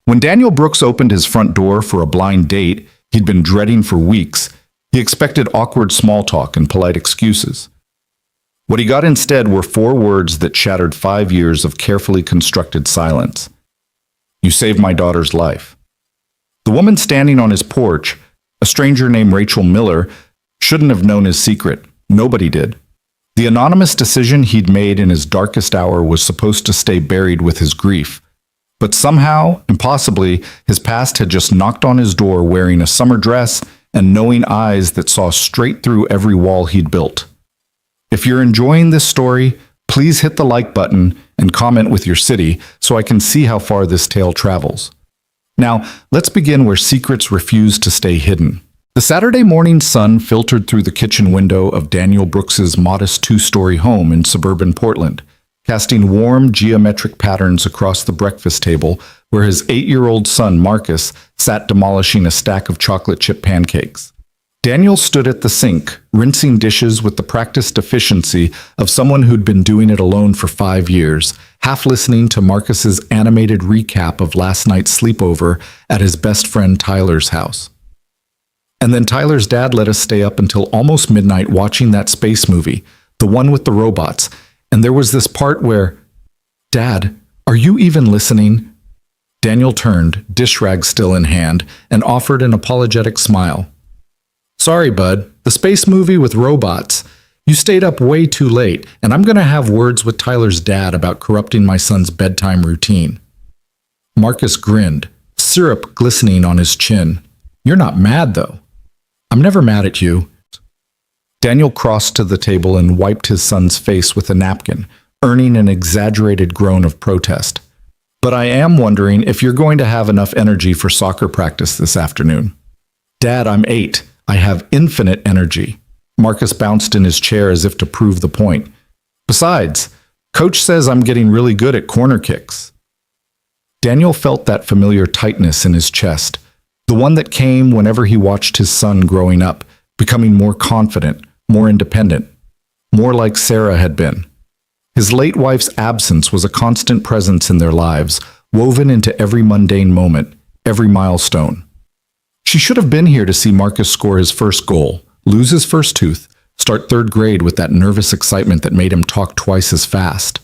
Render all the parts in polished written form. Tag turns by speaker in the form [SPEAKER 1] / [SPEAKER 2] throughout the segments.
[SPEAKER 1] When Daniel Brooks opened his front door for a blind date he'd been dreading for weeks, he expected awkward small talk and polite excuses. What he got instead were 4 words that shattered 5 years of carefully constructed silence. "You saved my daughter's life." The woman standing on his porch, a stranger named Rachel Miller, shouldn't have known his secret. Nobody did. The anonymous decision he'd made in his darkest hour was supposed to stay buried with his grief. But somehow, impossibly, his past had just knocked on his door wearing a summer dress and knowing eyes that saw straight through every wall he'd built. If you're enjoying this story, please hit the like button and comment with your city so I can see how far this tale travels. Now, let's begin where secrets refuse to stay hidden. The Saturday morning sun filtered through the kitchen window of Daniel Brooks's modest 2-story home in suburban Portland, casting warm geometric patterns across the breakfast table where his 8-year-old son Marcus sat demolishing a stack of chocolate chip pancakes. Daniel stood at the sink, rinsing dishes with the practiced efficiency of someone who'd been doing it alone for 5 years, half listening to Marcus's animated recap of last night's sleepover at his best friend Tyler's house. And then Tyler's dad let us stay up until almost midnight watching that space movie, the one with the robots, and there was this part where, "Dad, are you even listening?" Daniel turned, dish rag still in hand, and offered an apologetic smile. "Sorry, bud, the space movie with robots. You stayed up way too late, and I'm going to have words with Tyler's dad about corrupting my son's bedtime routine." Marcus grinned, syrup glistening on his chin. "You're not mad, though." "I'm never mad at you." Daniel crossed to the table and wiped his son's face with a napkin, earning an exaggerated groan of protest. "But I am wondering if you're going to have enough energy for soccer practice this afternoon." "Dad, I'm 8. I have infinite energy." Marcus bounced in his chair as if to prove the point. "Besides, Coach says I'm getting really good at corner kicks." Daniel felt that familiar tightness in his chest, the one that came whenever he watched his son growing up, becoming more confident, more independent, more like Sarah had been. His late wife's absence was a constant presence in their lives, woven into every mundane moment, every milestone. She should have been here to see Marcus score his first goal, lose his first tooth, start 3rd grade with that nervous excitement that made him talk twice as fast.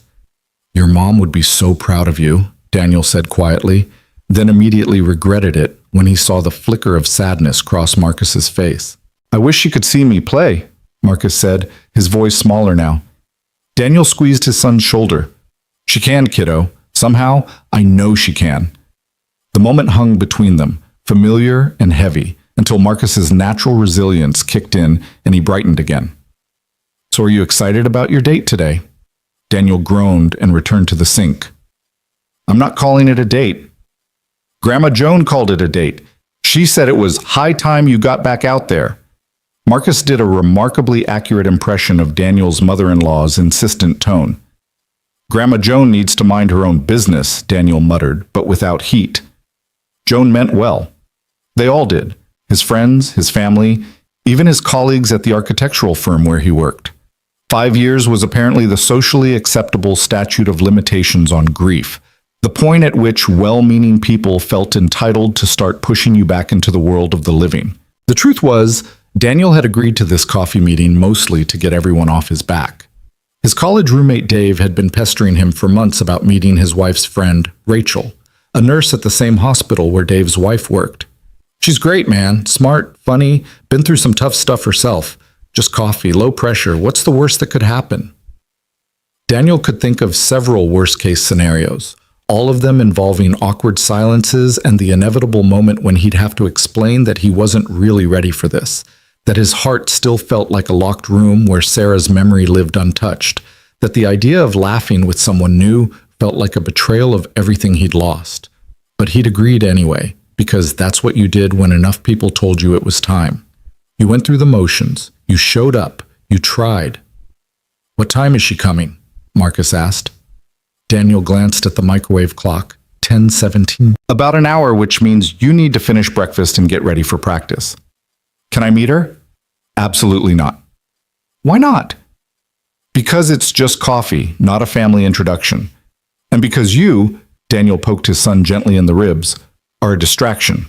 [SPEAKER 1] "Your mom would be so proud of you," Daniel said quietly, then immediately regretted it when he saw the flicker of sadness cross Marcus's face. "I wish she could see me play," Marcus said, his voice smaller now. Daniel squeezed his son's shoulder. "She can, kiddo. Somehow, I know she can." The moment hung between them, familiar and heavy, until Marcus's natural resilience kicked in and he brightened again. "So are you excited about your date today?" Daniel groaned and returned to the sink. "I'm not calling it a date. Grandma Joan called it a date. She said it was high time you got back out there." Marcus did a remarkably accurate impression of Daniel's mother-in-law's insistent tone. "Grandma Joan needs to mind her own business," Daniel muttered, but without heat. Joan meant well. They all did. His friends, his family, even his colleagues at the architectural firm where he worked. 5 years was apparently the socially acceptable statute of limitations on grief, the point at which well-meaning people felt entitled to start pushing you back into the world of the living. The truth was, Daniel had agreed to this coffee meeting mostly to get everyone off his back. His college roommate Dave had been pestering him for months about meeting his wife's friend, Rachel, a nurse at the same hospital where Dave's wife worked. "She's great, man. Smart, funny, been through some tough stuff herself. Just coffee, low pressure. What's the worst that could happen?" Daniel could think of several worst-case scenarios, all of them involving awkward silences and the inevitable moment when he'd have to explain that he wasn't really ready for this, that his heart still felt like a locked room where Sarah's memory lived untouched, that the idea of laughing with someone new felt like a betrayal of everything he'd lost. But he'd agreed anyway, because that's what you did when enough people told you it was time. You went through the motions, you showed up, you tried. "What time is she coming?" Marcus asked. Daniel glanced at the microwave clock, 10:17. "About an hour, which means you need to finish breakfast and get ready for practice." "Can I meet her?" "Absolutely not." "Why not?" "Because it's just coffee, not a family introduction. And because you," Daniel poked his son gently in the ribs, are a distraction.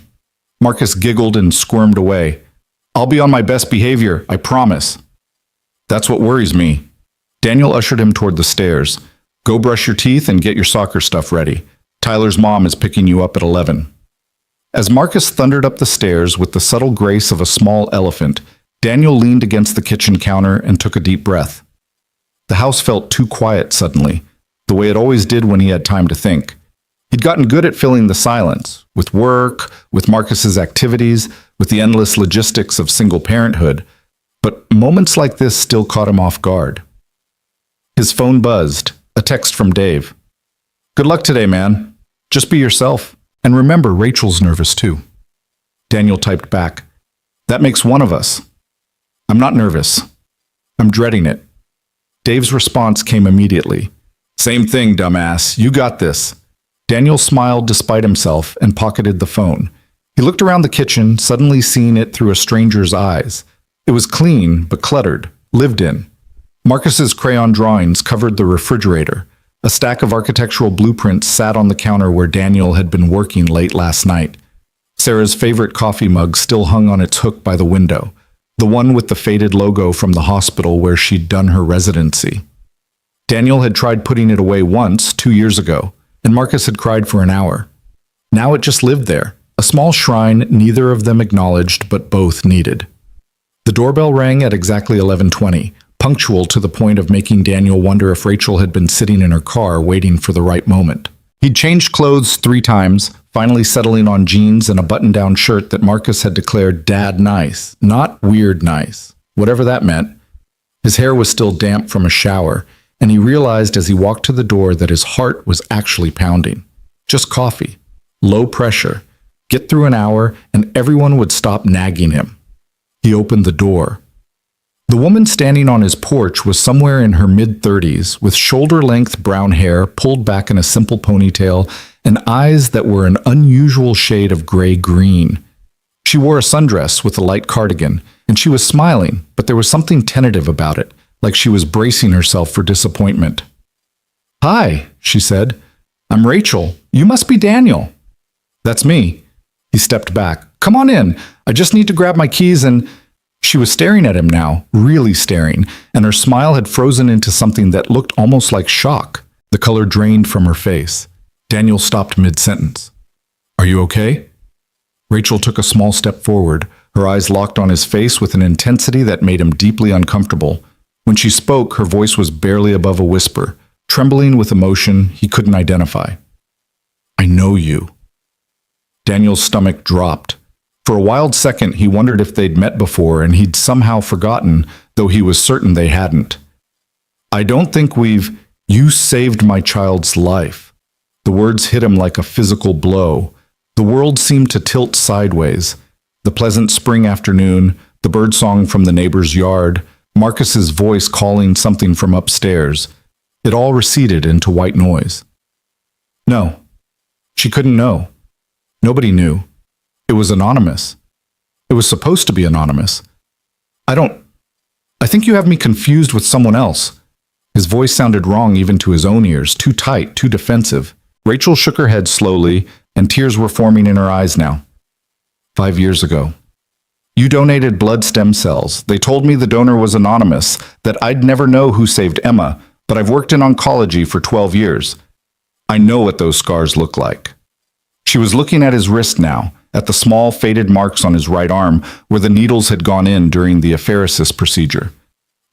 [SPEAKER 1] Marcus giggled and squirmed away. I'll be on my best behavior, I promise. That's what worries me. Daniel ushered him toward the stairs. Go brush your teeth and get your soccer stuff ready. Tyler's mom is picking you up at 11. As Marcus thundered up the stairs with the subtle grace of a small elephant, Daniel leaned against the kitchen counter and took a deep breath. The house felt too quiet suddenly, the way it always did when he had time to think. He'd gotten good at filling the silence, with work, with Marcus's activities, with the endless logistics of single parenthood, but moments like this still caught him off guard. His phone buzzed, a text from Dave. Good luck today, man. Just be yourself. And remember, Rachel's nervous too. Daniel typed back, that makes one of us. I'm not nervous. I'm dreading it. Dave's response came immediately. Same thing, dumbass. You got this. Daniel smiled despite himself and pocketed the phone. He looked around the kitchen, suddenly seeing it through a stranger's eyes. It was clean, but cluttered, lived in. Marcus's crayon drawings covered the refrigerator. A stack of architectural blueprints sat on the counter where Daniel had been working late last night. Sarah's favorite coffee mug still hung on its hook by the window, the one with the faded logo from the hospital where she'd done her residency. Daniel had tried putting it away once, 2 years ago, and Marcus had cried for an hour. Now it just lived there, a small shrine neither of them acknowledged but both needed. The doorbell rang at exactly 11:20, punctual to the point of making Daniel wonder if Rachel had been sitting in her car waiting for the right moment. He'd changed clothes 3 times, finally settling on jeans and a button-down shirt that Marcus had declared dad nice, not weird nice, whatever that meant. His hair was still damp from a shower, and he realized as he walked to the door that his heart was actually pounding. Just coffee, low pressure, get through an hour, and everyone would stop nagging him. He opened the door. The woman standing on his porch was somewhere in her mid-30s, with shoulder-length brown hair pulled back in a simple ponytail and eyes that were an unusual shade of gray-green. She wore a sundress with a light cardigan, and she was smiling, but there was something tentative about it, like she was bracing herself for disappointment. Hi, she said. I'm Rachel. You must be Daniel. That's me. He stepped back. Come on in. I just need to grab my keys and... She was staring at him now, really staring, and her smile had frozen into something that looked almost like shock. The color drained from her face. Daniel stopped mid-sentence. Are you okay? Rachel took a small step forward, her eyes locked on his face with an intensity that made him deeply uncomfortable. When she spoke, her voice was barely above a whisper, trembling with emotion he couldn't identify. I know you. Daniel's stomach dropped. For a wild second, he wondered if they'd met before and he'd somehow forgotten, though he was certain they hadn't. I don't think we've... You saved my child's life. The words hit him like a physical blow. The world seemed to tilt sideways. The pleasant spring afternoon, the birdsong from the neighbor's yard, Marcus's voice calling something from upstairs. It all receded into white noise. No. She couldn't know. Nobody knew. It was anonymous. It was supposed to be anonymous. I think you have me confused with someone else. His voice sounded wrong even to his own ears, too tight, too defensive. Rachel shook her head slowly, and tears were forming in her eyes now. 5 years ago. You donated blood stem cells. They told me the donor was anonymous, that I'd never know who saved Emma, but I've worked in oncology for 12 years. I know what those scars look like. She was looking at his wrist now, at the small faded marks on his right arm where the needles had gone in during the apheresis procedure.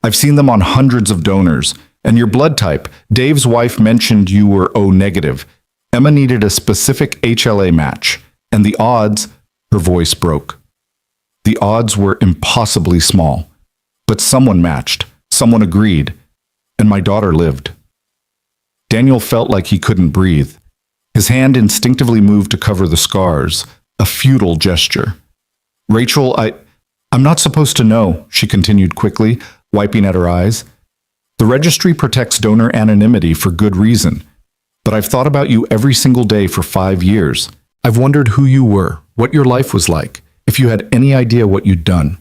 [SPEAKER 1] I've seen them on hundreds of donors. And your blood type, Dave's wife mentioned you were O negative. Emma needed a specific HLA match, and the odds, her voice broke. The odds were impossibly small. But someone matched, someone agreed, and my daughter lived. Daniel felt like he couldn't breathe. His hand instinctively moved to cover the scars, a futile gesture. Rachel, I'm not supposed to know, she continued quickly, wiping at her eyes. The registry protects donor anonymity for good reason. But I've thought about you every single day for 5 years. I've wondered who you were, what your life was like, if you had any idea what you'd done.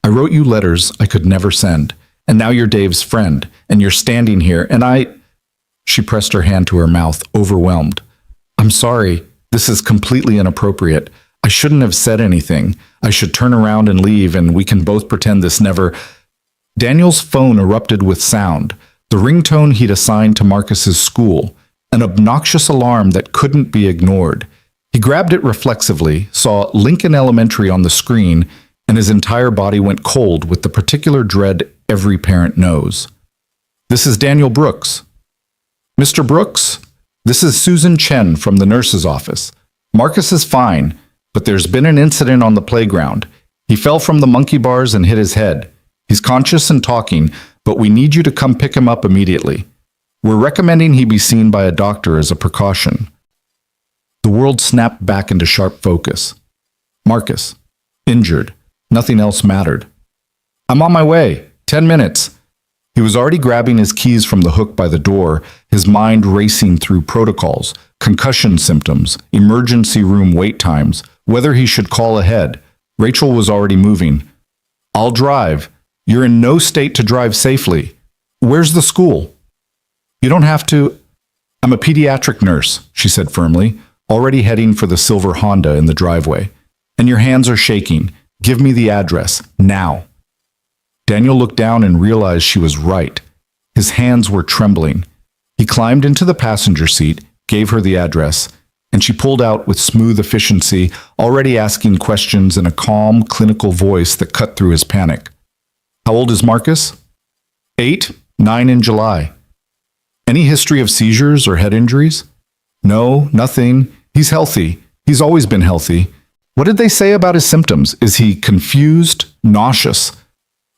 [SPEAKER 1] I wrote you letters I could never send, and now you're Dave's friend, and you're standing here, and She pressed her hand to her mouth, overwhelmed. I'm sorry. This is completely inappropriate. I shouldn't have said anything. I should turn around and leave, and we can both pretend this never. Daniel's phone erupted with sound, the ringtone he'd assigned to Marcus's school, an obnoxious alarm that couldn't be ignored. He grabbed it reflexively, saw Lincoln Elementary on the screen, and his entire body went cold with the particular dread every parent knows. This is Daniel Brooks. Mr. Brooks, this is Susan Chen from the nurse's office. Marcus is fine, but there's been an incident on the playground. He fell from the monkey bars and hit his head. He's conscious and talking, but we need you to come pick him up immediately. We're recommending he be seen by a doctor as a precaution. The world snapped back into sharp focus. Marcus, injured. Nothing else mattered. I'm on my way. 10 minutes. He was already grabbing his keys from the hook by the door, his mind racing through protocols, concussion symptoms, emergency room wait times, whether he should call ahead. Rachel was already moving. I'll drive. You're in no state to drive safely. Where's the school? You don't have to. I'm a pediatric nurse, she said firmly, already heading for the silver Honda in the driveway. And your hands are shaking. Give me the address, now. Daniel looked down and realized she was right. His hands were trembling. He climbed into the passenger seat, gave her the address, and she pulled out with smooth efficiency, already asking questions in a calm, clinical voice that cut through his panic. How old is Marcus? 8, 9 in July. Any history of seizures or head injuries? No, nothing. He's healthy. He's always been healthy. What did they say about his symptoms? Is he confused, nauseous?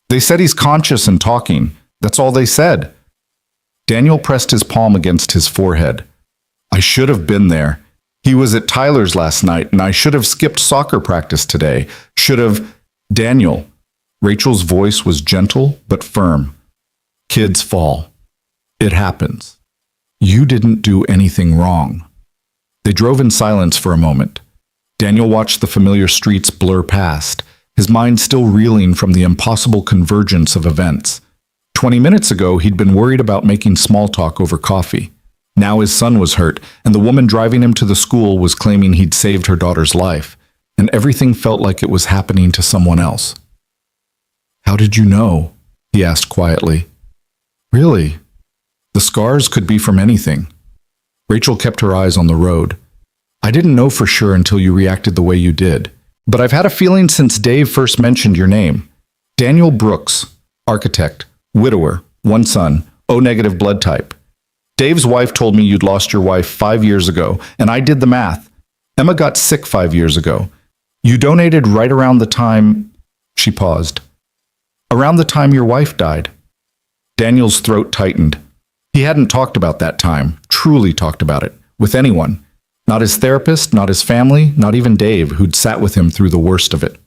[SPEAKER 1] They said he's conscious and talking. That's all they said. Daniel pressed his palm against his forehead. I should have been there. He was at Tyler's last night, and I should have skipped soccer practice today. Should have... Daniel. Rachel's voice was gentle but firm. Kids fall. It happens. You didn't do anything wrong. They drove in silence for a moment. Daniel watched the familiar streets blur past, his mind still reeling from the impossible convergence of events. 20 minutes ago, he'd been worried about making small talk over coffee. Now his son was hurt, and the woman driving him to the school was claiming he'd saved her daughter's life, and everything felt like it was happening to someone else. How did you know? He asked quietly. Really? The scars could be from anything. Rachel kept her eyes on the road. I didn't know for sure until you reacted the way you did. But I've had a feeling since Dave first mentioned your name. Daniel Brooks, architect, widower, 1 son, O-negative blood type. Dave's wife told me you'd lost your wife 5 years ago, and I did the math. Emma got sick 5 years ago. You donated right around the time... She paused. Around the time your wife died. Daniel's throat tightened. He hadn't talked about that time, truly talked about it, with anyone. Not his therapist, not his family, not even Dave, who'd sat with him through the worst of it.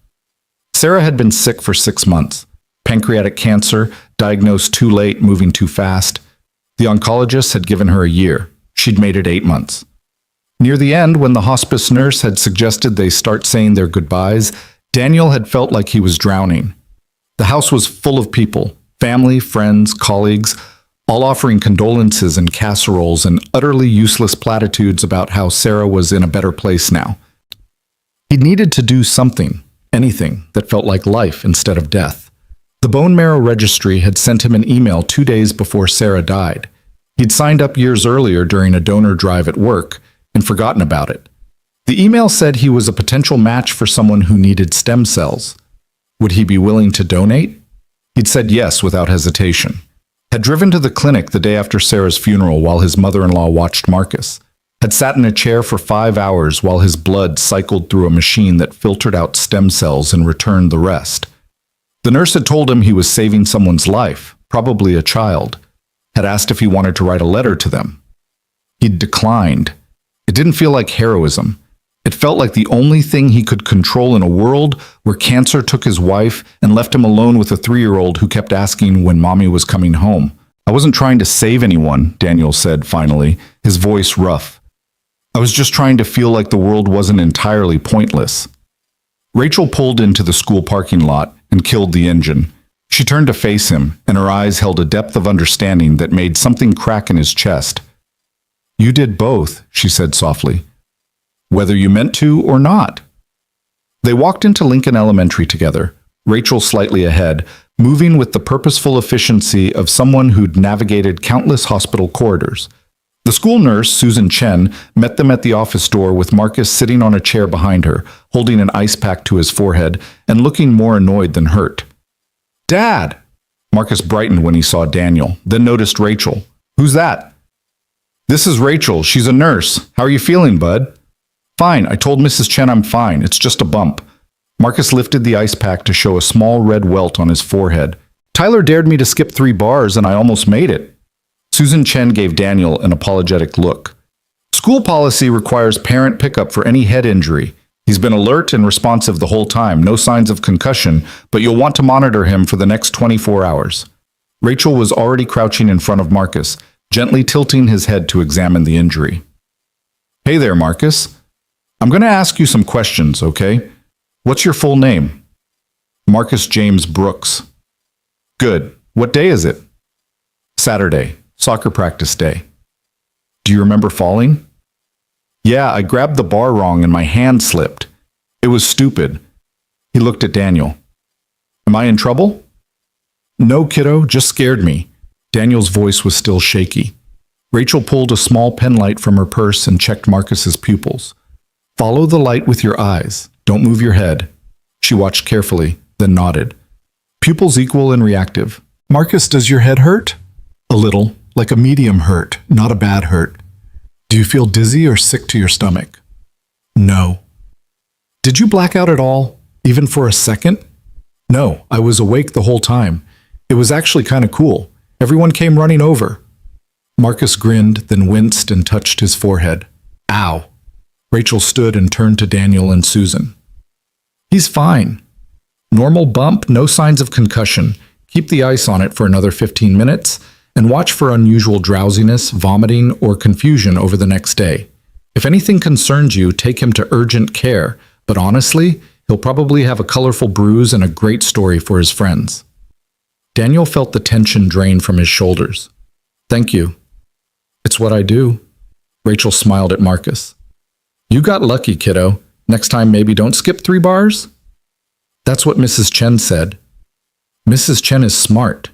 [SPEAKER 1] Sarah had been sick for 6 months. Pancreatic cancer, diagnosed too late, moving too fast. The oncologist had given her a year. She'd made it 8 months. Near the end, when the hospice nurse had suggested they start saying their goodbyes, Daniel had felt like he was drowning. The house was full of people, family, friends, colleagues, all offering condolences and casseroles and utterly useless platitudes about how Sarah was in a better place now. He needed to do something, anything, that felt like life instead of death. The bone marrow registry had sent him an email 2 days before Sarah died. He'd signed up years earlier during a donor drive at work and forgotten about it. The email said he was a potential match for someone who needed stem cells. Would he be willing to donate? He'd said yes without hesitation. Had driven to the clinic the day after Sarah's funeral while his mother-in-law watched Marcus. Had sat in a chair for 5 hours while his blood cycled through a machine that filtered out stem cells and returned the rest. The nurse had told him he was saving someone's life, probably a child. Had asked if he wanted to write a letter to them. He'd declined. It didn't feel like heroism. It felt like the only thing he could control in a world where cancer took his wife and left him alone with a 3-year-old who kept asking when mommy was coming home. I wasn't trying to save anyone, Daniel said finally, his voice rough. I was just trying to feel like the world wasn't entirely pointless. Rachel pulled into the school parking lot and killed the engine. She turned to face him, and her eyes held a depth of understanding that made something crack in his chest. You did both, she said softly. whether you meant to or not. They walked into Lincoln Elementary together, Rachel slightly ahead, moving with the purposeful efficiency of someone who'd navigated countless hospital corridors. The school nurse, Susan Chen, met them at the office door with Marcus sitting on a chair behind her, holding an ice pack to his forehead and looking more annoyed than hurt. "Dad!" Marcus brightened when he saw Daniel, then noticed Rachel. "Who's that?" "This is Rachel. She's a nurse. How are you feeling, bud?" "Fine. I told Mrs. Chen I'm fine. It's just a bump." Marcus lifted the ice pack to show a small red welt on his forehead. "Tyler dared me to skip 3 bars and I almost made it." Susan Chen gave Daniel an apologetic look. "School policy requires parent pickup for any head injury. He's been alert and responsive the whole time, no signs of concussion, but you'll want to monitor him for the next 24 hours. Rachel was already crouching in front of Marcus, gently tilting his head to examine the injury. "Hey there, Marcus. I'm going to ask you some questions, okay? What's your full name?" "Marcus James Brooks." "Good. What day is it?" "Saturday. Soccer practice day." "Do you remember falling?" "Yeah, I grabbed the bar wrong and my hand slipped. It was stupid." He looked at Daniel. "Am I in trouble?" "No, kiddo, just scared me." Daniel's voice was still shaky. Rachel pulled a small pen light from her purse and checked Marcus's pupils. "Follow the light with your eyes. Don't move your head." She watched carefully, then nodded. "Pupils equal and reactive." "Marcus, does your head hurt?" "A little, like a medium hurt, not a bad hurt." "Do you feel dizzy or sick to your stomach?" "No." "Did you black out at all, even for a second?" "No, I was awake the whole time. It was actually kind of cool. Everyone came running over." Marcus grinned, then winced and touched his forehead. "Ow." Rachel stood and turned to Daniel and Susan. "He's fine. Normal bump, no signs of concussion. Keep the ice on it for another 15 minutes, and watch for unusual drowsiness, vomiting, or confusion over the next day. If anything concerns you, take him to urgent care, but honestly, he'll probably have a colorful bruise and a great story for his friends." Daniel felt the tension drain from his shoulders. "Thank you. It's what I do." Rachel smiled at Marcus. "You got lucky, kiddo. Next time maybe don't skip 3 bars?" "That's what Mrs. Chen said." "Mrs. Chen is smart."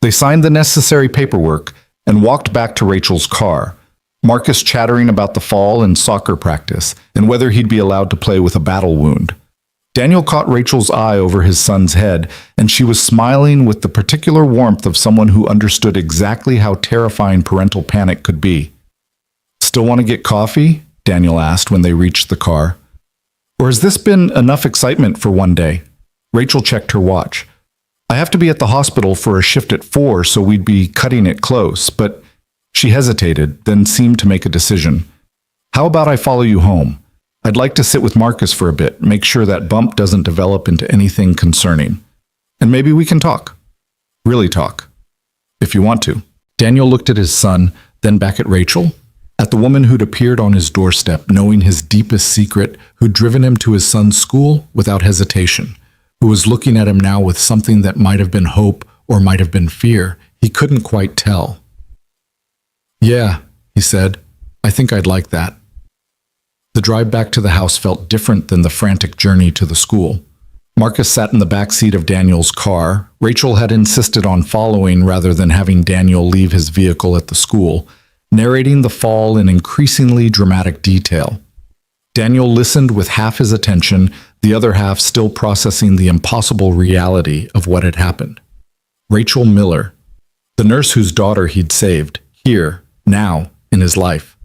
[SPEAKER 1] They signed the necessary paperwork and walked back to Rachel's car, Marcus chattering about the fall and soccer practice and whether he'd be allowed to play with a battle wound. Daniel caught Rachel's eye over his son's head, and she was smiling with the particular warmth of someone who understood exactly how terrifying parental panic could be. "Still want to get coffee?" Daniel asked when they reached the car. "Or has this been enough excitement for one day?" Rachel checked her watch. "I have to be at the hospital for a shift at 4, so we'd be cutting it close," but she hesitated, then seemed to make a decision. "How about I follow you home? I'd like to sit with Marcus for a bit, make sure that bump doesn't develop into anything concerning. And maybe we can talk. Really talk. If you want to." Daniel looked at his son, then back at Rachel, at the woman who'd appeared on his doorstep, knowing his deepest secret, who'd driven him to his son's school without hesitation, who was looking at him now with something that might have been hope or might have been fear. He couldn't quite tell. "Yeah," he said, "I think I'd like that." The drive back to the house felt different than the frantic journey to the school. Marcus sat in the back seat of Daniel's car. Rachel had insisted on following rather than having Daniel leave his vehicle at the school, narrating the fall in increasingly dramatic detail. Daniel listened with half his attention, the other half still processing the impossible reality of what had happened. Rachel Miller, the nurse whose daughter he'd saved, here, now, in his life.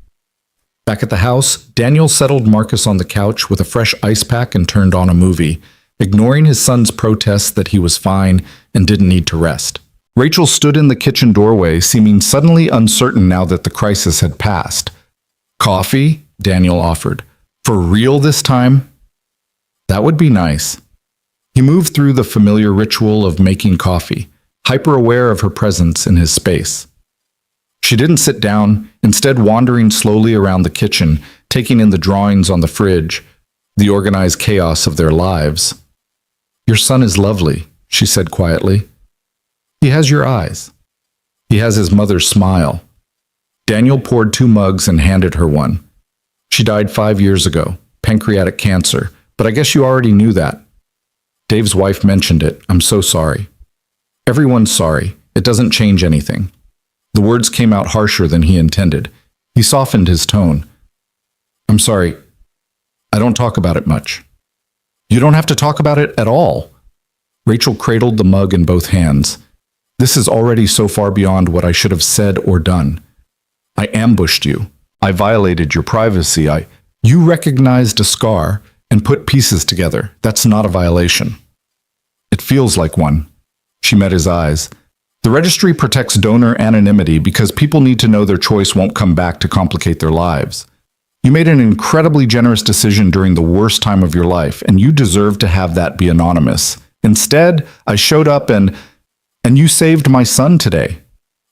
[SPEAKER 1] Back at the house, Daniel settled Marcus on the couch with a fresh ice pack and turned on a movie, ignoring his son's protests that he was fine and didn't need to rest. Rachel stood in the kitchen doorway, seeming suddenly uncertain now that the crisis had passed. "Coffee?" Daniel offered. "For real this time?" "That would be nice." He moved through the familiar ritual of making coffee, hyper-aware of her presence in his space. She didn't sit down, instead wandering slowly around the kitchen, taking in the drawings on the fridge, the organized chaos of their lives. "Your son is lovely," she said quietly. "He has your eyes. He has his mother's smile." Daniel poured 2 mugs and handed her one. She died 5 years ago, pancreatic cancer, but I guess you already knew that. Dave's wife mentioned it. I'm so sorry. Everyone's sorry. It doesn't change anything. The words came out harsher than he intended. He softened his tone. I'm sorry. I don't talk about it much. You don't have to talk about it at all. Rachel cradled the mug in both hands. This is already so far beyond what I should have said or done. I ambushed you. I violated your privacy. You recognized a scar and put pieces together. That's not a violation. It feels like one. She met his eyes. The registry protects donor anonymity because people need to know their choice won't come back to complicate their lives. You made an incredibly generous decision during the worst time of your life, and you deserve to have that be anonymous. Instead, I showed up and you saved my son today.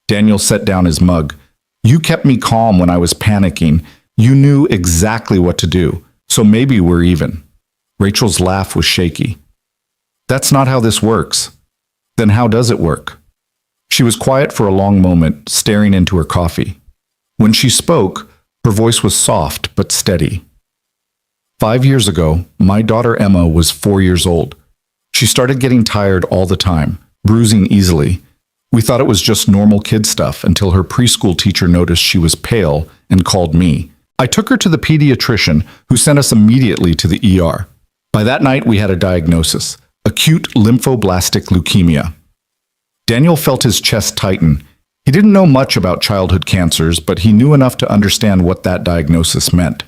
[SPEAKER 1] Daniel set down his mug. You kept me calm when I was panicking. You knew exactly what to do, so maybe we're even. Rachel's laugh was shaky. That's not how this works. Then how does it work? She was quiet for a long moment, staring into her coffee. When she spoke, her voice was soft but steady. 5 years ago, my daughter Emma was 4 years old. She started getting tired all the time, bruising easily. We thought it was just normal kid stuff until her preschool teacher noticed she was pale and called me. I took her to the pediatrician, who sent us immediately to the ER. By that night, we had a diagnosis: acute lymphoblastic leukemia. Daniel felt his chest tighten. He didn't know much about childhood cancers, but he knew enough to understand what that diagnosis meant.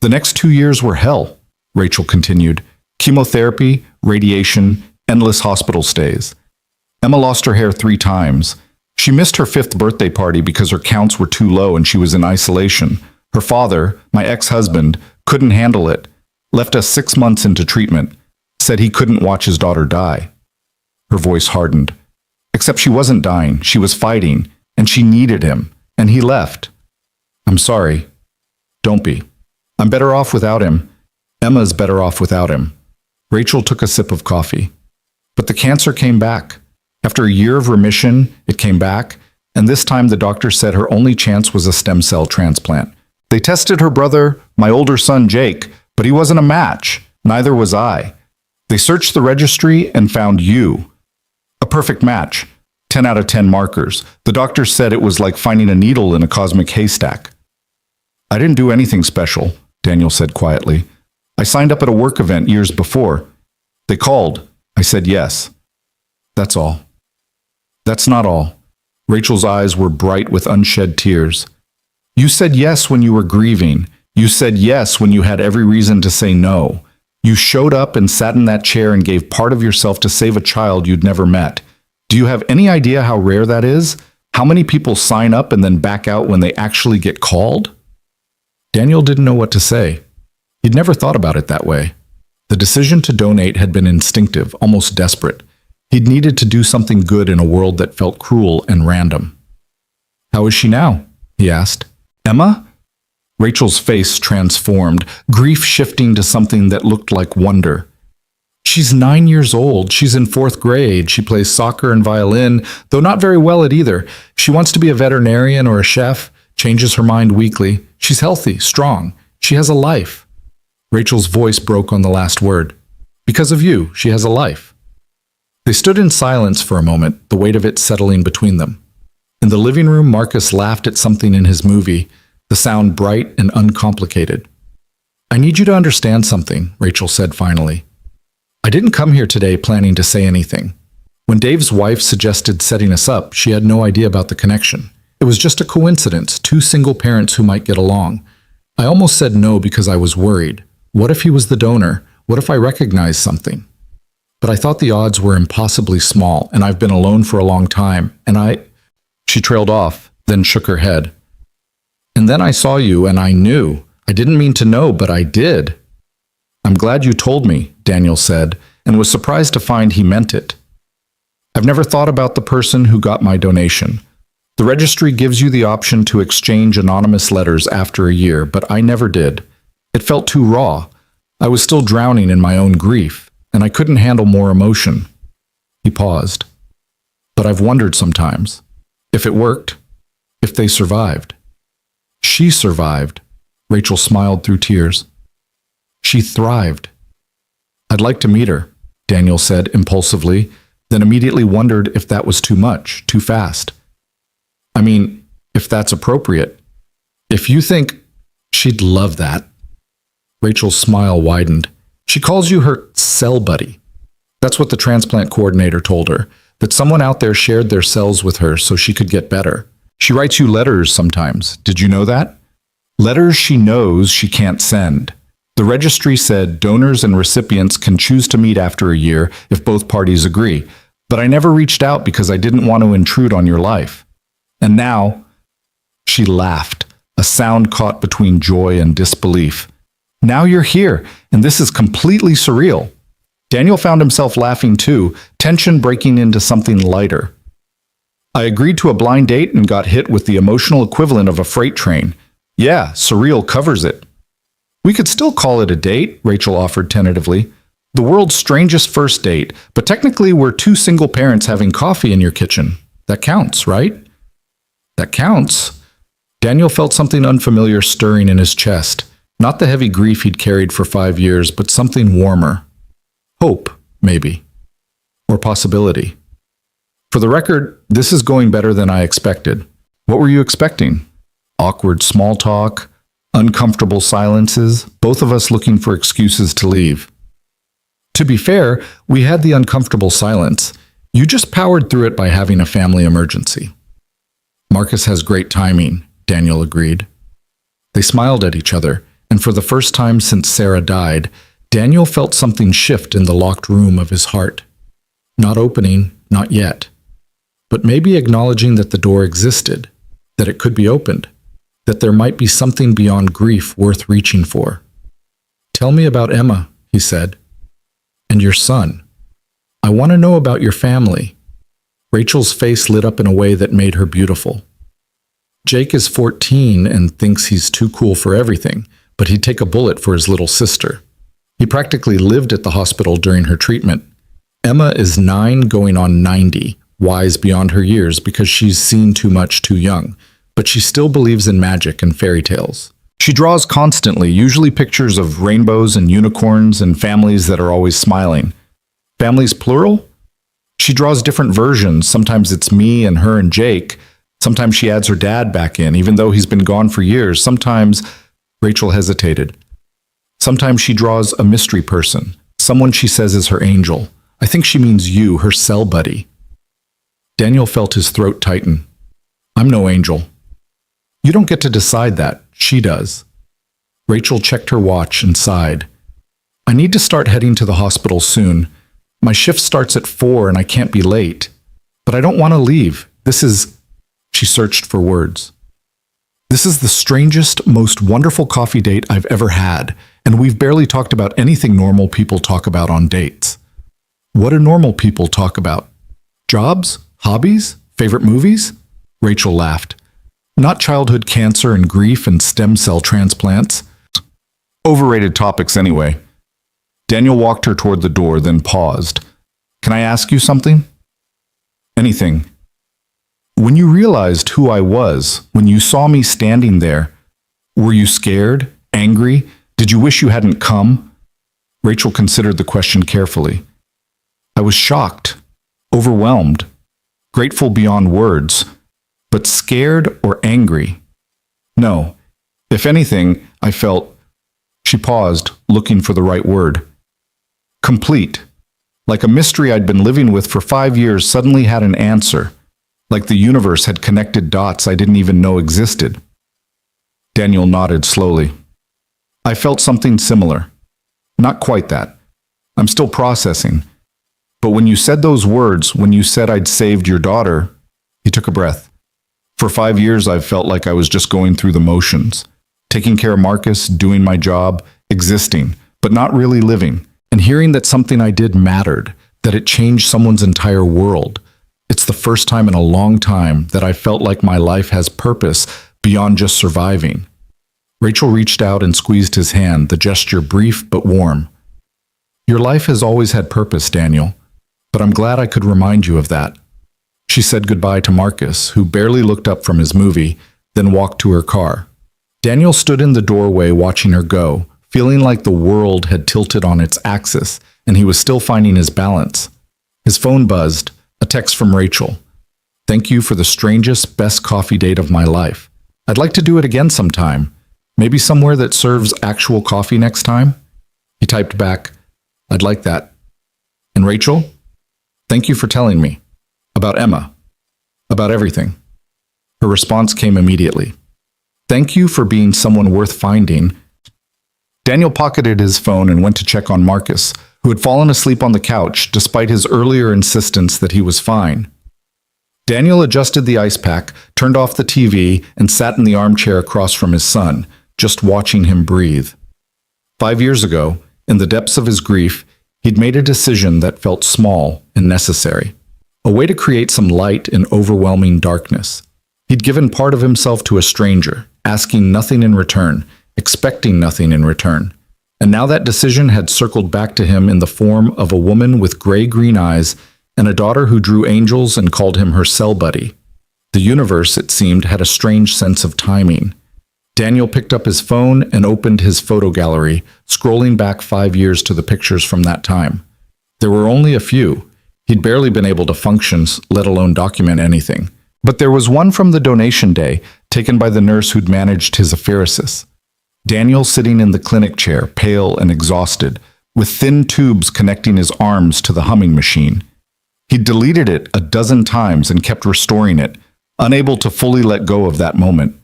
[SPEAKER 1] The next 2 years were hell, Rachel continued. Chemotherapy, radiation, endless hospital stays. Emma lost her hair 3 times. She missed her 5th birthday party because her counts were too low and she was in isolation. Her father, my ex-husband, couldn't handle it, left us 6 months into treatment, said he couldn't watch his daughter die. Her voice hardened. Except she wasn't dying, she was fighting, and she needed him, and he left. I'm sorry. Don't be. I'm better off without him. Emma's better off without him. Rachel took a sip of coffee. But the cancer came back. After a year of remission, it came back, and this time the doctor said her only chance was a stem cell transplant. They tested her brother, my older son Jake, but he wasn't a match. Neither was I. They searched the registry and found you. A perfect match. 10 out of 10 markers. The doctor said it was like finding a needle in a cosmic haystack. I didn't do anything special, Daniel said quietly. I signed up at a work event years before. They called. I said yes. That's all. That's not all. Rachel's eyes were bright with unshed tears. You said yes when you were grieving. You said yes when you had every reason to say no. You showed up and sat in that chair and gave part of yourself to save a child you'd never met. Do you have any idea how rare that is? How many people sign up and then back out when they actually get called? Daniel didn't know what to say. He'd never thought about it that way. The decision to donate had been instinctive, almost desperate. He'd needed to do something good in a world that felt cruel and random. How is she now? He asked. Emma? Rachel's face transformed, grief shifting to something that looked like wonder. She's 9 years old. She's in 4th grade. She plays soccer and violin, though not very well at either. She wants to be a veterinarian or a chef, changes her mind weekly. She's healthy, strong. She has a life. Rachel's voice broke on the last word. Because of you, she has a life. They stood in silence for a moment, the weight of it settling between them. In the living room, Marcus laughed at something in his movie, the sound bright and uncomplicated. I need you to understand something, Rachel said finally. I didn't come here today planning to say anything. When Dave's wife suggested setting us up, she had no idea about the connection. It was just a coincidence, 2 single parents who might get along. I almost said no because I was worried. What if he was the donor? What if I recognized something? But I thought the odds were impossibly small, and I've been alone for a long time, and She trailed off, then shook her head. And then I saw you, and I knew. I didn't mean to know, but I did. I'm glad you told me, Daniel said, and was surprised to find he meant it. I've never thought about the person who got my donation. The registry gives you the option to exchange anonymous letters after a year, but I never did. It felt too raw. I was still drowning in my own grief, and I couldn't handle more emotion. He paused. But I've wondered sometimes. If it worked. If they survived. She survived. Rachel smiled through tears. She thrived. I'd like to meet her, Daniel said impulsively, then immediately wondered if that was too much, too fast. I mean, if that's appropriate. If you think she'd love that. Rachel's smile widened. She calls you her cell buddy. That's what the transplant coordinator told her, that someone out there shared their cells with her so she could get better. She writes you letters sometimes. Did you know that? Letters she knows she can't send. The registry said donors and recipients can choose to meet after a year if both parties agree, but I never reached out because I didn't want to intrude on your life. And now, she laughed, a sound caught between joy and disbelief. Now you're here, and this is completely surreal. Daniel found himself laughing too, tension breaking into something lighter. I agreed to a blind date and got hit with the emotional equivalent of a freight train. Yeah, surreal covers it. We could still call it a date, Rachel offered tentatively. The world's strangest first date, but technically we're two single parents having coffee in your kitchen. That counts, right? That counts. Daniel felt something unfamiliar stirring in his chest. Not the heavy grief he'd carried for 5 years, but something warmer. Hope, maybe. Or possibility. For the record, this is going better than I expected. What were you expecting? Awkward small talk, uncomfortable silences, both of us looking for excuses to leave. To be fair, we had the uncomfortable silence. You just powered through it by having a family emergency. Marcus has great timing, Daniel agreed. They smiled at each other, and for the first time since Sarah died, Daniel felt something shift in the locked room of his heart. Not opening, not yet. But maybe acknowledging that the door existed, that it could be opened, that there might be something beyond grief worth reaching for. Tell me about Emma, he said. And your son. I want to know about your family. Rachel's face lit up in a way that made her beautiful. Jake is 14 and thinks he's too cool for everything, but he'd take a bullet for his little sister. He practically lived at the hospital during her treatment. Emma is 9 going on 90, wise beyond her years because she's seen too much too young, but she still believes in magic and fairy tales. She draws constantly, usually pictures of rainbows and unicorns and families that are always smiling. Families plural? She draws different versions. Sometimes it's me and her and Jake. Sometimes she adds her dad back in, even though he's been gone for years. Sometimes, Rachel hesitated. Sometimes she draws a mystery person, someone she says is her angel. I think she means you, her cell buddy. Daniel felt his throat tighten. I'm no angel. You don't get to decide that. She does. Rachel checked her watch and sighed. I need to start heading to the hospital soon. My shift starts at 4 and I can't be late. But I don't want to leave. She searched for words. This is the strangest, most wonderful coffee date I've ever had, and we've barely talked about anything normal people talk about on dates. What do normal people talk about? Jobs? Hobbies? Favorite movies? Rachel laughed. Not childhood cancer and grief and stem cell transplants. Overrated topics anyway. Daniel walked her toward the door, then paused. Can I ask you something? Anything. When you realized who I was, when you saw me standing there, were you scared? Angry? Did you wish you hadn't come? Rachel considered the question carefully. I was shocked, overwhelmed, grateful beyond words, but scared or angry? No. If anything, I felt... She paused, looking for the right word. Complete. Like a mystery I'd been living with for 5 years suddenly had an answer. Like the universe had connected dots I didn't even know existed. Daniel nodded slowly. I felt something similar. Not quite that. I'm still processing. But when you said those words, when you said I'd saved your daughter, he took a breath. For 5 years, I've felt like I was just going through the motions. Taking care of Marcus, doing my job, existing, but not really living. And hearing that something I did mattered, that it changed someone's entire world. It's the first time in a long time that I felt like my life has purpose beyond just surviving. Rachel reached out and squeezed his hand, the gesture brief but warm. Your life has always had purpose, Daniel, but I'm glad I could remind you of that. She said goodbye to Marcus, who barely looked up from his movie, then walked to her car. Daniel stood in the doorway watching her go, feeling like the world had tilted on its axis and he was still finding his balance. His phone buzzed, a text from Rachel. "Thank you for the strangest, best coffee date of my life. I'd like to do it again sometime. Maybe somewhere that serves actual coffee next time?" He typed back, "I'd like that." And Rachel, "Thank you for telling me. About Emma. About everything." Her response came immediately. "Thank you for being someone worth finding." Daniel pocketed his phone and went to check on Marcus, who had fallen asleep on the couch despite his earlier insistence that he was fine. Daniel adjusted the ice pack, turned off the TV, and sat in the armchair across from his son, just watching him breathe. 5 years ago, in the depths of his grief, he'd made a decision that felt small and necessary, a way to create some light in overwhelming darkness. He'd given part of himself to a stranger, asking nothing in return, expecting nothing in return. And now that decision had circled back to him in the form of a woman with gray-green eyes and a daughter who drew angels and called him her cell buddy. The universe, it seemed, had a strange sense of timing. Daniel picked up his phone and opened his photo gallery, scrolling back 5 years to the pictures from that time. There were only a few. He'd barely been able to function, let alone document anything. But there was one from the donation day, taken by the nurse who'd managed his apheresis. Daniel sitting in the clinic chair, pale and exhausted, with thin tubes connecting his arms to the humming machine. He'd deleted it a dozen times and kept restoring it, unable to fully let go of that moment.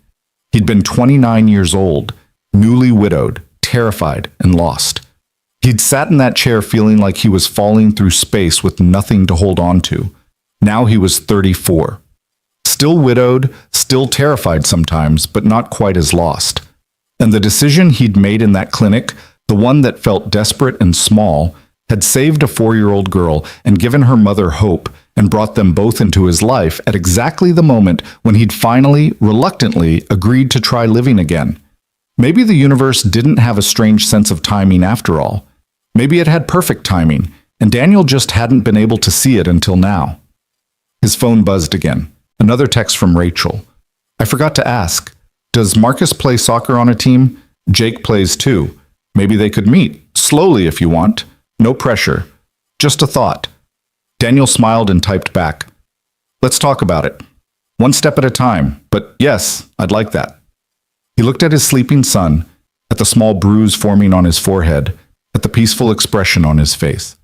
[SPEAKER 1] He'd been 29 years old, newly widowed, terrified, and lost. He'd sat in that chair feeling like he was falling through space with nothing to hold on to. Now he was 34. Still widowed, still terrified sometimes, but not quite as lost. And the decision he'd made in that clinic, the one that felt desperate and small, had saved a 4-year-old girl and given her mother hope and brought them both into his life at exactly the moment when he'd finally, reluctantly, agreed to try living again. Maybe the universe didn't have a strange sense of timing after all. Maybe it had perfect timing, and Daniel just hadn't been able to see it until now. His phone buzzed again. Another text from Rachel. "I forgot to ask. Does Marcus play soccer on a team? Jake plays too. Maybe they could meet. Slowly if you want. No pressure. Just a thought." Daniel smiled and typed back, "Let's talk about it. One step at a time, but yes, I'd like that." He looked at his sleeping son, at the small bruise forming on his forehead, at the peaceful expression on his face.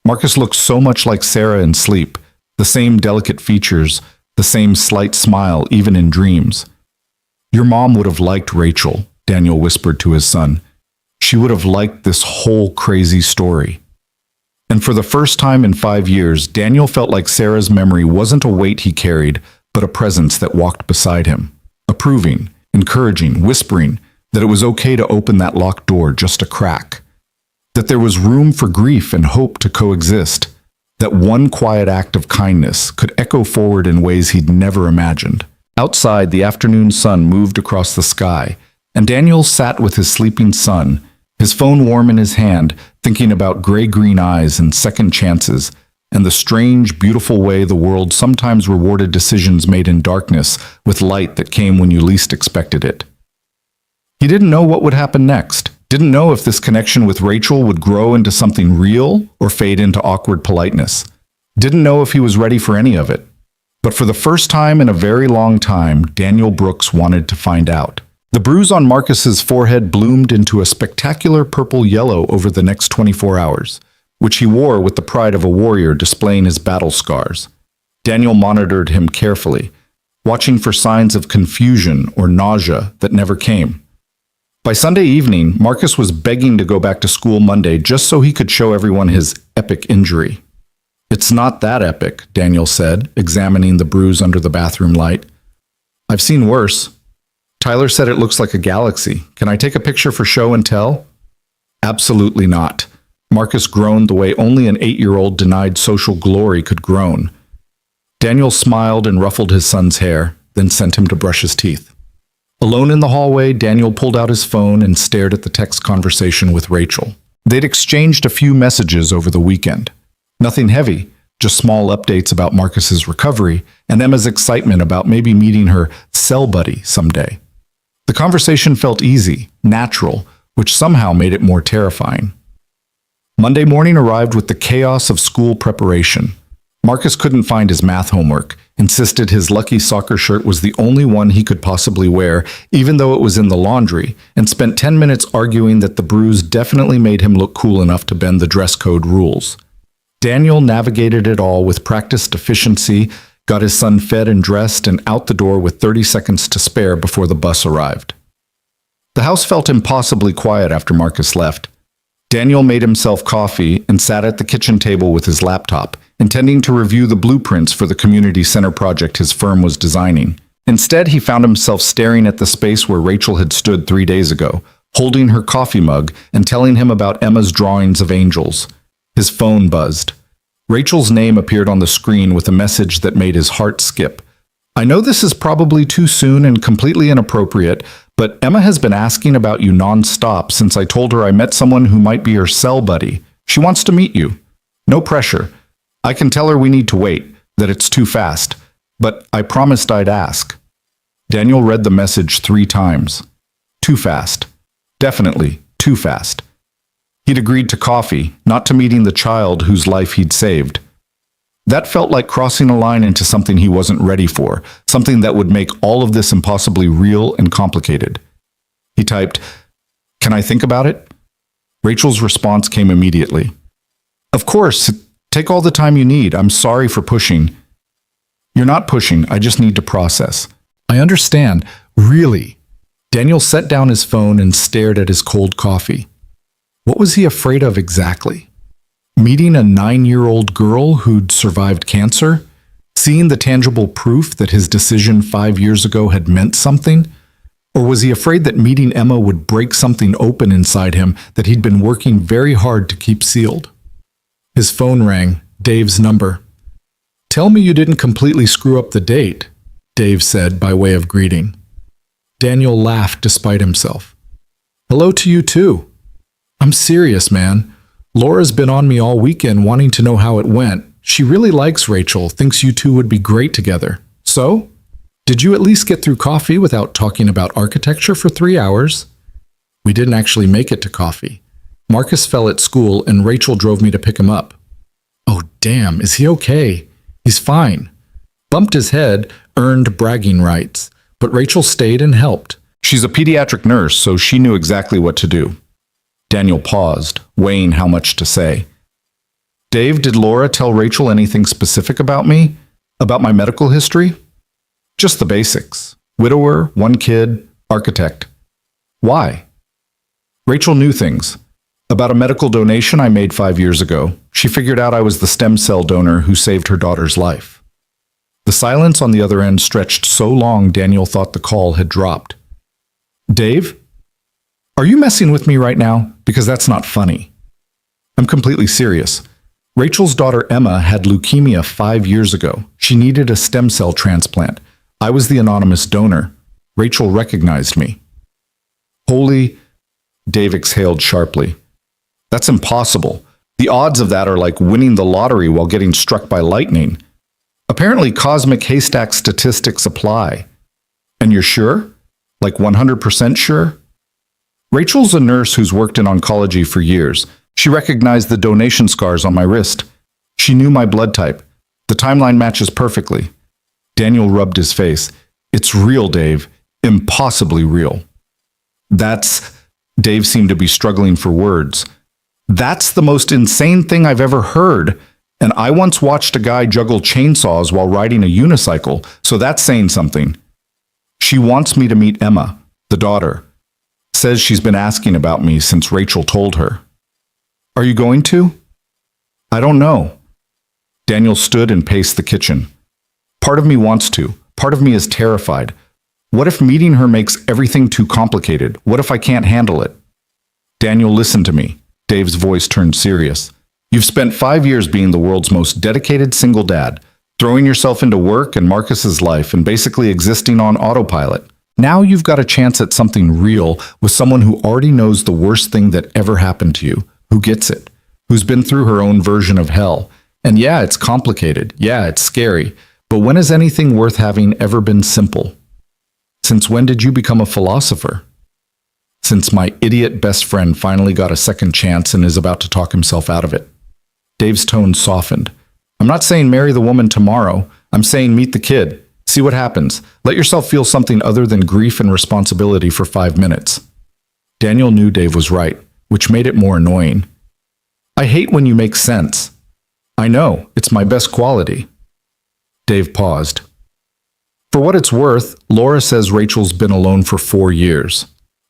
[SPEAKER 1] Marcus looked so much like Sarah in sleep, the same delicate features, the same slight smile even in dreams. "Your mom would have liked Rachel," Daniel whispered to his son. "She would have liked this whole crazy story." And for the first time in 5 years, Daniel felt like Sarah's memory wasn't a weight he carried, but a presence that walked beside him, approving, encouraging, whispering that it was okay to open that locked door just a crack, that there was room for grief and hope to coexist, that one quiet act of kindness could echo forward in ways he'd never imagined. Outside, the afternoon sun moved across the sky, and Daniel sat with his sleeping son, his phone warm in his hand, thinking about gray-green eyes and second chances, and the strange, beautiful way the world sometimes rewarded decisions made in darkness with light that came when you least expected it. He didn't know what would happen next, didn't know if this connection with Rachel would grow into something real or fade into awkward politeness, didn't know if he was ready for any of it. But for the first time in a very long time, Daniel Brooks wanted to find out. The bruise on Marcus's forehead bloomed into a spectacular purple-yellow over the next 24 hours, which he wore with the pride of a warrior displaying his battle scars. Daniel monitored him carefully, watching for signs of confusion or nausea that never came. By Sunday evening, Marcus was begging to go back to school Monday just so he could show everyone his epic injury. "It's not that epic," Daniel said, examining the bruise under the bathroom light. "I've seen worse. Tyler said it looks like a galaxy. Can I take a picture for show and tell?" "Absolutely not." Marcus groaned the way only an 8-year-old denied social glory could groan. Daniel smiled and ruffled his son's hair, then sent him to brush his teeth. Alone in the hallway, Daniel pulled out his phone and stared at the text conversation with Rachel. They'd exchanged a few messages over the weekend. Nothing heavy, just small updates about Marcus's recovery and Emma's excitement about maybe meeting her cell buddy someday. The conversation felt easy, natural, which somehow made it more terrifying. Monday morning arrived with the chaos of school preparation. Marcus couldn't find his math homework, insisted his lucky soccer shirt was the only one he could possibly wear, even though it was in the laundry, and spent 10 minutes arguing that the bruise definitely made him look cool enough to bend the dress code rules. Daniel navigated it all with practiced efficiency, got his son fed and dressed, and out the door with 30 seconds to spare before the bus arrived. The house felt impossibly quiet after Marcus left. Daniel made himself coffee and sat at the kitchen table with his laptop, intending to review the blueprints for the community center project his firm was designing. Instead, he found himself staring at the space where Rachel had stood 3 days ago, holding her coffee mug and telling him about Emma's drawings of angels. His phone buzzed. Rachel's name appeared on the screen with a message that made his heart skip. "I know this is probably too soon and completely inappropriate, but Emma has been asking about you non-stop since I told her I met someone who might be her cell buddy. She wants to meet you. No pressure. I can tell her we need to wait, that it's too fast, but I promised I'd ask." Daniel read the message 3 times. Too fast. Definitely too fast. He'd agreed to coffee, not to meeting the child whose life he'd saved. That felt like crossing a line into something he wasn't ready for, something that would make all of this impossibly real and complicated. He typed, "Can I think about it?" Rachel's response came immediately. "Of course, take all the time you need. I'm sorry for pushing." "You're not pushing, I just need to process." "I understand, really." Daniel set down his phone and stared at his cold coffee. What was he afraid of exactly? Meeting a 9-year-old girl who'd survived cancer? Seeing the tangible proof that his decision 5 years ago had meant something? Or was he afraid that meeting Emma would break something open inside him that he'd been working very hard to keep sealed? His phone rang, Dave's number. "Tell me you didn't completely screw up the date," Dave said by way of greeting. Daniel laughed despite himself. "Hello to you too. I'm serious, man. Laura's been on me all weekend wanting to know how it went. She really likes Rachel, thinks you two would be great together. So, did you at least get through coffee without talking about architecture for 3 hours?" "We didn't actually make it to coffee. Marcus fell at school and Rachel drove me to pick him up." "Oh, damn, is he okay?" "He's fine." Bumped his head, earned bragging rights, but Rachel stayed and helped. She's a pediatric nurse, so she knew exactly what to do. Daniel paused, weighing how much to say. "Dave, did Laura tell Rachel anything specific about me? About my medical history?" "Just the basics. Widower, 1 kid, architect." "Why?" "Rachel knew things. About a medical donation I made 5 years ago. She figured out I was the stem cell donor who saved her daughter's life." The silence on the other end stretched so long Daniel thought the call had dropped. "Dave? Are you messing with me right now? Because that's not funny." "I'm completely serious. Rachel's daughter Emma had leukemia 5 years ago. She needed a stem cell transplant. I was the anonymous donor. Rachel recognized me." "Holy..." Dave exhaled sharply. "That's impossible. The odds of that are like winning the lottery while getting struck by lightning. Apparently cosmic haystack statistics apply." "And you're sure? Like 100% sure?" "Rachel's a nurse who's worked in oncology for years. She recognized the donation scars on my wrist. She knew my blood type. The timeline matches perfectly." Daniel rubbed his face. "It's real, Dave. Impossibly real." "That's..." Dave seemed to be struggling for words. "That's the most insane thing I've ever heard. And I once watched a guy juggle chainsaws while riding a unicycle, so that's saying something." "She wants me to meet Emma, the daughter. Says she's been asking about me since Rachel told her." "Are you going to?" "I don't know." Daniel stood and paced the kitchen. "Part of me wants to. Part of me is terrified. What if meeting her makes everything too complicated? What if I can't handle it?" "Daniel, listen to me." Dave's voice turned serious. "You've spent 5 years being the world's most dedicated single dad, throwing yourself into work and Marcus's life and basically existing on autopilot. Now you've got a chance at something real with someone who already knows the worst thing that ever happened to you, who gets it, who's been through her own version of hell. And yeah, it's complicated. Yeah, it's scary. But when has anything worth having ever been simple?" Since when did you become a philosopher? Since my idiot best friend finally got a second chance and is about to talk himself out of it. Dave's tone softened. I'm not saying marry the woman tomorrow. I'm saying meet the kid. See what happens. Let yourself feel something other than grief and responsibility for 5 minutes. Daniel knew Dave was right, which made it more annoying. I hate when you make sense. I know, it's my best quality. Dave paused. For what it's worth, Laura says Rachel's been alone for 4 years.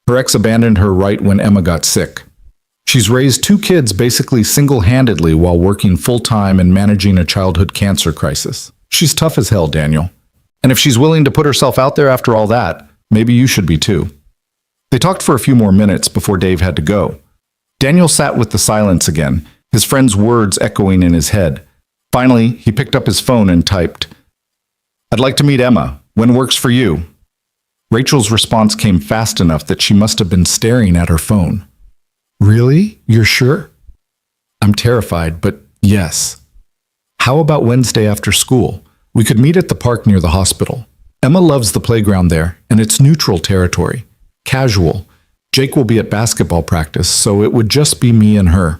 [SPEAKER 1] Her ex abandoned her right when Emma got sick. She's raised 2 kids basically single-handedly while working full-time and managing a childhood cancer crisis. She's tough as hell, Daniel. And if she's willing to put herself out there after all that, maybe you should be too. They talked for a few more minutes before Dave had to go. Daniel sat with the silence again, his friend's words echoing in his head. Finally, he picked up his phone and typed, I'd like to meet Emma. When works for you? Rachel's response came fast enough that she must have been staring at her phone. Really? You're sure? I'm terrified, but yes. How about Wednesday after school? We could meet at the park near the hospital. Emma loves the playground there, and it's neutral territory. Casual. Jake will be at basketball practice, so it would just be me and her.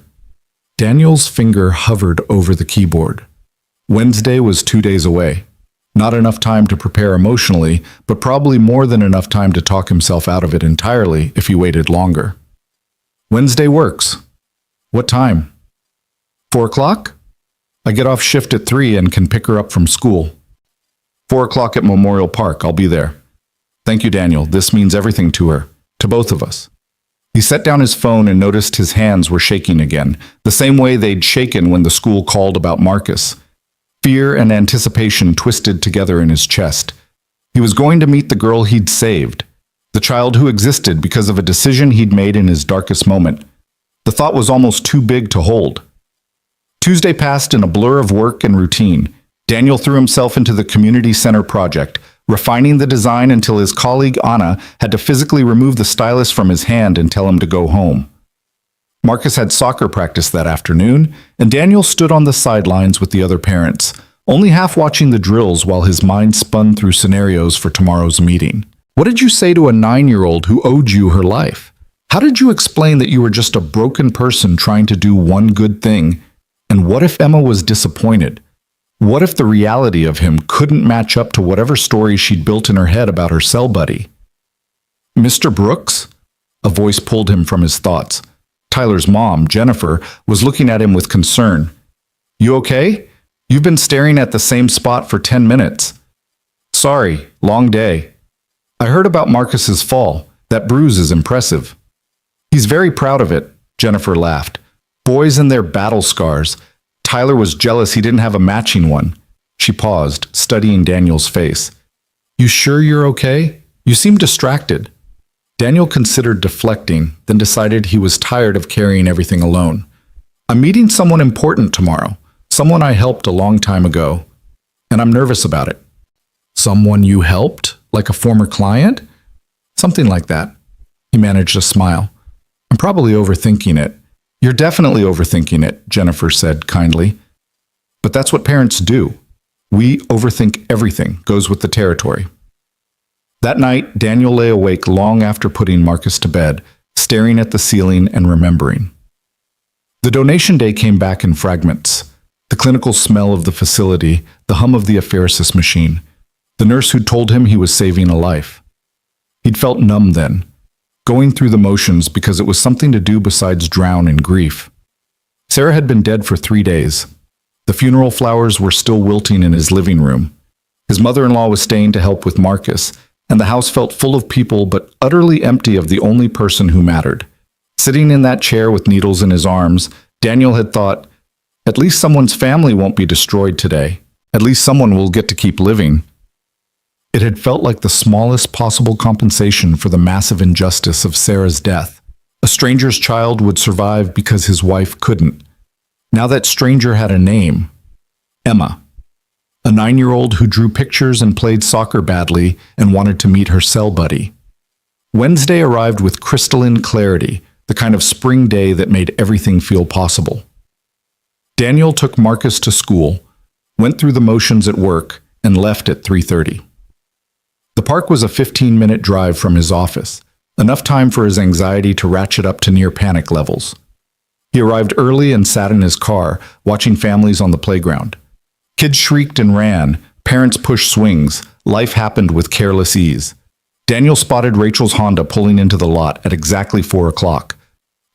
[SPEAKER 1] Daniel's finger hovered over the keyboard. Wednesday was 2 days away. Not enough time to prepare emotionally, but probably more than enough time to talk himself out of it entirely if he waited longer. Wednesday works. What time? 4 o'clock? I get off shift at 3 and can pick her up from school. 4 o'clock at Memorial Park, I'll be there. Thank you, Daniel. This means everything to her, to both of us. He set down his phone and noticed his hands were shaking again, the same way they'd shaken when the school called about Marcus. Fear and anticipation twisted together in his chest. He was going to meet the girl he'd saved, the child who existed because of a decision he'd made in his darkest moment. The thought was almost too big to hold. Tuesday passed in a blur of work and routine. Daniel threw himself into the community center project, refining the design until his colleague Anna had to physically remove the stylus from his hand and tell him to go home. Marcus had soccer practice that afternoon, and Daniel stood on the sidelines with the other parents, only half watching the drills while his mind spun through scenarios for tomorrow's meeting. What did you say to a 9-year-old who owed you her life? How did you explain that you were just a broken person trying to do one good thing? And what if Emma was disappointed? What if the reality of him couldn't match up to whatever story she'd built in her head about her cell buddy? Mr. Brooks? A voice pulled him from his thoughts. Tyler's mom, Jennifer, was looking at him with concern. You okay? You've been staring at the same spot for 10 minutes. Sorry, long day. I heard about Marcus's fall. That bruise is impressive. He's very proud of it, Jennifer laughed. Boys and their battle scars. Tyler was jealous he didn't have a matching one. She paused, studying Daniel's face. You sure you're okay? You seem distracted. Daniel considered deflecting, then decided he was tired of carrying everything alone. I'm meeting someone important tomorrow, someone I helped a long time ago, and I'm nervous about it. Someone you helped? Like a former client? Something like that. He managed a smile. I'm probably overthinking it. You're definitely overthinking it, Jennifer said kindly. But that's what parents do. We overthink everything, goes with the territory. That night, Daniel lay awake long after putting Marcus to bed, staring at the ceiling and remembering. The donation day came back in fragments. The clinical smell of the facility, the hum of the apheresis machine, the nurse who'd told him he was saving a life. He'd felt numb then, going through the motions because it was something to do besides drown in grief. Sarah had been dead for 3 days. The funeral flowers were still wilting in his living room. His mother-in-law was staying to help with Marcus, and the house felt full of people but utterly empty of the only person who mattered. Sitting in that chair with needles in his arms, Daniel had thought, at least someone's family won't be destroyed today. At least someone will get to keep living. It had felt like the smallest possible compensation for the massive injustice of Sarah's death. A stranger's child would survive because his wife couldn't. Now that stranger had a name. Emma. A 9-year-old who drew pictures and played soccer badly and wanted to meet her cell buddy. Wednesday arrived with crystalline clarity, the kind of spring day that made everything feel possible. Daniel took Marcus to school, went through the motions at work, and left at 3:30. The The park was a 15-minute drive from his office, enough time for his anxiety to ratchet up to near panic levels. He arrived early and sat in his car, watching families on the playground. Kids shrieked and ran, parents pushed swings, life happened with careless ease. Daniel spotted Rachel's Honda pulling into the lot at exactly 4 o'clock.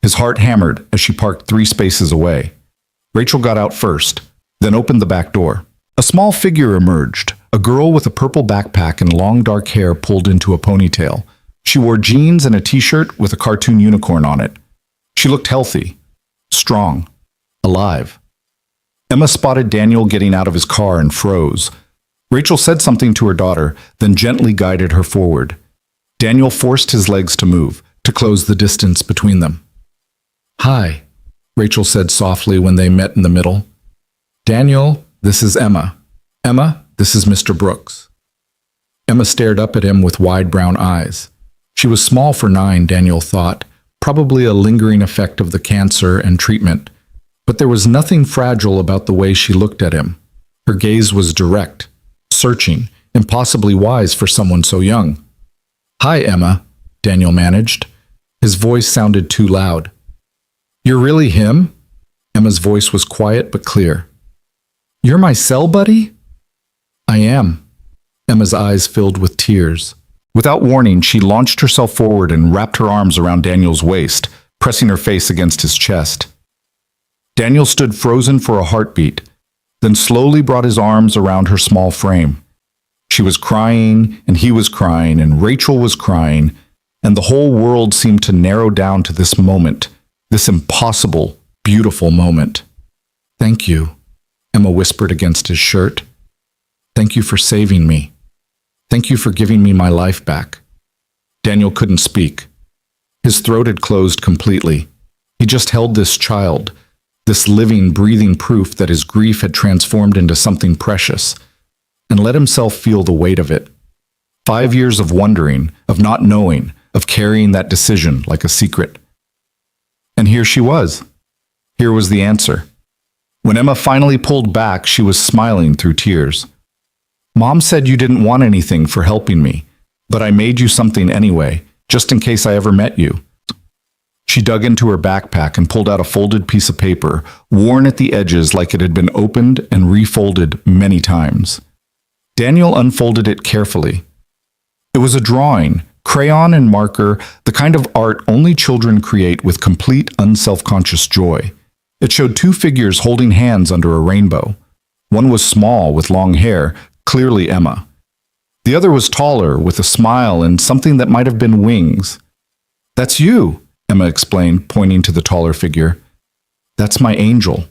[SPEAKER 1] His heart hammered as she parked 3 spaces away. Rachel got out first, then opened the back door. A small figure emerged, a girl with a purple backpack and long dark hair pulled into a ponytail. She wore jeans and a t-shirt with a cartoon unicorn on it. She looked healthy, strong, alive. Emma spotted Daniel getting out of his car and froze. Rachel said something to her daughter, then gently guided her forward. Daniel forced his legs to move, to close the distance between them. "Hi," Rachel said softly when they met in the middle. "Daniel, this is Emma. Emma, this is Mr. Brooks." Emma stared up at him with wide brown eyes. She was small for 9, Daniel thought, probably a lingering effect of the cancer and treatment. But there was nothing fragile about the way she looked at him. Her gaze was direct, searching, impossibly wise for someone so young. "Hi, Emma," Daniel managed. His voice sounded too loud. "You're really him?" Emma's voice was quiet but clear. "You're my cell buddy?" "I am." Emma's eyes filled with tears. Without warning, she launched herself forward and wrapped her arms around Daniel's waist, pressing her face against his chest. Daniel stood frozen for a heartbeat, then slowly brought his arms around her small frame. She was crying, and he was crying, and Rachel was crying, and the whole world seemed to narrow down to this moment, this impossible, beautiful moment. "Thank you," Emma whispered against his shirt. "Thank you for saving me. Thank you for giving me my life back." Daniel couldn't speak. His throat had closed completely. He just held this child, this living, breathing proof that his grief had transformed into something precious, and let himself feel the weight of it. 5 years of wondering, of not knowing, of carrying that decision like a secret. And here she was. Here was the answer. When Emma finally pulled back, she was smiling through tears. "Mom said you didn't want anything for helping me, but I made you something anyway, just in case I ever met you." She dug into her backpack and pulled out a folded piece of paper, worn at the edges like it had been opened and refolded many times. Daniel unfolded it carefully. It was a drawing, crayon and marker, the kind of art only children create with complete unselfconscious joy. It showed 2 figures holding hands under a rainbow. One was small with long hair, clearly Emma. The other was taller, with a smile and something that might have been wings. "That's you," Emma explained, pointing to the taller figure. "That's my angel.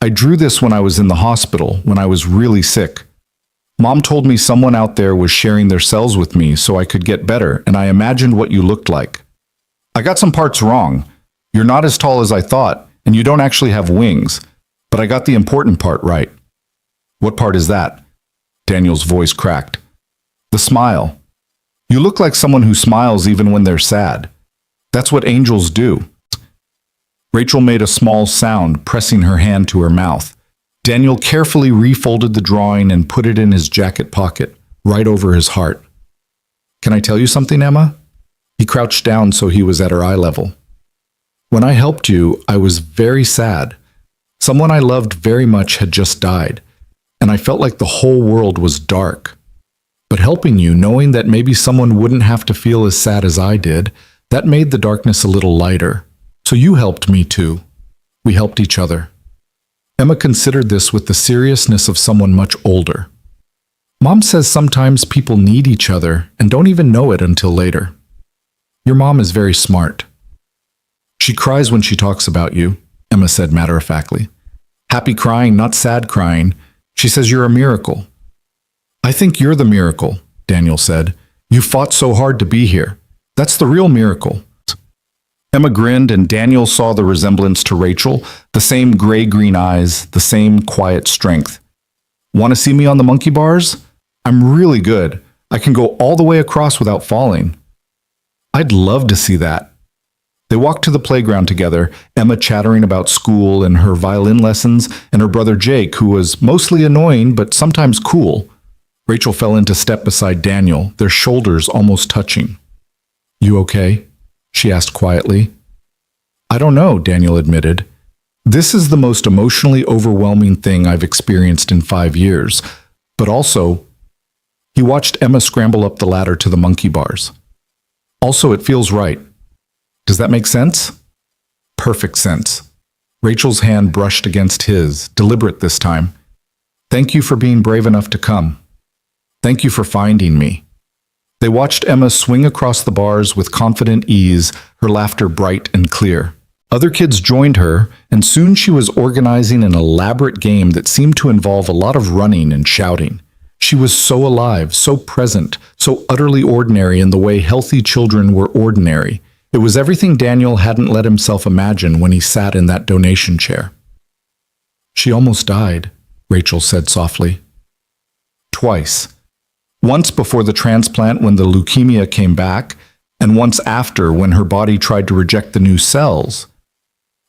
[SPEAKER 1] I drew this when I was in the hospital, when I was really sick. Mom told me someone out there was sharing their cells with me so I could get better, and I imagined what you looked like. I got some parts wrong. You're not as tall as I thought, and you don't actually have wings, but I got the important part right." "What part is that?" Daniel's voice cracked. "The smile. You look like someone who smiles even when they're sad. That's what angels do." Rachel made a small sound, pressing her hand to her mouth. Daniel carefully refolded the drawing and put it in his jacket pocket, right over his heart. "Can I tell you something, Emma?" He crouched down so he was at her eye level. "When I helped you, I was very sad. Someone I loved very much had just died, and I felt like the whole world was dark. But helping you, knowing that maybe someone wouldn't have to feel as sad as I did, that made the darkness a little lighter. So you helped me too. We helped each other." Emma considered this with the seriousness of someone much older. "Mom says sometimes people need each other and don't even know it until later. Your mom is very smart." "She cries when she talks about you," Emma said matter-of-factly. "Happy crying, not sad crying. She says you're a miracle." "I think you're the miracle," Daniel said. "You fought so hard to be here. That's the real miracle." Emma grinned, and Daniel saw the resemblance to Rachel, the same gray-green eyes, the same quiet strength. "Want to see me on the monkey bars? I'm really good. I can go all the way across without falling." "I'd love to see that." They walked to the playground together, Emma chattering about school and her violin lessons, and her brother Jake, who was mostly annoying but sometimes cool. Rachel fell into step beside Daniel, their shoulders almost touching. "You okay?" she asked quietly. "I don't know," Daniel admitted. "This is the most emotionally overwhelming thing I've experienced in 5 years. But also," he watched Emma scramble up the ladder to the monkey bars. "Also, it feels right. Does that make sense?" Perfect sense. Rachel's hand brushed against his, deliberate this time. "Thank you for being brave enough to come. Thank you for finding me." They watched Emma swing across the bars with confident ease, her laughter bright and clear. Other kids joined her, and soon she was organizing an elaborate game that seemed to involve a lot of running and shouting. She was so alive, so present, so utterly ordinary in the way healthy children were ordinary. It was everything Daniel hadn't let himself imagine when he sat in that donation chair. "She almost died," Rachel said softly. "Twice. Once before the transplant when the leukemia came back, and once after when her body tried to reject the new cells.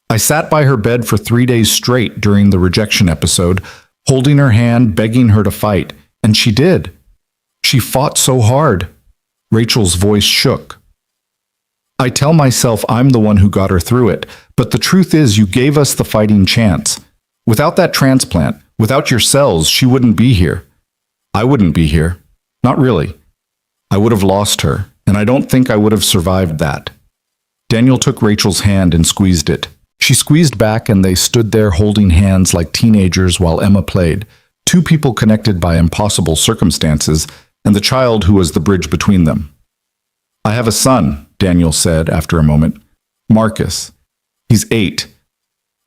[SPEAKER 1] I sat by her bed for 3 days straight during the rejection episode, holding her hand, begging her to fight, and she did. She fought so hard." Rachel's voice shook. "I tell myself I'm the one who got her through it, but the truth is you gave us the fighting chance. Without that transplant, without your cells, she wouldn't be here. I wouldn't be here. Not really. I would have lost her, and I don't think I would have survived that." Daniel took Rachel's hand and squeezed it. She squeezed back and they stood there holding hands like teenagers while Emma played, two people connected by impossible circumstances, and the child who was the bridge between them. "I have a son," Daniel said after a moment. "Marcus. He's 8.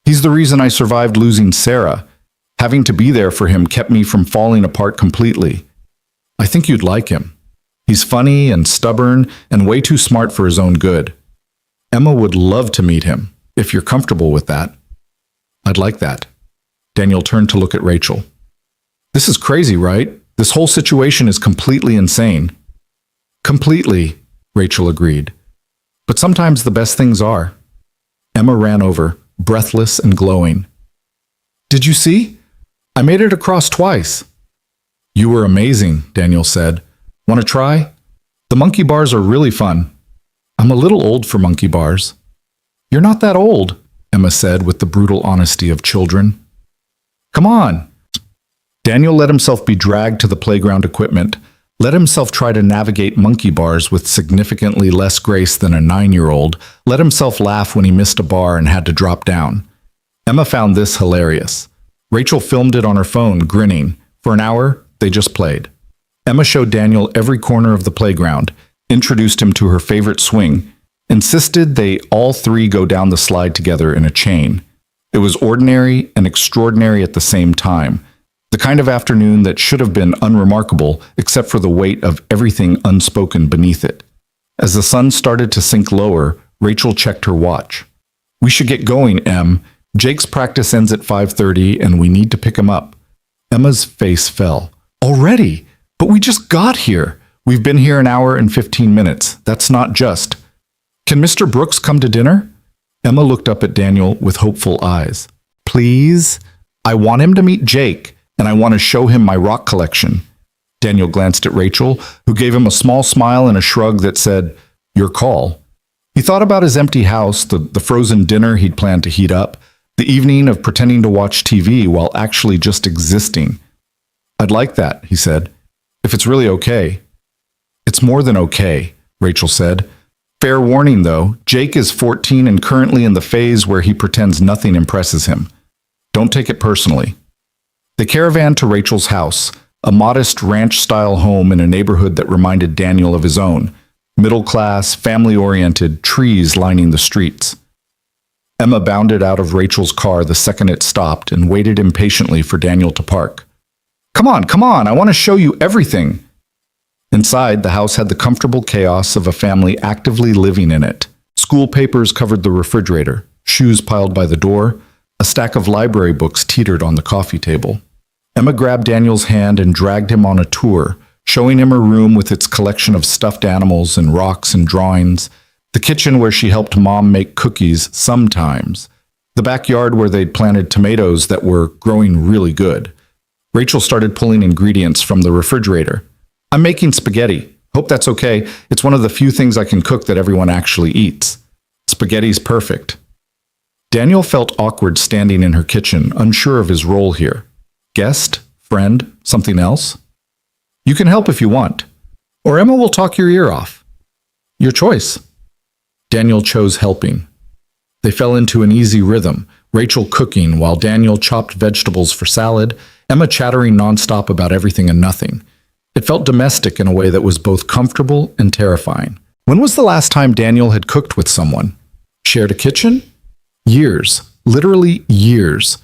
[SPEAKER 1] He's the reason I survived losing Sarah. Having to be there for him kept me from falling apart completely. I think you'd like him. He's funny and stubborn and way too smart for his own good. Emma would love to meet him, if you're comfortable with that." "I'd like that." Daniel turned to look at Rachel. "This is crazy, right? This whole situation is completely insane." "Completely," Rachel agreed. "But sometimes the best things are." Emma ran over, breathless and glowing. "Did you see? I made it across twice." "You were amazing," Daniel said. "Want to try? The monkey bars are really fun." "I'm a little old for monkey bars." "You're not that old," Emma said with the brutal honesty of children. "Come on." Daniel let himself be dragged to the playground equipment, let himself try to navigate monkey bars with significantly less grace than a 9-year-old, let himself laugh when he missed a bar and had to drop down. Emma found this hilarious. Rachel filmed it on her phone, grinning. For an hour, they just played. Emma showed Daniel every corner of the playground, introduced him to her favorite swing, insisted they all three go down the slide together in a chain. It was ordinary and extraordinary at the same time, the kind of afternoon that should have been unremarkable except for the weight of everything unspoken beneath it. As the sun started to sink lower, Rachel checked her watch. "We should get going, Em. Jake's practice ends at 5:30 and we need to pick him up." Emma's face fell. "Already? But we just got here. We've been here an hour and 15 minutes. That's not just. Can Mr. Brooks come to dinner?" Emma looked up at Daniel with hopeful eyes. "Please? I want him to meet Jake, and I want to show him my rock collection." Daniel glanced at Rachel, who gave him a small smile and a shrug that said, "Your call." He thought about his empty house, the frozen dinner he'd planned to heat up, the evening of pretending to watch TV while actually just existing. "I'd like that," he said, "if it's really okay." "It's more than okay," Rachel said. "Fair warning, though, Jake is 14 and currently in the phase where he pretends nothing impresses him. Don't take it personally." They caravanned to Rachel's house, a modest ranch-style home in a neighborhood that reminded Daniel of his own. Middle-class, family-oriented, trees lining the streets. Emma bounded out of Rachel's car the second it stopped and waited impatiently for Daniel to park. Come on, I want to show you everything." Inside, the house had the comfortable chaos of a family actively living in it. School papers covered the refrigerator, shoes piled by the door, a stack of library books teetered on the coffee table. Emma grabbed Daniel's hand and dragged him on a tour, showing him her room with its collection of stuffed animals and rocks and drawings, the kitchen where she helped Mom make cookies sometimes, the backyard where they'd planted tomatoes that were growing really good. Rachel started pulling ingredients from the refrigerator. I'm making spaghetti. Hope that's okay. It's one of the few things I can cook that everyone actually eats. Spaghetti's perfect. Daniel felt awkward standing in her kitchen, unsure of his role here. Guest? Friend? Something else? You can help if you want. Or Emma will talk your ear off. Your choice. Daniel chose helping. They fell into an easy rhythm, Rachel cooking while Daniel chopped vegetables for salad, Emma chattering nonstop about everything and nothing. It felt domestic in a way that was both comfortable and terrifying. When was the last time Daniel had cooked with someone? Shared a kitchen? Years. Literally years.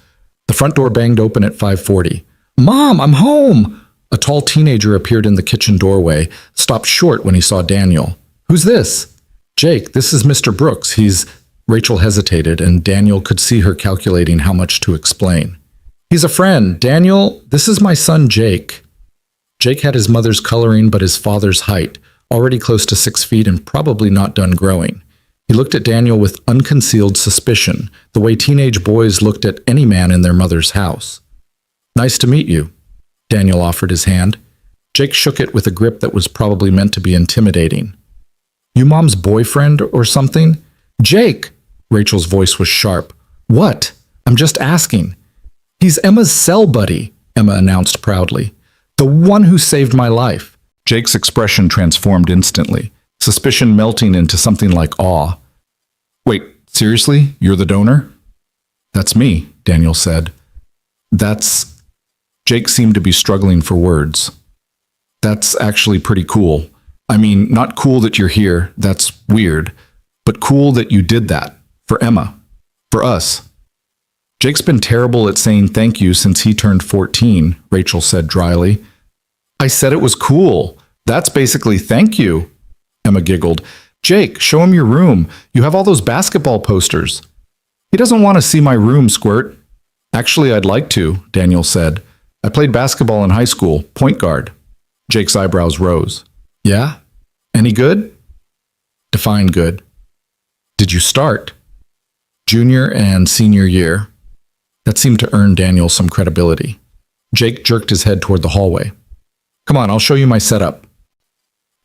[SPEAKER 1] The front door banged open at 5:40. Mom, I'm home! A tall teenager appeared in the kitchen doorway, stopped short when he saw Daniel. Who's this? Jake, this is Mr. Brooks. He's... Rachel hesitated, and Daniel could see her calculating how much to explain. He's a friend. Daniel, this is my son Jake. Jake had his mother's coloring but his father's height, already close to 6 feet and probably not done growing. He looked at Daniel with unconcealed suspicion, the way teenage boys looked at any man in their mother's house. Nice to meet you. Daniel offered his hand. Jake shook it with a grip that was probably meant to be intimidating. You mom's boyfriend or something? Jake! Rachel's voice was sharp. What? I'm just asking. He's Emma's cell buddy, Emma announced proudly. The one who saved my life. Jake's expression transformed instantly, suspicion melting into something like awe. Wait, seriously? You're the donor? That's me, Daniel said. That's... Jake seemed to be struggling for words. That's actually pretty cool. I mean, not cool that you're here, that's weird, but cool that you did that. For Emma. For us. Jake's been terrible at saying thank you since he turned 14, Rachel said dryly. I said it was cool. That's basically thank you. Emma giggled. Jake, show him your room. You have all those basketball posters. He doesn't want to see my room, Squirt. Actually, I'd like to, Daniel said. I played basketball in high school, point guard. Jake's eyebrows rose. Yeah? Any good? Define good. Did you start? Junior and senior year. That seemed to earn Daniel some credibility. Jake jerked his head toward the hallway. Come on, I'll show you my setup.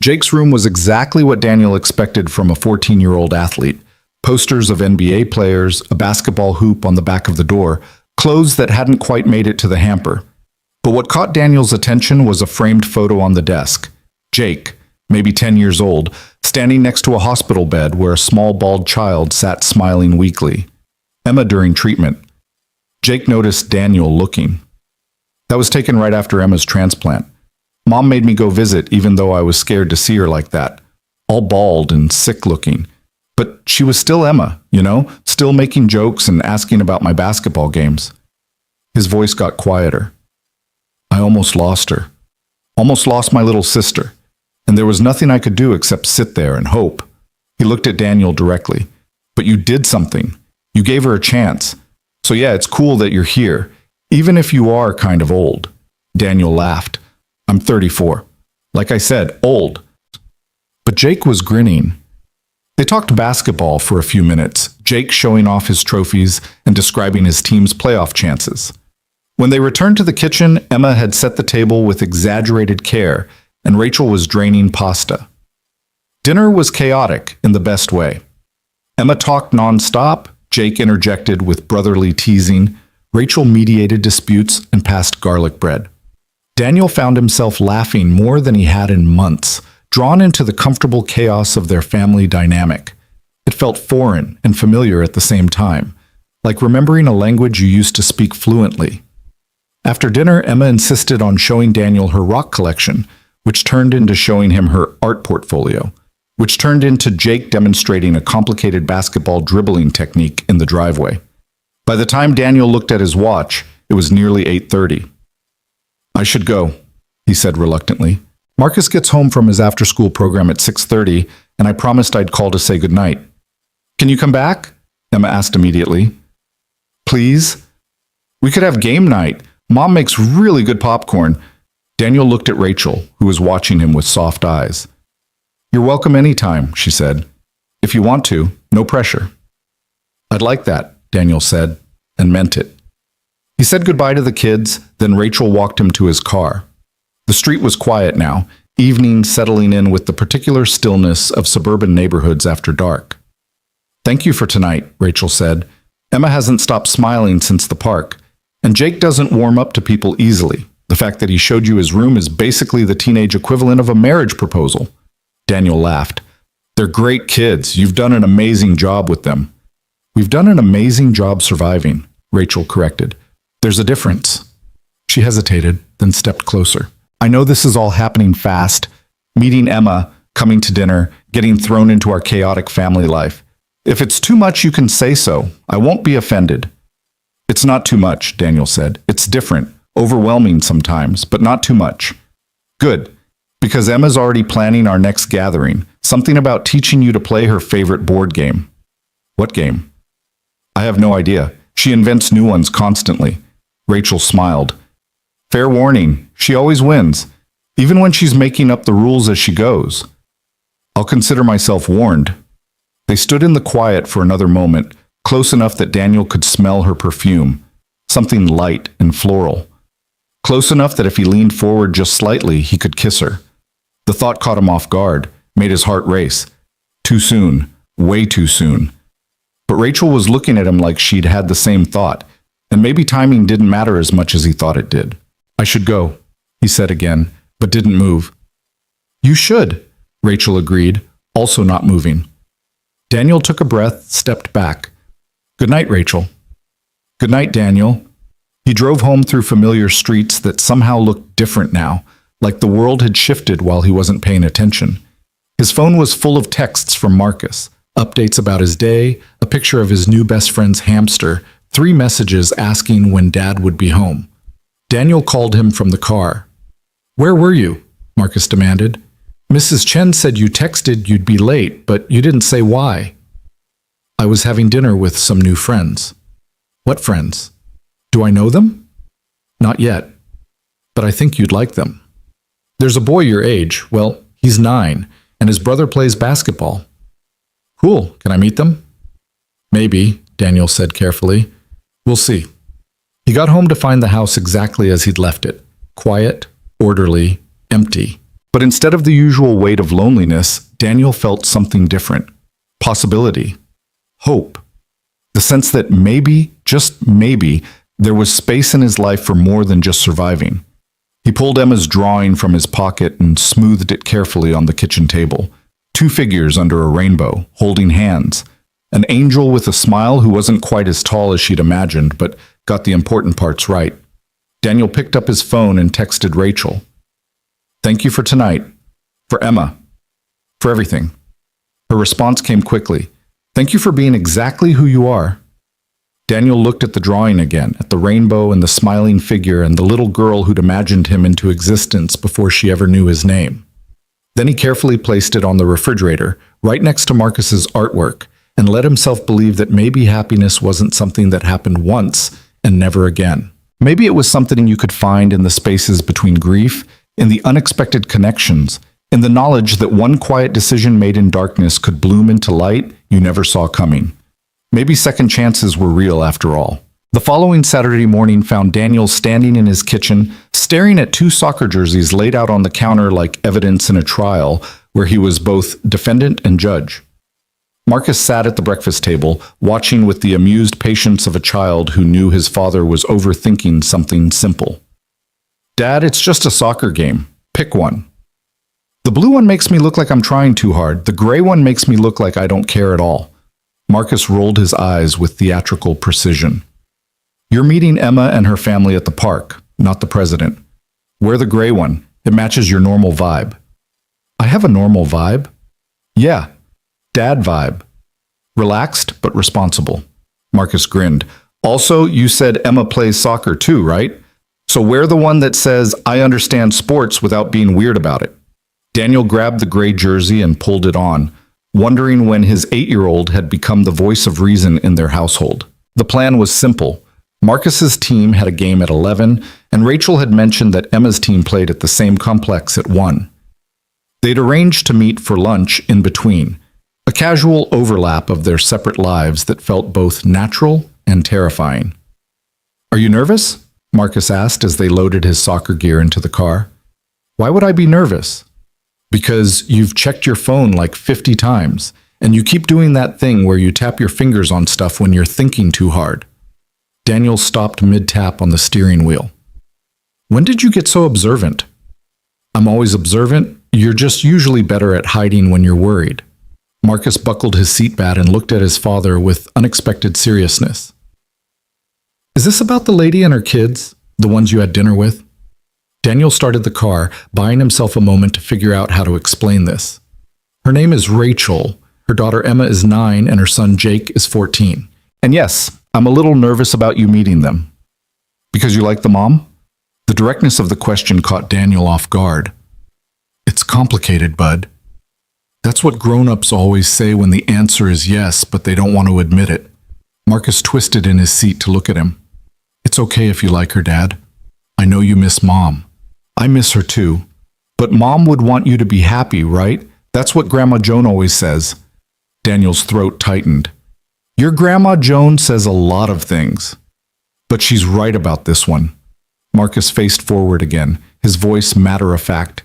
[SPEAKER 1] Jake's room was exactly what Daniel expected from a 14-year-old athlete. Posters of NBA players, a basketball hoop on the back of the door, clothes that hadn't quite made it to the hamper. But what caught Daniel's attention was a framed photo on the desk. Jake, maybe 10 years old, standing next to a hospital bed where a small bald child sat smiling weakly. Emma during treatment. Jake noticed Daniel looking. That was taken right after Emma's transplant. Mom made me go visit even though I was scared to see her like that, all bald and sick looking. But she was still Emma, you know, still making jokes and asking about my basketball games. His voice got quieter. I almost lost her. Almost lost my little sister. And there was nothing I could do except sit there and hope. He looked at Daniel directly. But you did something. You gave her a chance. So yeah, it's cool that you're here, even if you are kind of old. Daniel laughed. I'm 34. Like I said, old. But Jake was grinning. They talked basketball for a few minutes, Jake showing off his trophies and describing his team's playoff chances. When they returned to the kitchen, Emma had set the table with exaggerated care, and Rachel was draining pasta. Dinner was chaotic in the best way. Emma talked nonstop, Jake interjected with brotherly teasing, Rachel mediated disputes and passed garlic bread. Daniel found himself laughing more than he had in months, drawn into the comfortable chaos of their family dynamic. It felt foreign and familiar at the same time, like remembering a language you used to speak fluently. After dinner, Emma insisted on showing Daniel her rock collection, which turned into showing him her art portfolio, which turned into Jake demonstrating a complicated basketball dribbling technique in the driveway. By the time Daniel looked at his watch, it was nearly 8:30. I should go, he said reluctantly. Marcus gets home from his after-school program at 6:30, and I promised I'd call to say goodnight. Can you come back? Emma asked immediately. Please? We could have game night. Mom makes really good popcorn. Daniel looked at Rachel, who was watching him with soft eyes. You're welcome anytime, she said. If you want to, no pressure. I'd like that, Daniel said, and meant it. He said goodbye to the kids, then Rachel walked him to his car. The street was quiet now, evening settling in with the particular stillness of suburban neighborhoods after dark. "Thank you for tonight," Rachel said. "Emma hasn't stopped smiling since the park, and Jake doesn't warm up to people easily. The fact that he showed you his room is basically the teenage equivalent of a marriage proposal." Daniel laughed. "They're great kids. You've done an amazing job with them." "We've done an amazing job surviving," Rachel corrected. "There's a difference." She hesitated, then stepped closer. "I know this is all happening fast. Meeting Emma, coming to dinner, getting thrown into our chaotic family life. If it's too much, you can say so. I won't be offended." "It's not too much," Daniel said. "It's different, overwhelming sometimes, but not too much." "Good, because Emma's already planning our next gathering, something about teaching you to play her favorite board game." "What game?" "I have no idea. She invents new ones constantly." Rachel smiled. "Fair warning, she always wins, even when she's making up the rules as she goes." "I'll consider myself warned." They stood in the quiet for another moment, close enough that Daniel could smell her perfume, something light and floral. Close enough that if he leaned forward just slightly, he could kiss her. The thought caught him off guard, made his heart race. Too soon, way too soon. But Rachel was looking at him like she'd had the same thought, and maybe timing didn't matter as much as he thought it did. "I should go," he said again, but didn't move. "You should," Rachel agreed, also not moving. Daniel took a breath, stepped back. "Good night, Rachel." "Good night, Daniel." He drove home through familiar streets that somehow looked different now, like the world had shifted while he wasn't paying attention. His phone was full of texts from Marcus, updates about his day, a picture of his new best friend's hamster, 3 messages asking when Dad would be home. Daniel called him from the car. "Where were you?" Marcus demanded. "Mrs. Chen said you texted you'd be late, but you didn't say why." "I was having dinner with some new friends." "What friends? Do I know them?" "Not yet, but I think you'd like them. There's a boy your age, well, he's 9, and his brother plays basketball." "Cool, can I meet them?" "Maybe," Daniel said carefully. "We'll see." He got home to find the house exactly as he'd left it, quiet, orderly, empty. But instead of the usual weight of loneliness, Daniel felt something different. Possibility. Hope. The sense that maybe, just maybe, there was space in his life for more than just surviving. He pulled Emma's drawing from his pocket and smoothed it carefully on the kitchen table. 2 figures under a rainbow, holding hands. An angel with a smile who wasn't quite as tall as she'd imagined, but got the important parts right. Daniel picked up his phone and texted Rachel. "Thank you for tonight. For Emma. For everything." Her response came quickly. "Thank you for being exactly who you are." Daniel looked at the drawing again, at the rainbow and the smiling figure and the little girl who'd imagined him into existence before she ever knew his name. Then he carefully placed it on the refrigerator, right next to Marcus's artwork, and let himself believe that maybe happiness wasn't something that happened once and never again. Maybe it was something you could find in the spaces between grief, in the unexpected connections, in the knowledge that one quiet decision made in darkness could bloom into light you never saw coming. Maybe second chances were real after all. The following Saturday morning found Daniel standing in his kitchen, staring at 2 soccer jerseys laid out on the counter like evidence in a trial where he was both defendant and judge. Marcus sat at the breakfast table, watching with the amused patience of a child who knew his father was overthinking something simple. "Dad, it's just a soccer game. Pick one." "The blue one makes me look like I'm trying too hard. The gray one makes me look like I don't care at all." Marcus rolled his eyes with theatrical precision. "You're meeting Emma and her family at the park, not the president. Wear the gray one. It matches your normal vibe." "I have a normal vibe?" "Yeah, Dad vibe. Relaxed but responsible." Marcus grinned. "Also, you said Emma plays soccer too, right? So wear the one that says, 'I understand sports' without being weird about it." Daniel grabbed the gray jersey and pulled it on, wondering when his 8-year-old had become the voice of reason in their household. The plan was simple. Marcus's team had a game at 11, and Rachel had mentioned that Emma's team played at the same complex at 1. They'd arranged to meet for lunch in between, a casual overlap of their separate lives that felt both natural and terrifying. "Are you nervous? Marcus asked as they loaded his soccer gear into the car. Why would I be nervous? Because you've checked your phone like 50 times, and you keep doing that thing where you tap your fingers on stuff when you're thinking too hard. Daniel stopped mid-tap on the steering wheel. When did you get so observant? I'm always observant. You're just usually better at hiding when you're worried. Marcus buckled his seatbelt and looked at his father with unexpected seriousness. Is this about the lady and her kids, the ones you had dinner with? Daniel started the car, buying himself a moment to figure out how to explain this. Her name is Rachel. Her daughter Emma is 9 and her son Jake is 14. And yes, I'm a little nervous about you meeting them. Because you like the mom? The directness of the question caught Daniel off guard. It's complicated, bud. That's what grown-ups always say when the answer is yes, but they don't want to admit it. Marcus twisted in his seat to look at him. It's okay if you like her, Dad. I know you miss Mom. I miss her too. But Mom would want you to be happy, right? That's what Grandma Joan always says. Daniel's throat tightened. Your Grandma Joan says a lot of things. But she's right about this one. Marcus faced forward again, his voice matter-of-fact.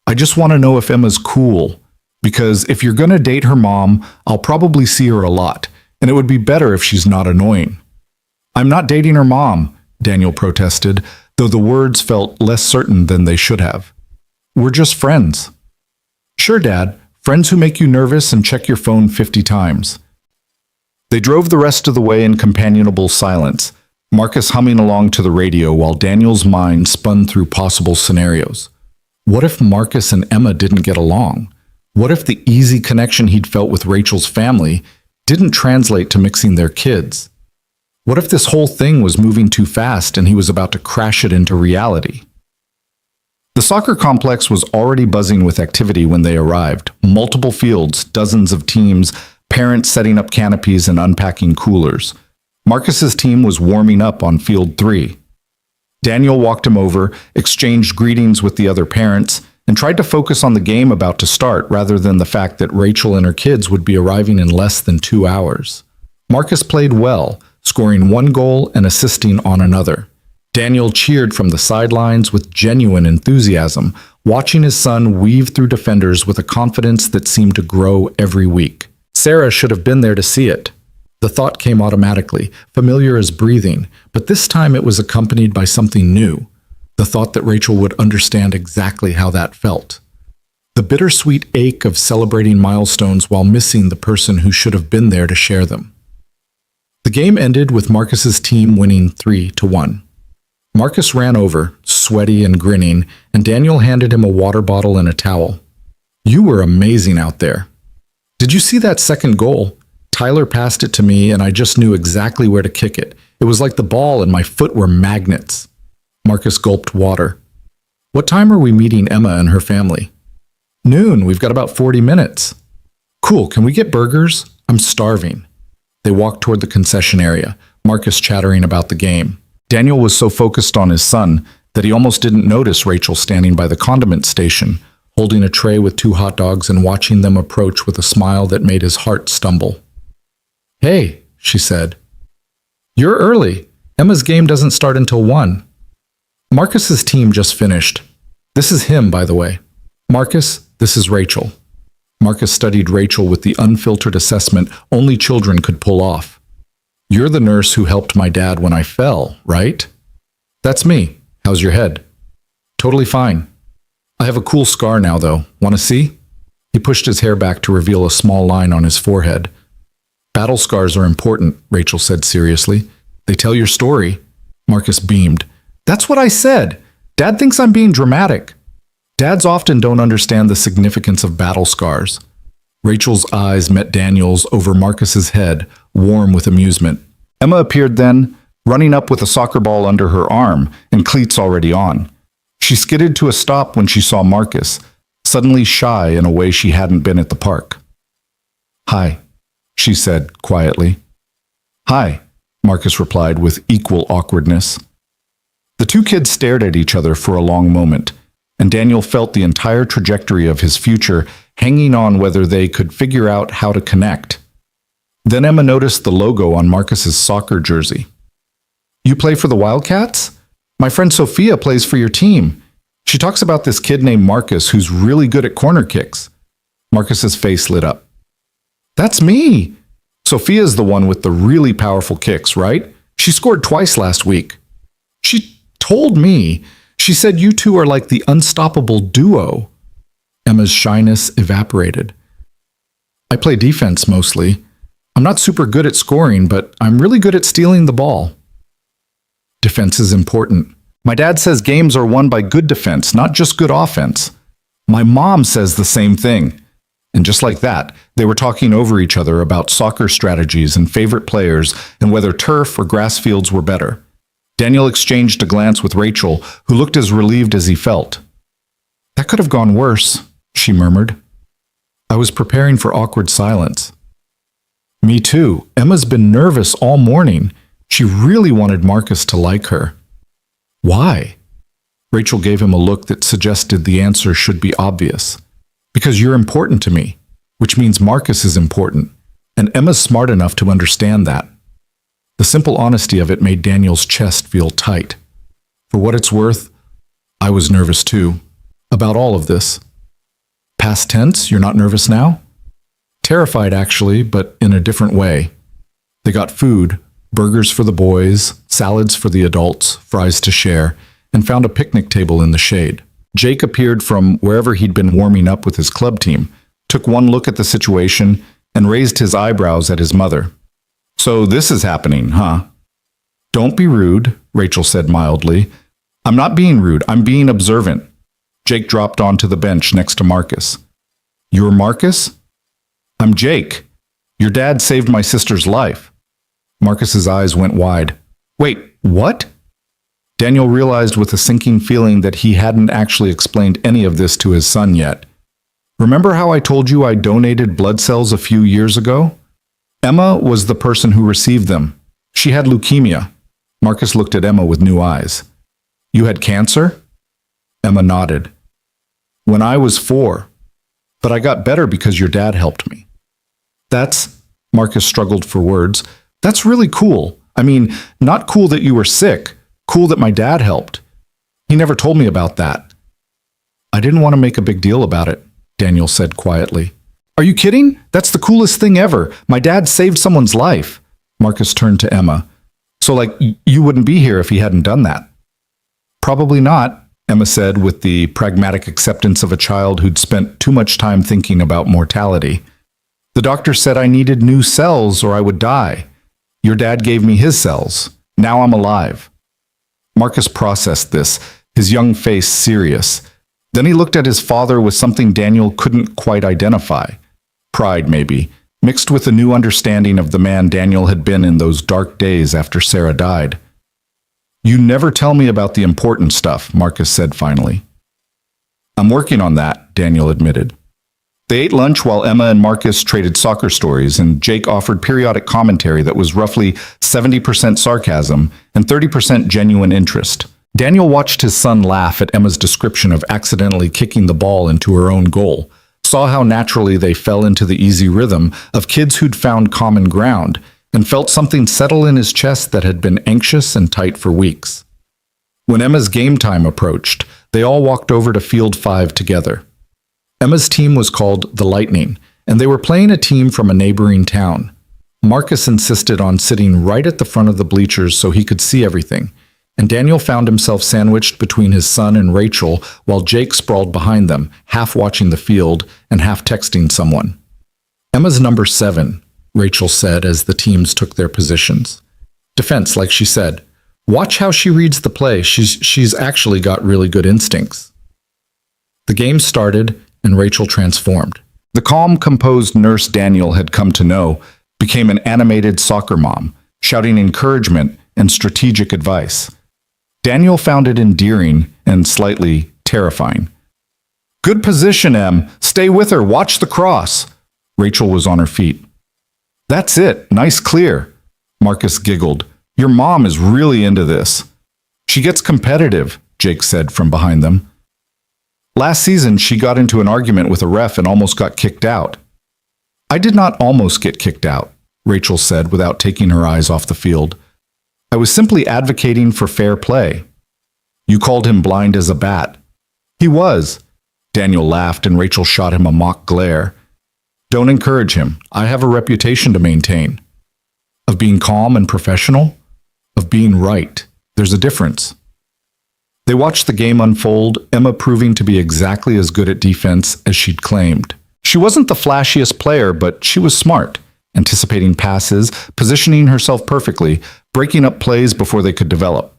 [SPEAKER 1] I just want to know if Emma's cool. Because if you're going to date her mom, I'll probably see her a lot, and it would be better if she's not annoying. I'm not dating her mom, Daniel protested, though the words felt less certain than they should have. We're just friends. Sure, Dad, friends who make you nervous and check your phone 50 times. They drove the rest of the way in companionable silence, Marcus humming along to the radio while Daniel's mind spun through possible scenarios. What if Marcus and Emma didn't get along? What if the easy connection he'd felt with Rachel's family didn't translate to mixing their kids? What if this whole thing was moving too fast and he was about to crash it into reality? The soccer complex was already buzzing with activity when they arrived. Multiple fields, dozens of teams, parents setting up canopies and unpacking coolers. Marcus's team was warming up on field 3. Daniel walked him over, exchanged greetings with the other parents, and tried to focus on the game about to start rather than the fact that Rachel and her kids would be arriving in less than 2 hours. Marcus played well, scoring 1 goal and assisting on another. Daniel cheered from the sidelines with genuine enthusiasm, watching his son weave through defenders with a confidence that seemed to grow every week. Sarah should have been there to see it. The thought came automatically, familiar as breathing, but this time it was accompanied by something new. The thought that Rachel would understand exactly how that felt. The bittersweet ache of celebrating milestones while missing the person who should have been there to share them. The game ended with Marcus's team winning 3-1. Marcus ran over, sweaty and grinning, and Daniel handed him a water bottle and a towel. You were amazing out there. Did you see that second goal? Tyler passed it to me and I just knew exactly where to kick it. It was like the ball and my foot were magnets. Marcus gulped water. What time are we meeting Emma and her family? Noon. We've got about 40 minutes. Cool. Can we get burgers? I'm starving. They walked toward the concession area, Marcus chattering about the game. Daniel was so focused on his son that he almost didn't notice Rachel standing by the condiment station, holding a tray with 2 hot dogs and watching them approach with a smile that made his heart stumble. Hey, she said. You're early. Emma's game doesn't start until 1. Marcus's team just finished. This is him, by the way. Marcus, this is Rachel. Marcus studied Rachel with the unfiltered assessment only children could pull off. You're the nurse who helped my dad when I fell, right? That's me. How's your head? Totally fine. I have a cool scar now, though. Want to see? He pushed his hair back to reveal a small line on his forehead. Battle scars are important, Rachel said seriously. They tell your story. Marcus beamed. That's what I said. Dad thinks I'm being dramatic. Dads often don't understand the significance of battle scars. Rachel's eyes met Daniel's over Marcus's head, warm with amusement. Emma appeared then, running up with a soccer ball under her arm and cleats already on. She skidded to a stop when she saw Marcus, suddenly shy in a way she hadn't been at the park. Hi, she said quietly. Hi, Marcus replied with equal awkwardness. The 2 kids stared at each other for a long moment, and Daniel felt the entire trajectory of his future hanging on whether they could figure out how to connect. Then Emma noticed the logo on Marcus's soccer jersey. You play for the Wildcats? My friend Sophia plays for your team. She talks about this kid named Marcus who's really good at corner kicks. Marcus's face lit up. That's me! Sophia's the one with the really powerful kicks, right? She scored twice last week. She told me. She said you two are like the unstoppable duo. Emma's shyness evaporated. I play defense mostly. I'm not super good at scoring, but I'm really good at stealing the ball. Defense is important. My dad says games are won by good defense, not just good offense. My mom says the same thing. And just like that, they were talking over each other about soccer strategies and favorite players and whether turf or grass fields were better. Daniel exchanged a glance with Rachel, who looked as relieved as he felt. That could have gone worse, she murmured. I was preparing for awkward silence. Me too. Emma's been nervous all morning. She really wanted Marcus to like her. Why? Rachel gave him a look that suggested the answer should be obvious. Because you're important to me, which means Marcus is important, and Emma's smart enough to understand that. The simple honesty of it made Daniel's chest feel tight. For what it's worth, I was nervous too, about all of this. Past tense, you're not nervous now? Terrified actually, but in a different way. They got food, burgers for the boys, salads for the adults, fries to share, and found a picnic table in the shade. Jake appeared from wherever he'd been warming up with his club team, took one look at the situation, and raised his eyebrows at his mother. So this is happening, huh? Don't be rude, Rachel said mildly. I'm not being rude, I'm being observant. Jake dropped onto the bench next to Marcus. You're Marcus? I'm Jake. Your dad saved my sister's life. Marcus's eyes went wide. Wait, what? Daniel realized with a sinking feeling that he hadn't actually explained any of this to his son yet. Remember how I told you I donated blood cells a few years ago? Emma was the person who received them. She had leukemia. Marcus looked at Emma with new eyes. You had cancer? Emma nodded. When I was 4. But I got better because your dad helped me. Marcus struggled for words. That's really cool. I mean, not cool that you were sick. Cool that my dad helped. He never told me about that. I didn't want to make a big deal about it, Daniel said quietly. Are you kidding? That's the coolest thing ever. My dad saved someone's life. Marcus turned to Emma. So, you wouldn't be here if he hadn't done that. Probably not, Emma said with the pragmatic acceptance of a child who'd spent too much time thinking about mortality. The doctor said I needed new cells or I would die. Your dad gave me his cells. Now I'm alive. Marcus processed this, his young face serious. Then he looked at his father with something Daniel couldn't quite identify. Pride, maybe, mixed with a new understanding of the man Daniel had been in those dark days after Sarah died. You never tell me about the important stuff, Marcus said finally. I'm working on that, Daniel admitted. They ate lunch while Emma and Marcus traded soccer stories, and Jake offered periodic commentary that was roughly 70% sarcasm and 30% genuine interest. Daniel watched his son laugh at Emma's description of accidentally kicking the ball into her own goal, saw how naturally they fell into the easy rhythm of kids who'd found common ground, and felt something settle in his chest that had been anxious and tight for weeks. When Emma's game time approached, they all walked over to Field 5 together. Emma's team was called the Lightning, and they were playing a team from a neighboring town. Marcus insisted on sitting right at the front of the bleachers so he could see everything, and Daniel found himself sandwiched between his son and Rachel while Jake sprawled behind them, half watching the field and half texting someone. Emma's number 7, Rachel said as the teams took their positions. Defense, like she said. Watch how she reads the play. She's actually got really good instincts. The game started, and Rachel transformed. The calm, composed nurse Daniel had come to know became an animated soccer mom, shouting encouragement and strategic advice. Daniel found it endearing and slightly terrifying. Good position, Em. Stay with her. Watch the cross. Rachel was on her feet. That's it. Nice clear. Marcus giggled. Your mom is really into this. She gets competitive, Jake said from behind them. Last season, she got into an argument with a ref and almost got kicked out. I did not almost get kicked out, Rachel said without taking her eyes off the field. I was simply advocating for fair play. You called him blind as a bat. He was. Daniel laughed and Rachel shot him a mock glare. Don't encourage him. I have a reputation to maintain. Of being calm and professional? Of being right. There's a difference. They watched the game unfold, Emma proving to be exactly as good at defense as she'd claimed. She wasn't the flashiest player, but she was smart, anticipating passes, positioning herself perfectly, breaking up plays before they could develop.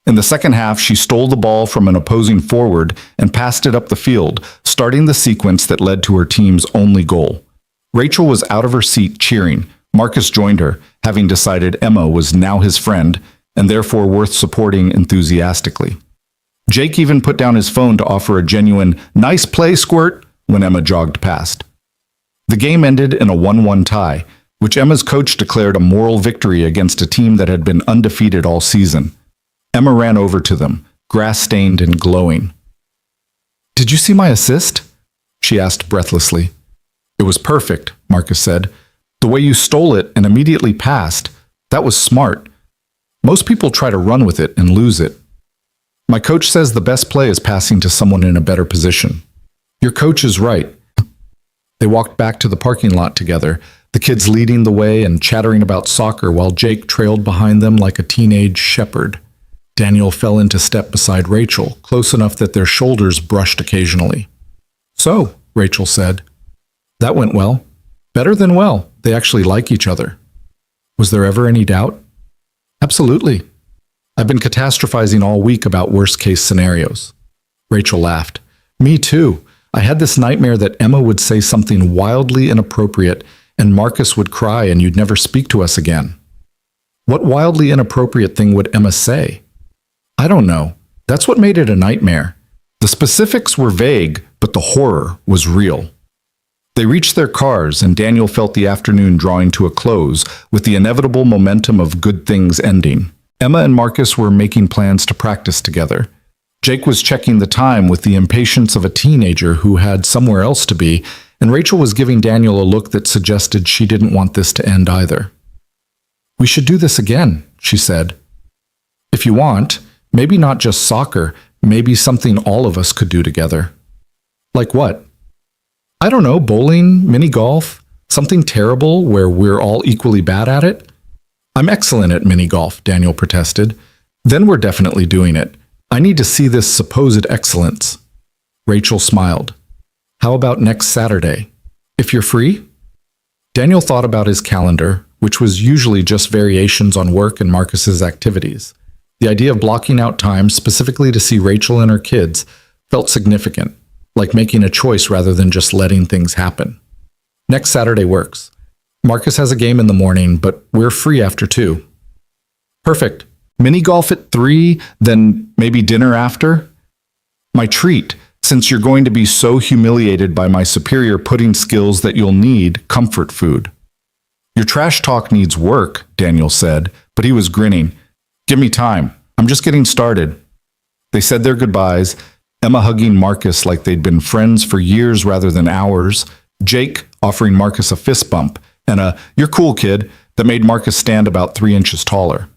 [SPEAKER 1] In the second half, she stole the ball from an opposing forward and passed it up the field, starting the sequence that led to her team's only goal. Rachel was out of her seat cheering. Marcus joined her, having decided Emma was now his friend and therefore worth supporting enthusiastically. Jake even put down his phone to offer a genuine, "Nice play, Squirt," when Emma jogged past. The game ended in a 1-1 tie, which Emma's coach declared a moral victory against a team that had been undefeated all season. Emma ran over to them, grass-stained and glowing. "Did you see my assist?" she asked breathlessly. "It was perfect," Marcus said. "The way you stole it and immediately passed, that was smart. Most people try to run with it and lose it. My coach says the best play is passing to someone in a better position." "Your coach is right." They walked back to the parking lot together, the kids leading the way and chattering about soccer while Jake trailed behind them like a teenage shepherd. Daniel fell into step beside Rachel, close enough that their shoulders brushed occasionally. "So," Rachel said. "That went well." "Better than well. They actually like each other." "Was there ever any doubt?" "Absolutely. I've been catastrophizing all week about worst-case scenarios." Rachel laughed. "Me too. I had this nightmare that Emma would say something wildly inappropriate and Marcus would cry and you'd never speak to us again." "What wildly inappropriate thing would Emma say?" "I don't know. That's what made it a nightmare. The specifics were vague, but the horror was real." They reached their cars, and Daniel felt the afternoon drawing to a close, with the inevitable momentum of good things ending. Emma and Marcus were making plans to practice together. Jake was checking the time with the impatience of a teenager who had somewhere else to be, and Rachel was giving Daniel a look that suggested she didn't want this to end either. "We should do this again," she said. "If you want, maybe not just soccer, maybe something all of us could do together." "Like what?" "I don't know, bowling, mini golf, something terrible where we're all equally bad at it." "I'm excellent at mini golf," Daniel protested. "Then we're definitely doing it. I need to see this supposed excellence." Rachel smiled. "How about next Saturday? If you're free?" Daniel thought about his calendar, which was usually just variations on work and Marcus's activities. The idea of blocking out time specifically to see Rachel and her kids felt significant, like making a choice rather than just letting things happen. "Next Saturday works. Marcus has a game in the morning, but we're free after 2. "Perfect. Mini golf at 3, then maybe dinner after?" "My treat, since you're going to be so humiliated by my superior pudding skills that you'll need comfort food." "Your trash talk needs work," Daniel said, but he was grinning. "Give me time. I'm just getting started." They said their goodbyes, Emma hugging Marcus like they'd been friends for years rather than hours, Jake offering Marcus a fist bump, and a "you're cool, kid," that made Marcus stand about 3 inches taller.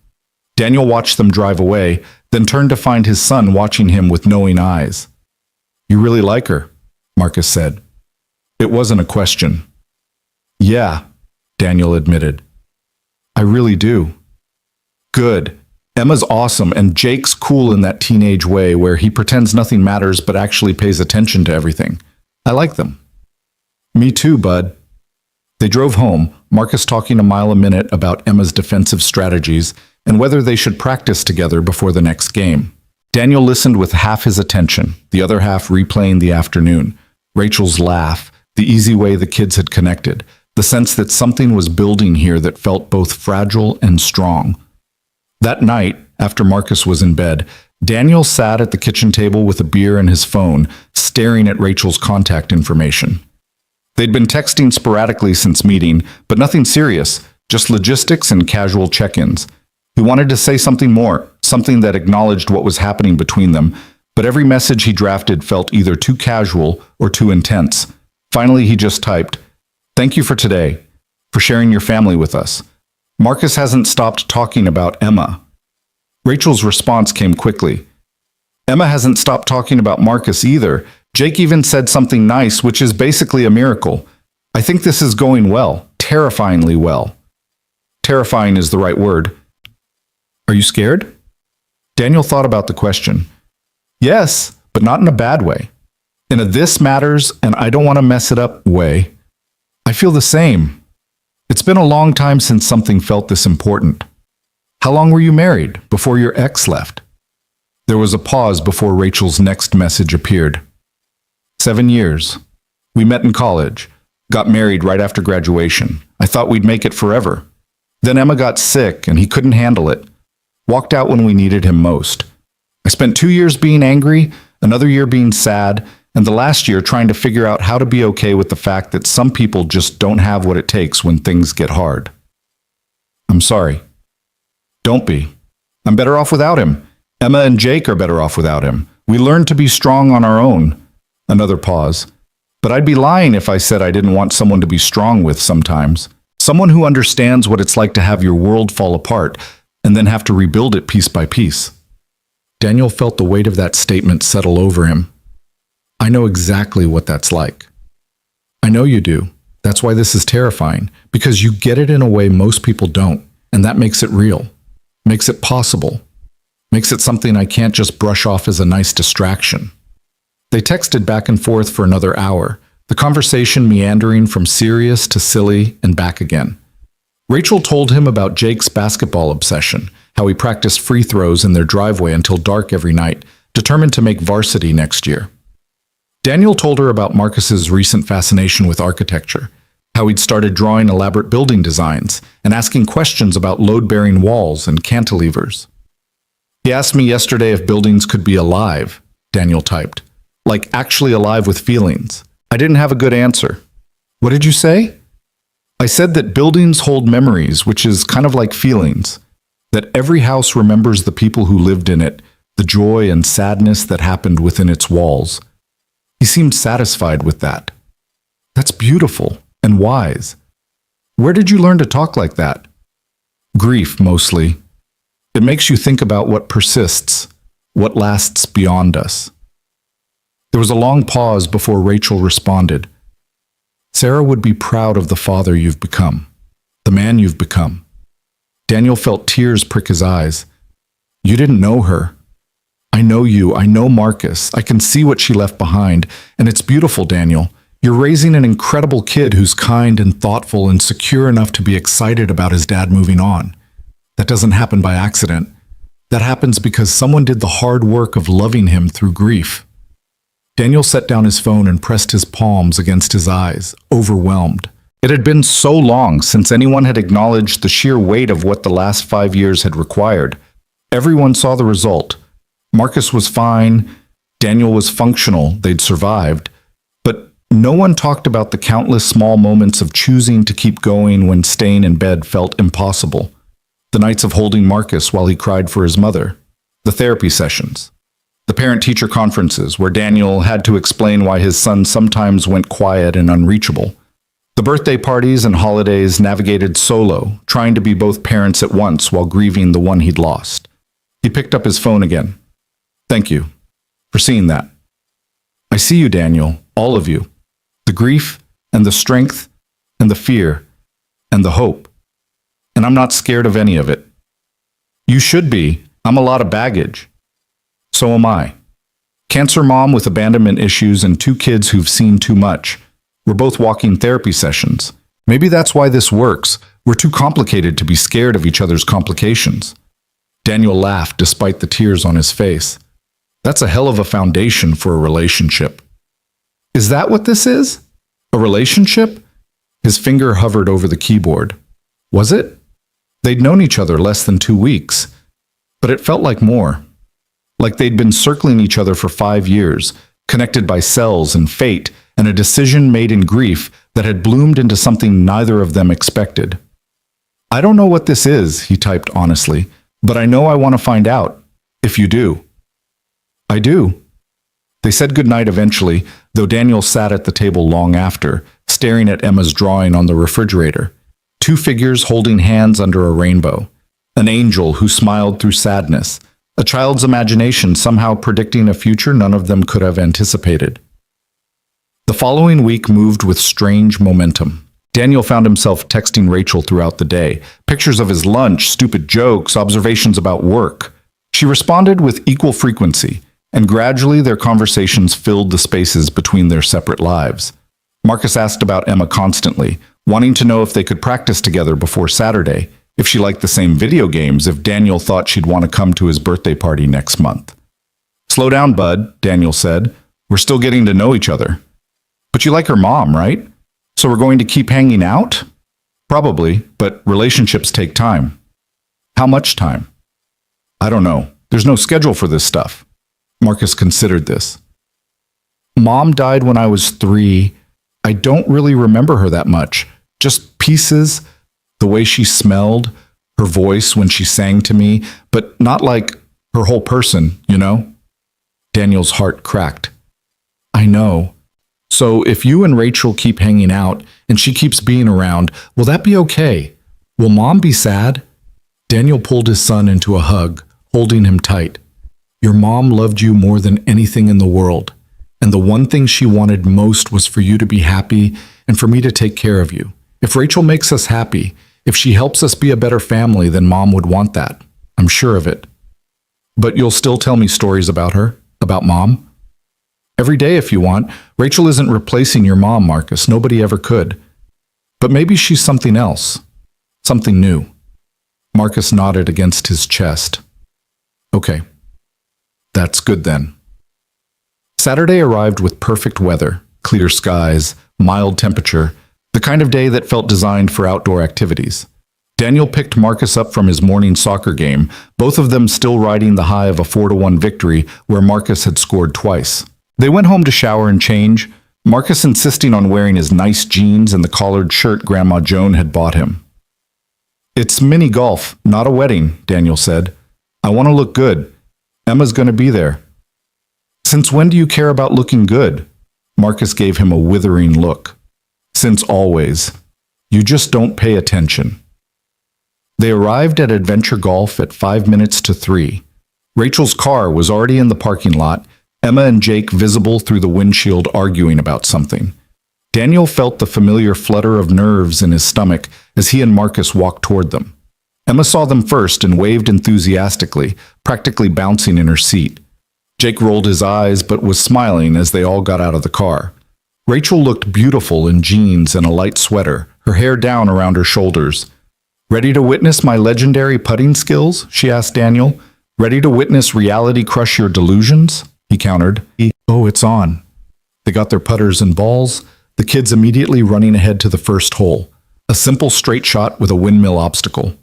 [SPEAKER 1] Daniel watched them drive away, then turned to find his son watching him with knowing eyes. "You really like her," Marcus said. It wasn't a question. "Yeah," Daniel admitted. "I really do." "Good. Emma's awesome, and Jake's cool in that teenage way where he pretends nothing matters but actually pays attention to everything. I like them." "Me too, bud." They drove home, Marcus talking a mile a minute about Emma's defensive strategies and whether they should practice together before the next game. Daniel listened with half his attention, the other half replaying the afternoon. Rachel's laugh, the easy way the kids had connected, the sense that something was building here that felt both fragile and strong. That night, after Marcus was in bed, Daniel sat at the kitchen table with a beer and his phone, staring at Rachel's contact information. They'd been texting sporadically since meeting, but nothing serious, just logistics and casual check-ins. He wanted to say something more, something that acknowledged what was happening between them, but every message he drafted felt either too casual or too intense. Finally, he just typed, "Thank you for today, for sharing your family with us. Marcus hasn't stopped talking about Emma. Rachel's response came quickly. Emma hasn't stopped talking about Marcus either. Jake even said something nice, which is basically a miracle. I think this is going well, terrifyingly well. Terrifying is the right word. Are you scared? Daniel thought about the question. Yes, but not in a bad way. In a this matters and I don't want to mess it up way. I feel the same. It's been a long time since something felt this important. How long were you married before your ex left? There was a pause before Rachel's next message appeared. 7 years. We met in college, got married right after graduation. I thought we'd make it forever. Then Emma got sick and he couldn't handle it. Walked out when we needed him most. I spent 2 years being angry, another year being sad, and the last year trying to figure out how to be okay with the fact that some people just don't have what it takes when things get hard. I'm sorry. Don't be. I'm better off without him. Emma and Jake are better off without him. We learned to be strong on our own. Another pause. But I'd be lying if I said I didn't want someone to be strong with sometimes. Someone who understands what it's like to have your world fall apart and then have to rebuild it piece by piece. Daniel felt the weight of that statement settle over him. I know exactly what that's like. I know you do. That's why this is terrifying, because you get it in a way most people don't, and that makes it real, makes it possible, makes it something I can't just brush off as a nice distraction. They texted back and forth for another hour, the conversation meandering from serious to silly and back again. Rachel told him about Jake's basketball obsession, how he practiced free throws in their driveway until dark every night, determined to make varsity next year. Daniel told her about Marcus's recent fascination with architecture, how he'd started drawing elaborate building designs and asking questions about load-bearing walls and cantilevers. He asked me yesterday if buildings could be alive, Daniel typed, like actually alive with feelings. I didn't have a good answer. What did you say? I said that buildings hold memories, which is kind of like feelings, that every house remembers the people who lived in it, the joy and sadness that happened within its walls. He seemed satisfied with that. That's beautiful and wise. Where did you learn to talk like that? Grief, mostly. It makes you think about what persists, what lasts beyond us. There was a long pause before Rachel responded. Sarah would be proud of the father you've become, the man you've become. Daniel felt tears prick his eyes. You didn't know her. I know you. I know Marcus. I can see what she left behind. And it's beautiful, Daniel. You're raising an incredible kid who's kind and thoughtful and secure enough to be excited about his dad moving on. That doesn't happen by accident. That happens because someone did the hard work of loving him through grief. Daniel set down his phone and pressed his palms against his eyes, overwhelmed. It had been so long since anyone had acknowledged the sheer weight of what the last 5 years had required. Everyone saw the result. Marcus was fine, Daniel was functional, they'd survived, but no one talked about the countless small moments of choosing to keep going when staying in bed felt impossible. The nights of holding Marcus while he cried for his mother, the therapy sessions, the parent-teacher conferences where Daniel had to explain why his son sometimes went quiet and unreachable, the birthday parties and holidays navigated solo, trying to be both parents at once while grieving the one he'd lost. He picked up his phone again. Thank you for seeing that. I see you, Daniel, all of you. The grief and the strength and the fear and the hope. And I'm not scared of any of it. You should be. I'm a lot of baggage. So am I. Cancer mom with abandonment issues and 2 kids who've seen too much. We're both walking therapy sessions. Maybe that's why this works. We're too complicated to be scared of each other's complications. Daniel laughed despite the tears on his face. That's a hell of a foundation for a relationship. Is that what this is? A relationship? His finger hovered over the keyboard. Was it? They'd known each other less than 2 weeks, but it felt like more. Like they'd been circling each other for 5 years, connected by cells and fate, and a decision made in grief that had bloomed into something neither of them expected. I don't know what this is, he typed honestly, but I know I want to find out, if you do. I do. They said goodnight eventually, though Daniel sat at the table long after, staring at Emma's drawing on the refrigerator. 2 figures holding hands under a rainbow. an angel who smiled through sadness, a child's imagination somehow predicting a future none of them could have anticipated. The following week moved with strange momentum. Daniel found himself texting Rachel throughout the day, pictures of his lunch, stupid jokes, observations about work. She responded with equal frequency, and gradually their conversations filled the spaces between their separate lives. Marcus asked about Emma constantly, wanting to know if they could practice together before Saturday, if she liked the same video games, if Daniel thought she'd want to come to his birthday party next month. "Slow down, bud," Daniel said. "We're still getting to know each other." "But you like her mom, right? So we're going to keep hanging out?" "Probably, but relationships take time." "How much time?" "I don't know. There's no schedule for this stuff." Marcus considered this. "Mom died when I was 3. I don't really remember her that much. Just pieces, the way she smelled, her voice when she sang to me, but not like her whole person, you know?" Daniel's heart cracked. "I know. So if you and Rachel keep hanging out and she keeps being around, will that be okay? Will Mom be sad?" Daniel pulled his son into a hug, holding him tight. "Your mom loved you more than anything in the world, and the one thing she wanted most was for you to be happy and for me to take care of you. If Rachel makes us happy, if she helps us be a better family, then Mom would want that. I'm sure of it." "But you'll still tell me stories about her, about Mom?" "Every day if you want. Rachel isn't replacing your mom, Marcus. Nobody ever could. But maybe she's something else. Something new." Marcus nodded against his chest. "Okay. That's good then." Saturday arrived with perfect weather, clear skies, mild temperature, the kind of day that felt designed for outdoor activities. Daniel picked Marcus up from his morning soccer game, both of them still riding the high of a 4-1 victory where Marcus had scored twice. They went home to shower and change, Marcus insisting on wearing his nice jeans and the collared shirt Grandma Joan had bought him. "It's mini golf, not a wedding," Daniel said. "I want to look good. Emma's going to be there." "Since when do you care about looking good?" Marcus gave him a withering look. "Since always. You just don't pay attention." They arrived at Adventure Golf at 5 minutes to 3. Rachel's car was already in the parking lot, Emma and Jake visible through the windshield arguing about something. Daniel felt the familiar flutter of nerves in his stomach as he and Marcus walked toward them. Emma saw them first and waved enthusiastically, practically bouncing in her seat. Jake rolled his eyes but was smiling as they all got out of the car. Rachel looked beautiful in jeans and a light sweater, her hair down around her shoulders. "Ready to witness my legendary putting skills?" she asked Daniel. "Ready to witness reality crush your delusions?" He countered. "Oh, it's on." They got their putters and balls, the kids immediately running ahead to the first hole, a simple straight shot with a windmill obstacle.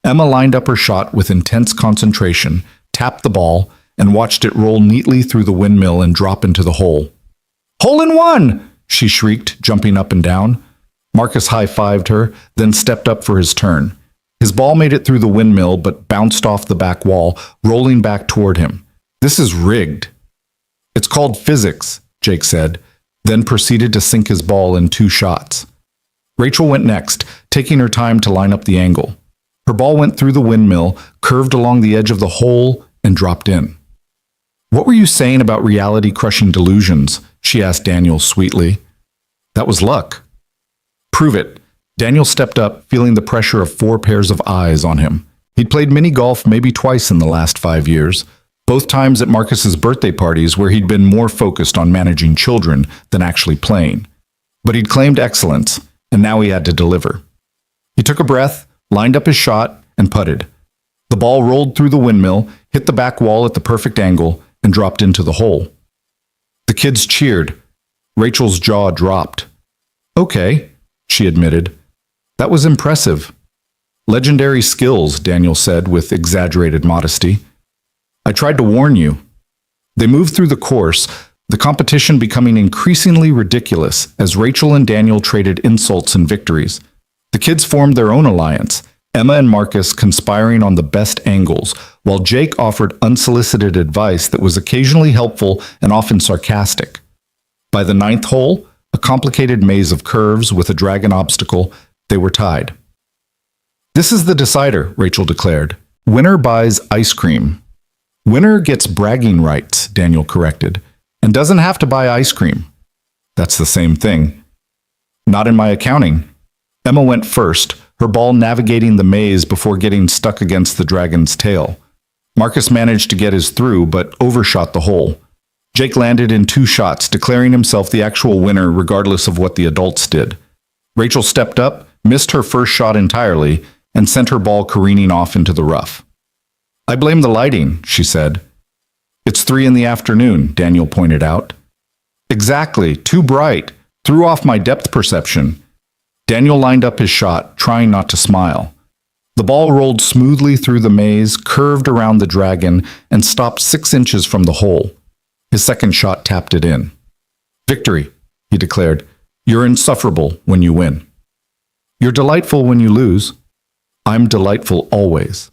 [SPEAKER 1] Emma lined up her shot with intense concentration, tapped the ball, and watched it roll neatly through the windmill and drop into the hole. "Hole in one!" she shrieked, jumping up and down. Marcus high-fived her, then stepped up for his turn. His ball made it through the windmill but bounced off the back wall, rolling back toward him. "This is rigged." "It's called physics," Jake said, then proceeded to sink his ball in 2 shots. Rachel went next, taking her time to line up the angle. Her ball went through the windmill, curved along the edge of the hole, and dropped in. "What were you saying about reality-crushing delusions?" she asked Daniel sweetly. "That was luck." "Prove it." Daniel stepped up, feeling the pressure of 4 pairs of eyes on him. He'd played mini-golf maybe twice in the last 5 years, both times at Marcus's birthday parties where he'd been more focused on managing children than actually playing. But he'd claimed excellence, and now he had to deliver. He took a breath, lined up his shot, and putted. The ball rolled through the windmill, hit the back wall at the perfect angle, and dropped into the hole. The kids cheered. Rachel's jaw dropped. "Okay," she admitted. "That was impressive." "Legendary skills," Daniel said with exaggerated modesty. "I tried to warn you." They moved through the course, the competition becoming increasingly ridiculous as Rachel and Daniel traded insults and victories. The kids formed their own alliance, Emma and Marcus conspiring on the best angles, while Jake offered unsolicited advice that was occasionally helpful and often sarcastic. By the 9th hole, a complicated maze of curves with a dragon obstacle, they were tied. "This is the decider," Rachel declared. Winner buys ice cream. Winner gets bragging rights, Daniel corrected, and doesn't have to buy ice cream. That's the same thing. Not in my accounting. Emma went first, her ball navigating the maze before getting stuck against the dragon's tail. Marcus managed to get his through, but overshot the hole. Jake landed in 2 shots, declaring himself the actual winner regardless of what the adults did. Rachel stepped up, missed her first shot entirely, and sent her ball careening off into the rough. I blame the lighting, she said. It's 3 in the afternoon, Daniel pointed out. Exactly, too bright. Threw off my depth perception. Daniel lined up his shot, trying not to smile. The ball rolled smoothly through the maze, curved around the dragon, and stopped 6 inches from the hole. His second shot tapped it in. Victory, he declared. You're insufferable when you win. You're delightful when you lose. I'm delightful always.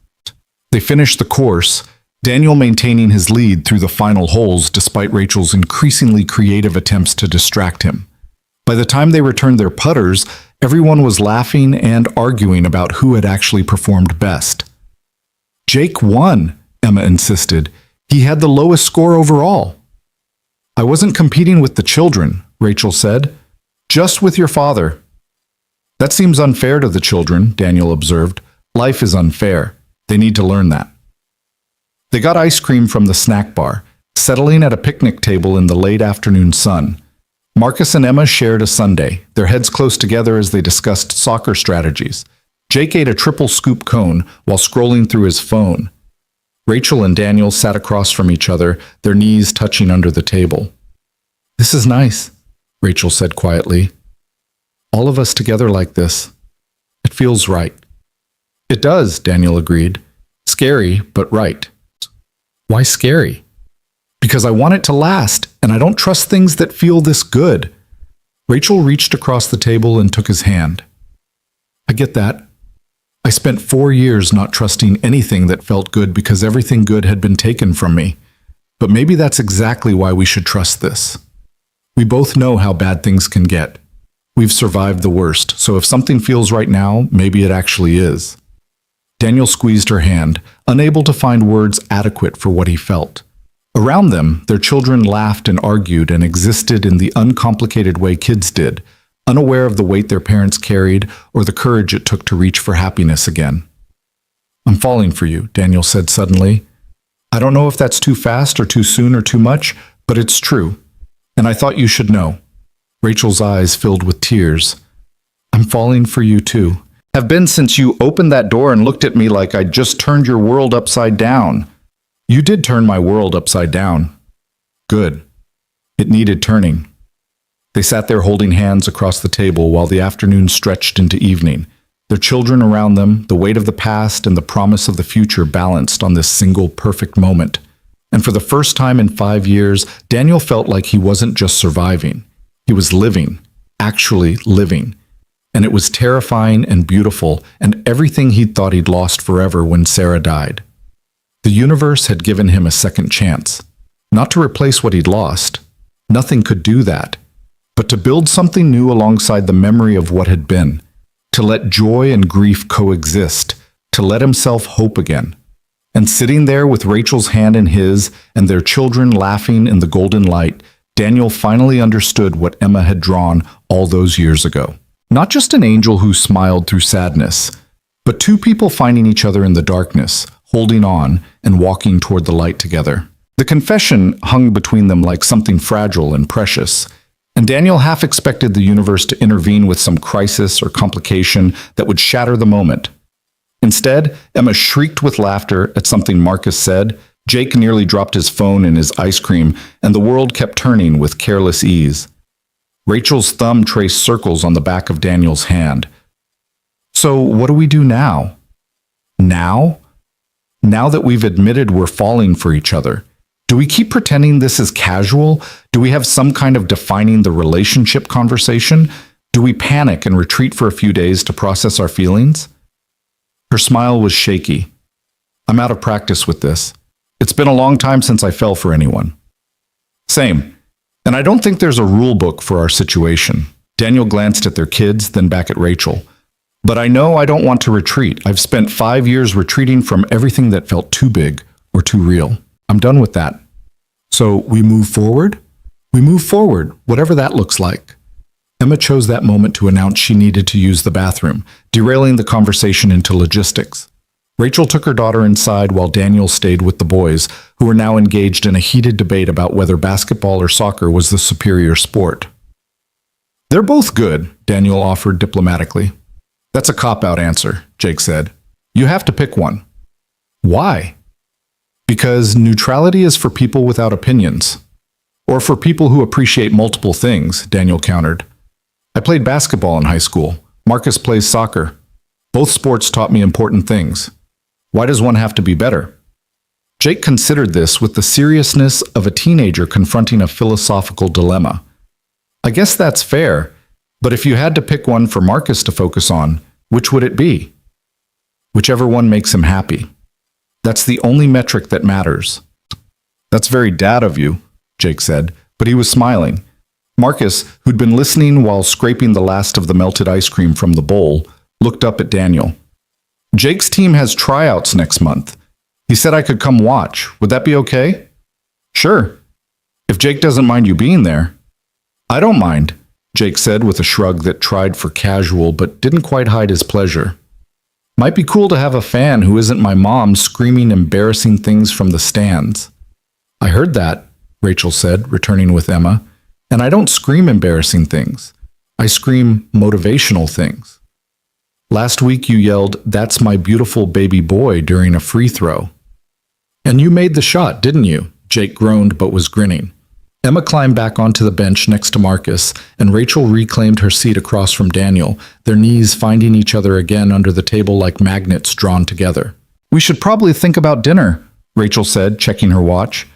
[SPEAKER 1] They finished the course, Daniel maintaining his lead through the final holes despite Rachel's increasingly creative attempts to distract him. By the time they returned their putters, everyone was laughing and arguing about who had actually performed best. Jake won, Emma insisted. He had the lowest score overall. I wasn't competing with the children, Rachel said. Just with your father. That seems unfair to the children, Daniel observed. Life is unfair. They need to learn that. They got ice cream from the snack bar, settling at a picnic table in the late afternoon sun. Marcus and Emma shared a sundae, their heads close together as they discussed soccer strategies. Jake ate a triple scoop cone while scrolling through his phone. Rachel and Daniel sat across from each other, their knees touching under the table. This is nice, Rachel said quietly. All of us together like this. It feels right. It does, Daniel agreed. Scary, but right. Why scary? Because I want it to last, and I don't trust things that feel this good. Rachel reached across the table and took his hand. I get that. I spent 4 years not trusting anything that felt good because everything good had been taken from me. But maybe that's exactly why we should trust this. We both know how bad things can get. We've survived the worst, so if something feels right now, maybe it actually is. Daniel squeezed her hand, unable to find words adequate for what he felt. Around them, their children laughed and argued and existed in the uncomplicated way kids did, unaware of the weight their parents carried or the courage it took to reach for happiness again. I'm falling for you, Daniel said suddenly. I don't know if that's too fast or too soon or too much, but it's true. And I thought you should know. Rachel's eyes filled with tears. I'm falling for you too. Have been since you opened that door and looked at me like I'd just turned your world upside down. You did turn my world upside down. Good. It needed turning. They sat there holding hands across the table while the afternoon stretched into evening. Their children around them, the weight of the past and the promise of the future balanced on this single perfect moment. And for the first time in 5 years, Daniel felt like he wasn't just surviving. He was living, actually living. And it was terrifying and beautiful and everything he'd thought he'd lost forever when Sarah died. The universe had given him a second chance. Not to replace what he'd lost. Nothing could do that. But to build something new alongside the memory of what had been. To let joy and grief coexist. To let himself hope again. And sitting there with Rachel's hand in his and their children laughing in the golden light, Daniel finally understood what Emma had drawn all those years ago. Not just an angel who smiled through sadness, but 2 people finding each other in the darkness, holding on and walking toward the light together. The confession hung between them like something fragile and precious, and Daniel half expected the universe to intervene with some crisis or complication that would shatter the moment. Instead, Emma shrieked with laughter at something Marcus said. Jake nearly dropped his phone and his ice cream, and the world kept turning with careless ease. Rachel's thumb traced circles on the back of Daniel's hand. So what do we do now? Now? Now that we've admitted we're falling for each other, do we keep pretending this is casual? Do we have some kind of defining the relationship conversation? Do we panic and retreat for a few days to process our feelings? Her smile was shaky. I'm out of practice with this. It's been a long time since I fell for anyone. Same. And I don't think there's a rule book for our situation. Daniel glanced at their kids, then back at Rachel. But I know I don't want to retreat. I've spent 5 years retreating from everything that felt too big or too real. I'm done with that. So we move forward? We move forward, whatever that looks like. Emma chose that moment to announce she needed to use the bathroom, derailing the conversation into logistics. Rachel took her daughter inside while Daniel stayed with the boys, who were now engaged in a heated debate about whether basketball or soccer was the superior sport. They're both good, Daniel offered diplomatically. That's a cop-out answer, Jake said. You have to pick one. Why? Because neutrality is for people without opinions. Or for people who appreciate multiple things, Daniel countered. I played basketball in high school. Marcus plays soccer. Both sports taught me important things. Why does one have to be better? Jake considered this with the seriousness of a teenager confronting a philosophical dilemma. I guess that's fair, but if you had to pick one for Marcus to focus on, which would it be? Whichever one makes him happy. That's the only metric that matters. That's very dad of you, Jake said, but he was smiling. Marcus, who'd been listening while scraping the last of the melted ice cream from the bowl, looked up at Daniel. Jake's team has tryouts next month. He said I could come watch. Would that be okay? Sure. If Jake doesn't mind you being there. I don't mind, Jake said with a shrug that tried for casual but didn't quite hide his pleasure. Might be cool to have a fan who isn't my mom screaming embarrassing things from the stands. I heard that, Rachel said, returning with Emma, and I don't scream embarrassing things. I scream motivational things. Last week you yelled, "That's my beautiful baby boy," during a free throw. And you made the shot, didn't you? Jake groaned but was grinning. Emma climbed back onto the bench next to Marcus, and Rachel reclaimed her seat across from Daniel, their knees finding each other again under the table like magnets drawn together. We should probably think about dinner, Rachel said, checking her watch.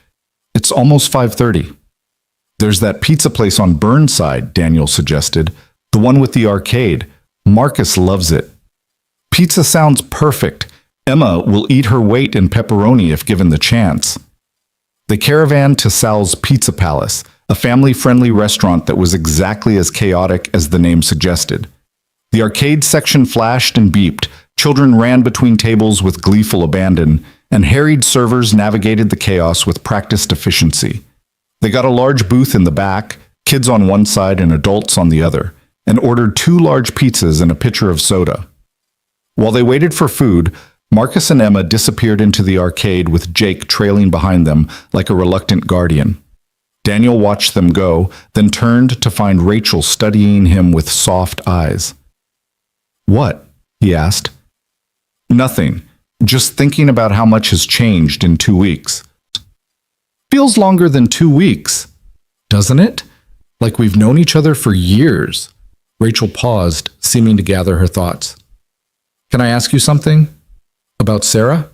[SPEAKER 1] It's almost 5:30. There's that pizza place on Burnside, Daniel suggested, the one with the arcade. Marcus loves it. Pizza sounds perfect. Emma will eat her weight in pepperoni if given the chance. They caravanned to Sal's Pizza Palace, a family-friendly restaurant that was exactly as chaotic as the name suggested. The arcade section flashed and beeped, children ran between tables with gleeful abandon, and harried servers navigated the chaos with practiced efficiency. They got a large booth in the back, kids on one side and adults on the other, and ordered 2 large pizzas and a pitcher of soda. While they waited for food, Marcus and Emma disappeared into the arcade with Jake trailing behind them like a reluctant guardian. Daniel watched them go, then turned to find Rachel studying him with soft eyes. "What?" he asked. "Nothing. Just thinking about how much has changed in 2 weeks." Feels longer than 2 weeks, doesn't it? Like we've known each other for years. Rachel paused, seeming to gather her thoughts. "Can I ask you something? About Sarah?"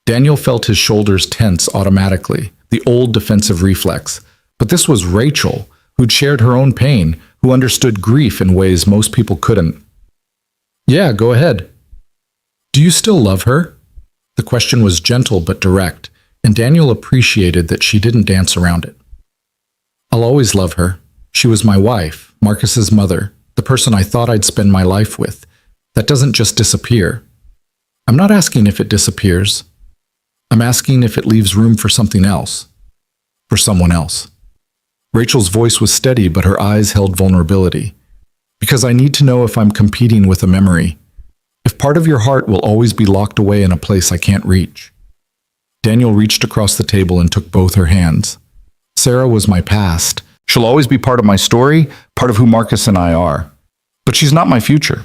[SPEAKER 1] Daniel felt his shoulders tense automatically, the old defensive reflex. But this was Rachel, who'd shared her own pain, who understood grief in ways most people couldn't. "Yeah, go ahead." "Do you still love her?" The question was gentle but direct, and Daniel appreciated that she didn't dance around it. "I'll always love her. She was my wife, Marcus's mother, the person I thought I'd spend my life with. That doesn't just disappear. I'm not asking if it disappears. I'm asking if it leaves room for something else. For someone else." Rachel's voice was steady, but her eyes held vulnerability. "Because I need to know if I'm competing with a memory. If part of your heart will always be locked away in a place I can't reach." Daniel reached across the table and took both her hands. "Sarah was my past. She'll always be part of my story, part of who Marcus and I are. But she's not my future.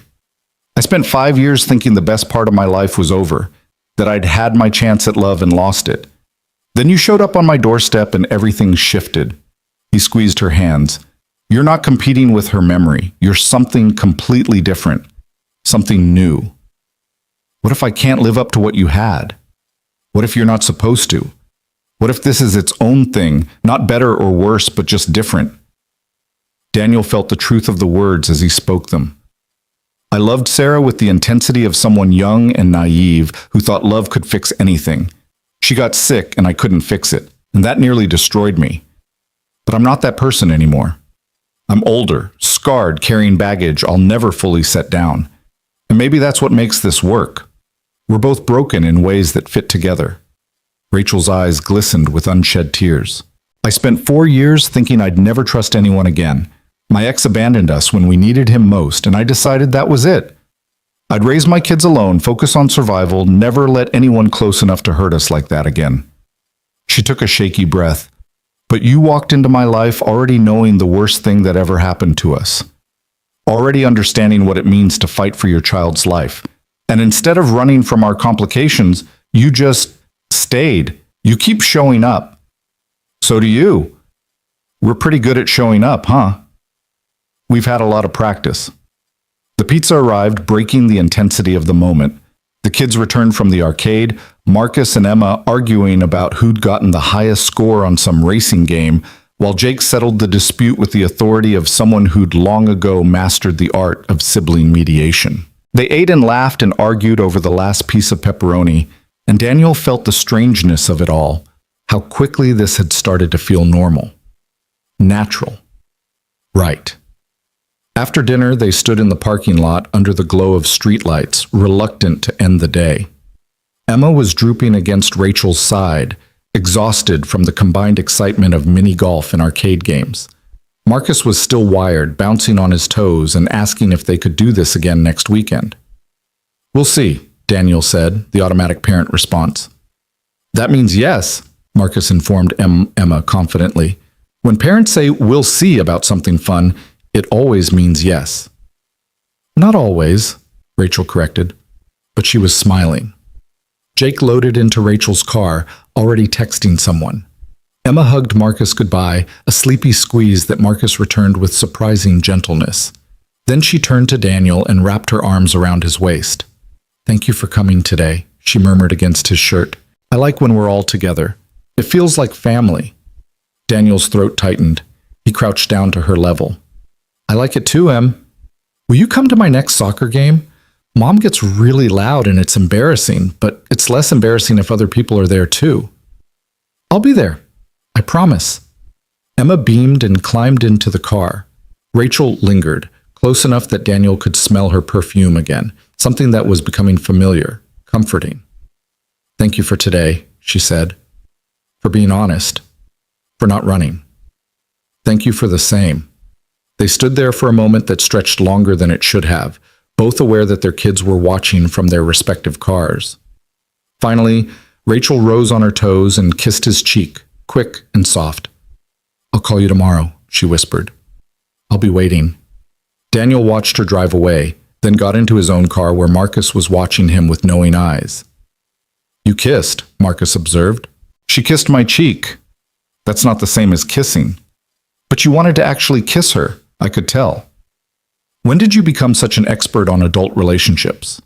[SPEAKER 1] I spent 5 years thinking the best part of my life was over, that I'd had my chance at love and lost it. Then you showed up on my doorstep and everything shifted." He squeezed her hands. "You're not competing with her memory. You're something completely different. Something new. What if I can't live up to what you had? What if you're not supposed to? What if this is its own thing, not better or worse, but just different?" Daniel felt the truth of the words as he spoke them. "I loved Sarah with the intensity of someone young and naive who thought love could fix anything. She got sick and I couldn't fix it, and that nearly destroyed me. But I'm not that person anymore. I'm older, scarred, carrying baggage I'll never fully set down. And maybe that's what makes this work. We're both broken in ways that fit together. Rachel's eyes glistened with unshed tears. I spent 4 years thinking I'd never trust anyone again. My ex abandoned us when we needed him most, and I decided that was it. I'd raise my kids alone, focus on survival, never let anyone close enough to hurt us like that again. She took a shaky breath. But you walked into my life already knowing the worst thing that ever happened to us. Already understanding what it means to fight for your child's life. And instead of running from our complications, you just stayed. You keep showing up. So do you. We're pretty good at showing up, huh? We've had a lot of practice. The pizza arrived, breaking the intensity of the moment. The kids returned from the arcade, Marcus and Emma arguing about who'd gotten the highest score on some racing game, while Jake settled the dispute with the authority of someone who'd long ago mastered the art of sibling mediation. They ate and laughed and argued over the last piece of pepperoni, and Daniel felt the strangeness of it all, how quickly this had started to feel normal. Natural. Right. After dinner, they stood in the parking lot under the glow of streetlights, reluctant to end the day. Emma was drooping against Rachel's side, exhausted from the combined excitement of mini golf and arcade games. Marcus was still wired, bouncing on his toes and asking if they could do this again next weekend. "We'll see," Daniel said, the automatic parent response. "That means yes," Marcus informed Emma confidently. "When parents say we'll see about something fun, it always means yes." "Not always," Rachel corrected, but she was smiling. Jake loaded into Rachel's car, already texting someone. Emma hugged Marcus goodbye, a sleepy squeeze that Marcus returned with surprising gentleness. Then she turned to Daniel and wrapped her arms around his waist. "Thank you for coming today," she murmured against his shirt. "I like when we're all together. It feels like family." Daniel's throat tightened. He crouched down to her level. "I like it too, Em. Will you come to my next soccer game? Mom gets really loud and it's embarrassing, but it's less embarrassing if other people are there too." "I'll be there. I promise." Emma beamed and climbed into the car. Rachel lingered, close enough that Daniel could smell her perfume again, something that was becoming familiar, comforting. "Thank you for today," she said. "For being honest. For not running. Thank you for the same." They stood there for a moment that stretched longer than it should have, both aware that their kids were watching from their respective cars. Finally, Rachel rose on her toes and kissed his cheek, quick and soft. "I'll call you tomorrow," she whispered. "I'll be waiting." Daniel watched her drive away, then got into his own car where Marcus was watching him with knowing eyes. "You kissed," Marcus observed. "She kissed my cheek. That's not the same as kissing. But you wanted to actually kiss her, I could tell. When did you become such an expert on adult relationships?"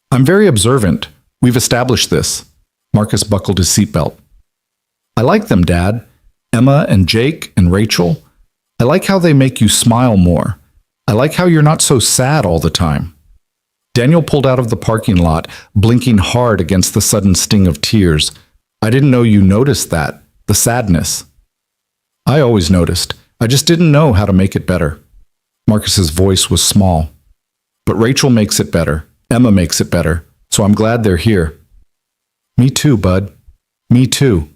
[SPEAKER 1] "I'm very observant. We've established this." Marcus buckled his seatbelt. "I like them, Dad. Emma and Jake and Rachel. I like how they make you smile more. I like how you're not so sad all the time." Daniel pulled out of the parking lot, blinking hard against the sudden sting of tears. "I didn't know you noticed that, the sadness." "I always noticed. I just didn't know how to make it better." Marcus's voice was small. "But Rachel makes it better. Emma makes it better. So I'm glad they're here." "Me too, bud. Me too."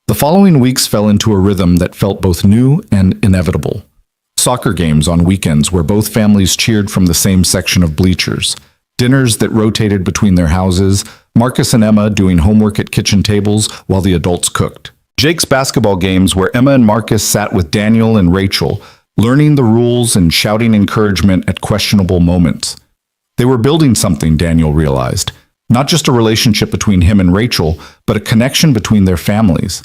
[SPEAKER 1] The following weeks fell into a rhythm that felt both new and inevitable. Soccer games on weekends where both families cheered from the same section of bleachers. Dinners that rotated between their houses. Marcus and Emma doing homework at kitchen tables while the adults cooked. Jake's basketball games where Emma and Marcus sat with Daniel and Rachel, learning the rules and shouting encouragement at questionable moments. They were building something, Daniel realized. Not just a relationship between him and Rachel, but a connection between their families.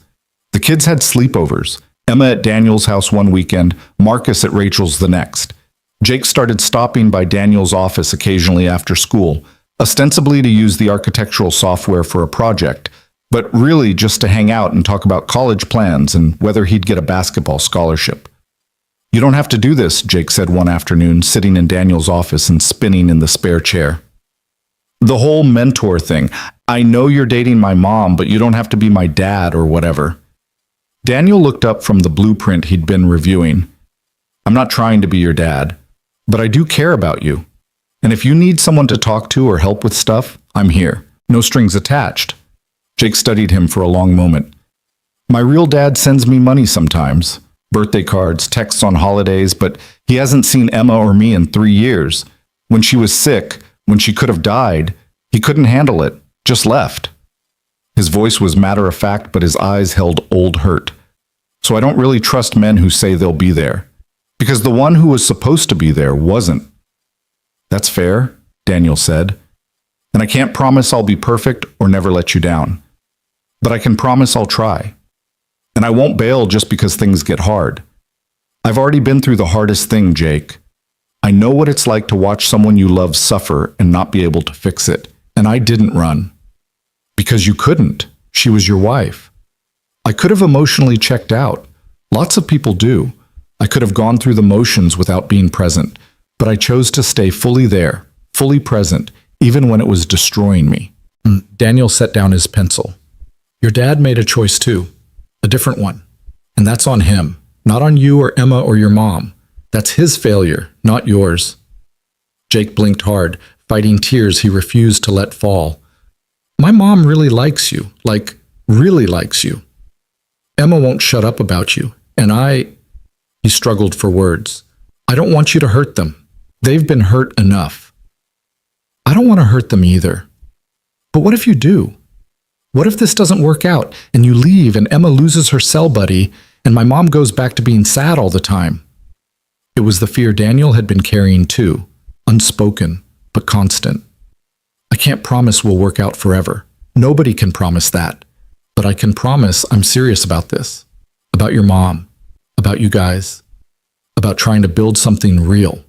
[SPEAKER 1] The kids had sleepovers. Emma at Daniel's house one weekend, Marcus at Rachel's the next. Jake started stopping by Daniel's office occasionally after school, ostensibly to use the architectural software for a project, but really just to hang out and talk about college plans and whether he'd get a basketball scholarship. "You don't have to do this," Jake said one afternoon, sitting in Daniel's office and spinning in the spare chair. "The whole mentor thing. I know you're dating my mom, but you don't have to be my dad or whatever." Daniel looked up from the blueprint he'd been reviewing. "I'm not trying to be your dad, but I do care about you. And if you need someone to talk to or help with stuff, I'm here. No strings attached. Jake studied him for a long moment. My real dad sends me money sometimes. Birthday cards, texts on holidays, but he hasn't seen Emma or me in 3 years. When she was sick, when she could have died, he couldn't handle it, just left. His voice was matter-of-fact, but his eyes held old hurt. So I don't really trust men who say they'll be there, because the one who was supposed to be there wasn't. That's fair, Daniel said. And I can't promise I'll be perfect or never let you down. But I can promise I'll try. And I won't bail just because things get hard. I've already been through the hardest thing, Jake. I know what it's like to watch someone you love suffer and not be able to fix it. And I didn't run. Because you couldn't. She was your wife. I could have emotionally checked out. Lots of people do. I could have gone through the motions without being present. But I chose to stay fully there, fully present, even when it was destroying me. Daniel set down his pencil. Your dad made a choice too. A different one. And that's on him, not on you or Emma or your mom. That's his failure, not yours. Jake blinked hard, fighting tears he refused to let fall. My mom really likes you, really likes you. Emma won't shut up about you, and He struggled for words. I don't want you to hurt them. They've been hurt enough. I don't want to hurt them either. But what if you do? What if this doesn't work out and you leave and Emma loses her cell buddy and my mom goes back to being sad all the time? It was the fear Daniel had been carrying too, unspoken, but constant. I can't promise we'll work out forever. Nobody can promise that. But I can promise I'm serious about this. About your mom. About you guys. About trying to build something real.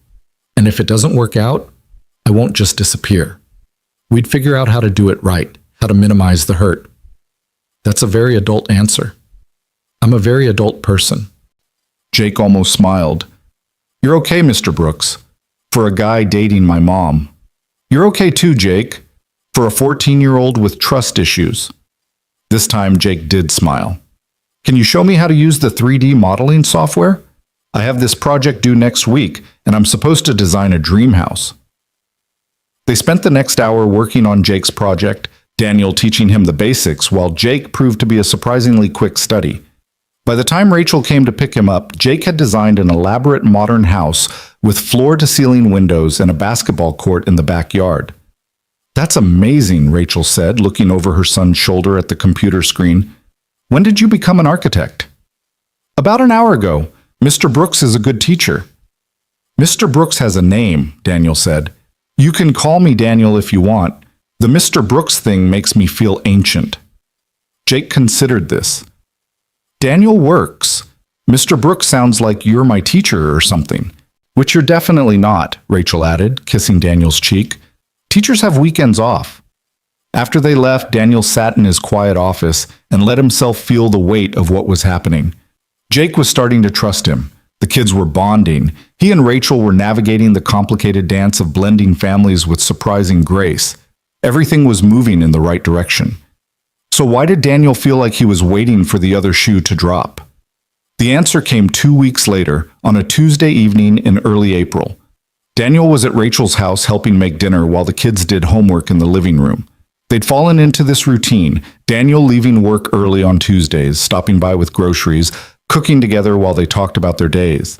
[SPEAKER 1] And if it doesn't work out, I won't just disappear. We'd figure out how to do it right, how to minimize the hurt. That's a very adult answer. I'm a very adult person. Jake almost smiled. You're okay, Mr. Brooks. For a guy dating my mom. You're okay too, Jake. For a 14-year-old with trust issues. This time, Jake did smile. Can you show me how to use the 3D modeling software? I have this project due next week, and I'm supposed to design a dream house. They spent the next hour working on Jake's project, Daniel teaching him the basics, while Jake proved to be a surprisingly quick study. By the time Rachel came to pick him up, Jake had designed an elaborate modern house with floor-to-ceiling windows and a basketball court in the backyard. That's amazing, Rachel said, looking over her son's shoulder at the computer screen. When did you become an architect? About an hour ago. Mr. Brooks is a good teacher. Mr. Brooks has a name, Daniel said. You can call me Daniel if you want. The Mr. Brooks thing makes me feel ancient. Jake considered this. Daniel works. Mr. Brooks sounds like you're my teacher or something. Which you're definitely not, Rachel added, kissing Daniel's cheek. Teachers have weekends off. After they left, Daniel sat in his quiet office and let himself feel the weight of what was happening. Jake was starting to trust him. The kids were bonding. He and Rachel were navigating the complicated dance of blending families with surprising grace. Everything was moving in the right direction. So why did Daniel feel like he was waiting for the other shoe to drop? The answer came 2 weeks later, on a Tuesday evening in early April. Daniel was at Rachel's house helping make dinner while the kids did homework in the living room. They'd fallen into this routine, Daniel leaving work early on Tuesdays, stopping by with groceries, cooking together while they talked about their days.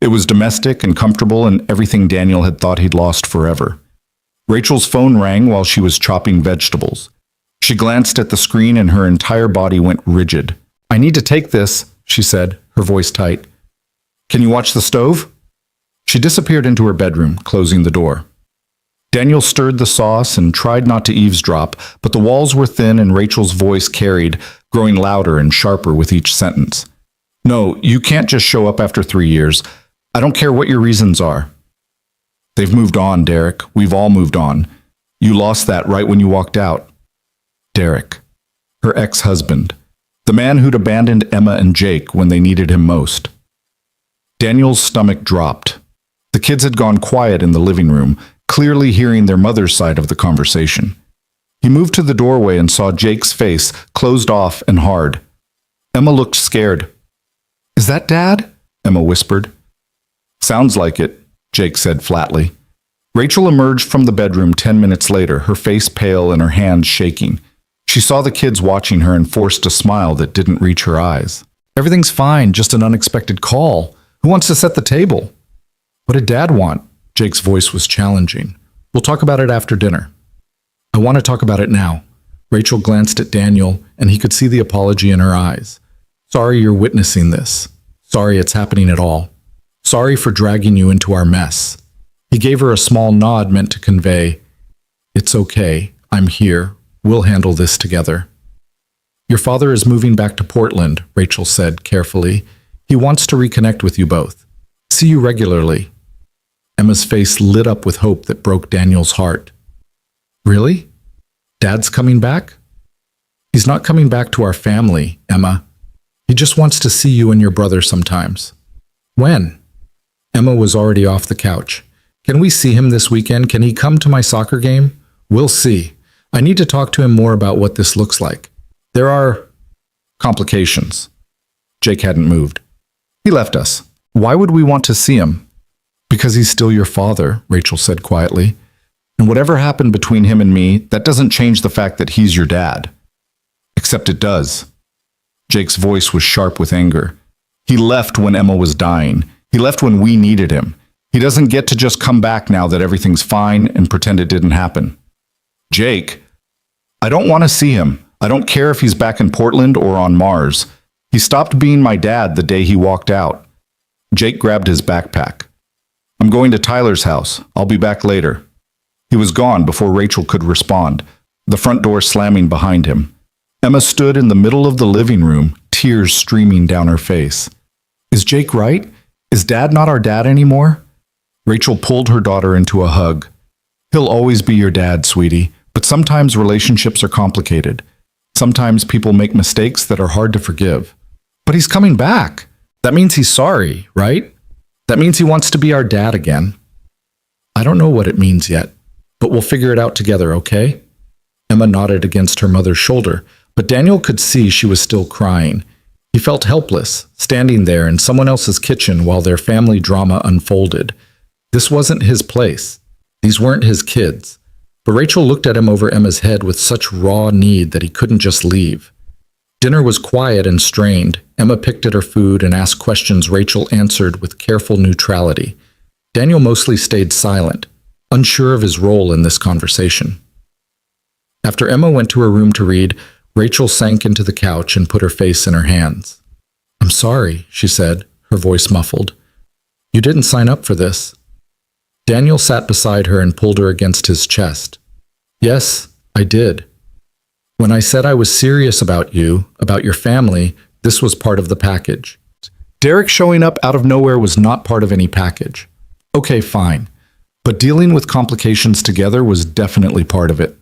[SPEAKER 1] It was domestic and comfortable and everything Daniel had thought he'd lost forever. Rachel's phone rang while she was chopping vegetables. She glanced at the screen and her entire body went rigid. I need to take this, she said, her voice tight. Can you watch the stove? She disappeared into her bedroom, closing the door. Daniel stirred the sauce and tried not to eavesdrop, but the walls were thin and Rachel's voice carried, growing louder and sharper with each sentence. No, you can't just show up after 3 years. I don't care what your reasons are. They've moved on, Derek. We've all moved on. You lost that right when you walked out. Derek, her ex-husband, the man who'd abandoned Emma and Jake when they needed him most. Daniel's stomach dropped. The kids had gone quiet in the living room, clearly hearing their mother's side of the conversation. He moved to the doorway and saw Jake's face, closed off and hard. Emma looked scared. Is that Dad? Emma whispered. Sounds like it, Jake said flatly. Rachel emerged from the bedroom 10 minutes later, her face pale and her hands shaking. She saw the kids watching her and forced a smile that didn't reach her eyes. Everything's fine, just an unexpected call. Who wants to set the table? What did Dad want? Jake's voice was challenging. We'll talk about it after dinner. I want to talk about it now. Rachel glanced at Daniel, and he could see the apology in her eyes. Sorry you're witnessing this. Sorry it's happening at all. Sorry for dragging you into our mess. He gave her a small nod meant to convey, it's okay, I'm here, we'll handle this together. Your father is moving back to Portland, Rachel said carefully. He wants to reconnect with you both. See you regularly. Emma's face lit up with hope that broke Daniel's heart. Really? Dad's coming back? He's not coming back to our family, Emma. He just wants to see you and your brother sometimes. When? Emma was already off the couch. Can we see him this weekend? Can he come to my soccer game? We'll see. I need to talk to him more about what this looks like. There are complications. Jake hadn't moved. He left us. Why would we want to see him? Because he's still your father, Rachel said quietly. And whatever happened between him and me, that doesn't change the fact that he's your dad. Except it does. Jake's voice was sharp with anger. He left when Emma was dying. He left when we needed him. He doesn't get to just come back now that everything's fine and pretend it didn't happen. Jake, I don't want to see him. I don't care if he's back in Portland or on Mars. He stopped being my dad the day he walked out. Jake grabbed his backpack. I'm going to Tyler's house. I'll be back later. He was gone before Rachel could respond, the front door slamming behind him. Emma stood in the middle of the living room, tears streaming down her face. Is Jake right? Is Dad not our dad anymore? Rachel pulled her daughter into a hug. He'll always be your dad, sweetie, but sometimes relationships are complicated. Sometimes people make mistakes that are hard to forgive. But he's coming back. That means he's sorry, right? That means he wants to be our dad again. I don't know what it means yet, but we'll figure it out together, okay? Emma nodded against her mother's shoulder, but Daniel could see she was still crying. He felt helpless, standing there in someone else's kitchen while their family drama unfolded. This wasn't his place. These weren't his kids. But Rachel looked at him over Emma's head with such raw need that he couldn't just leave. Dinner was quiet and strained. Emma picked at her food and asked questions Rachel answered with careful neutrality. Daniel mostly stayed silent, unsure of his role in this conversation. After Emma went to her room to read, Rachel sank into the couch and put her face in her hands. I'm sorry, she said, her voice muffled. You didn't sign up for this. Daniel sat beside her and pulled her against his chest. Yes, I did. When I said I was serious about you, about your family, this was part of the package. Derek showing up out of nowhere was not part of any package. Okay, fine. But dealing with complications together was definitely part of it.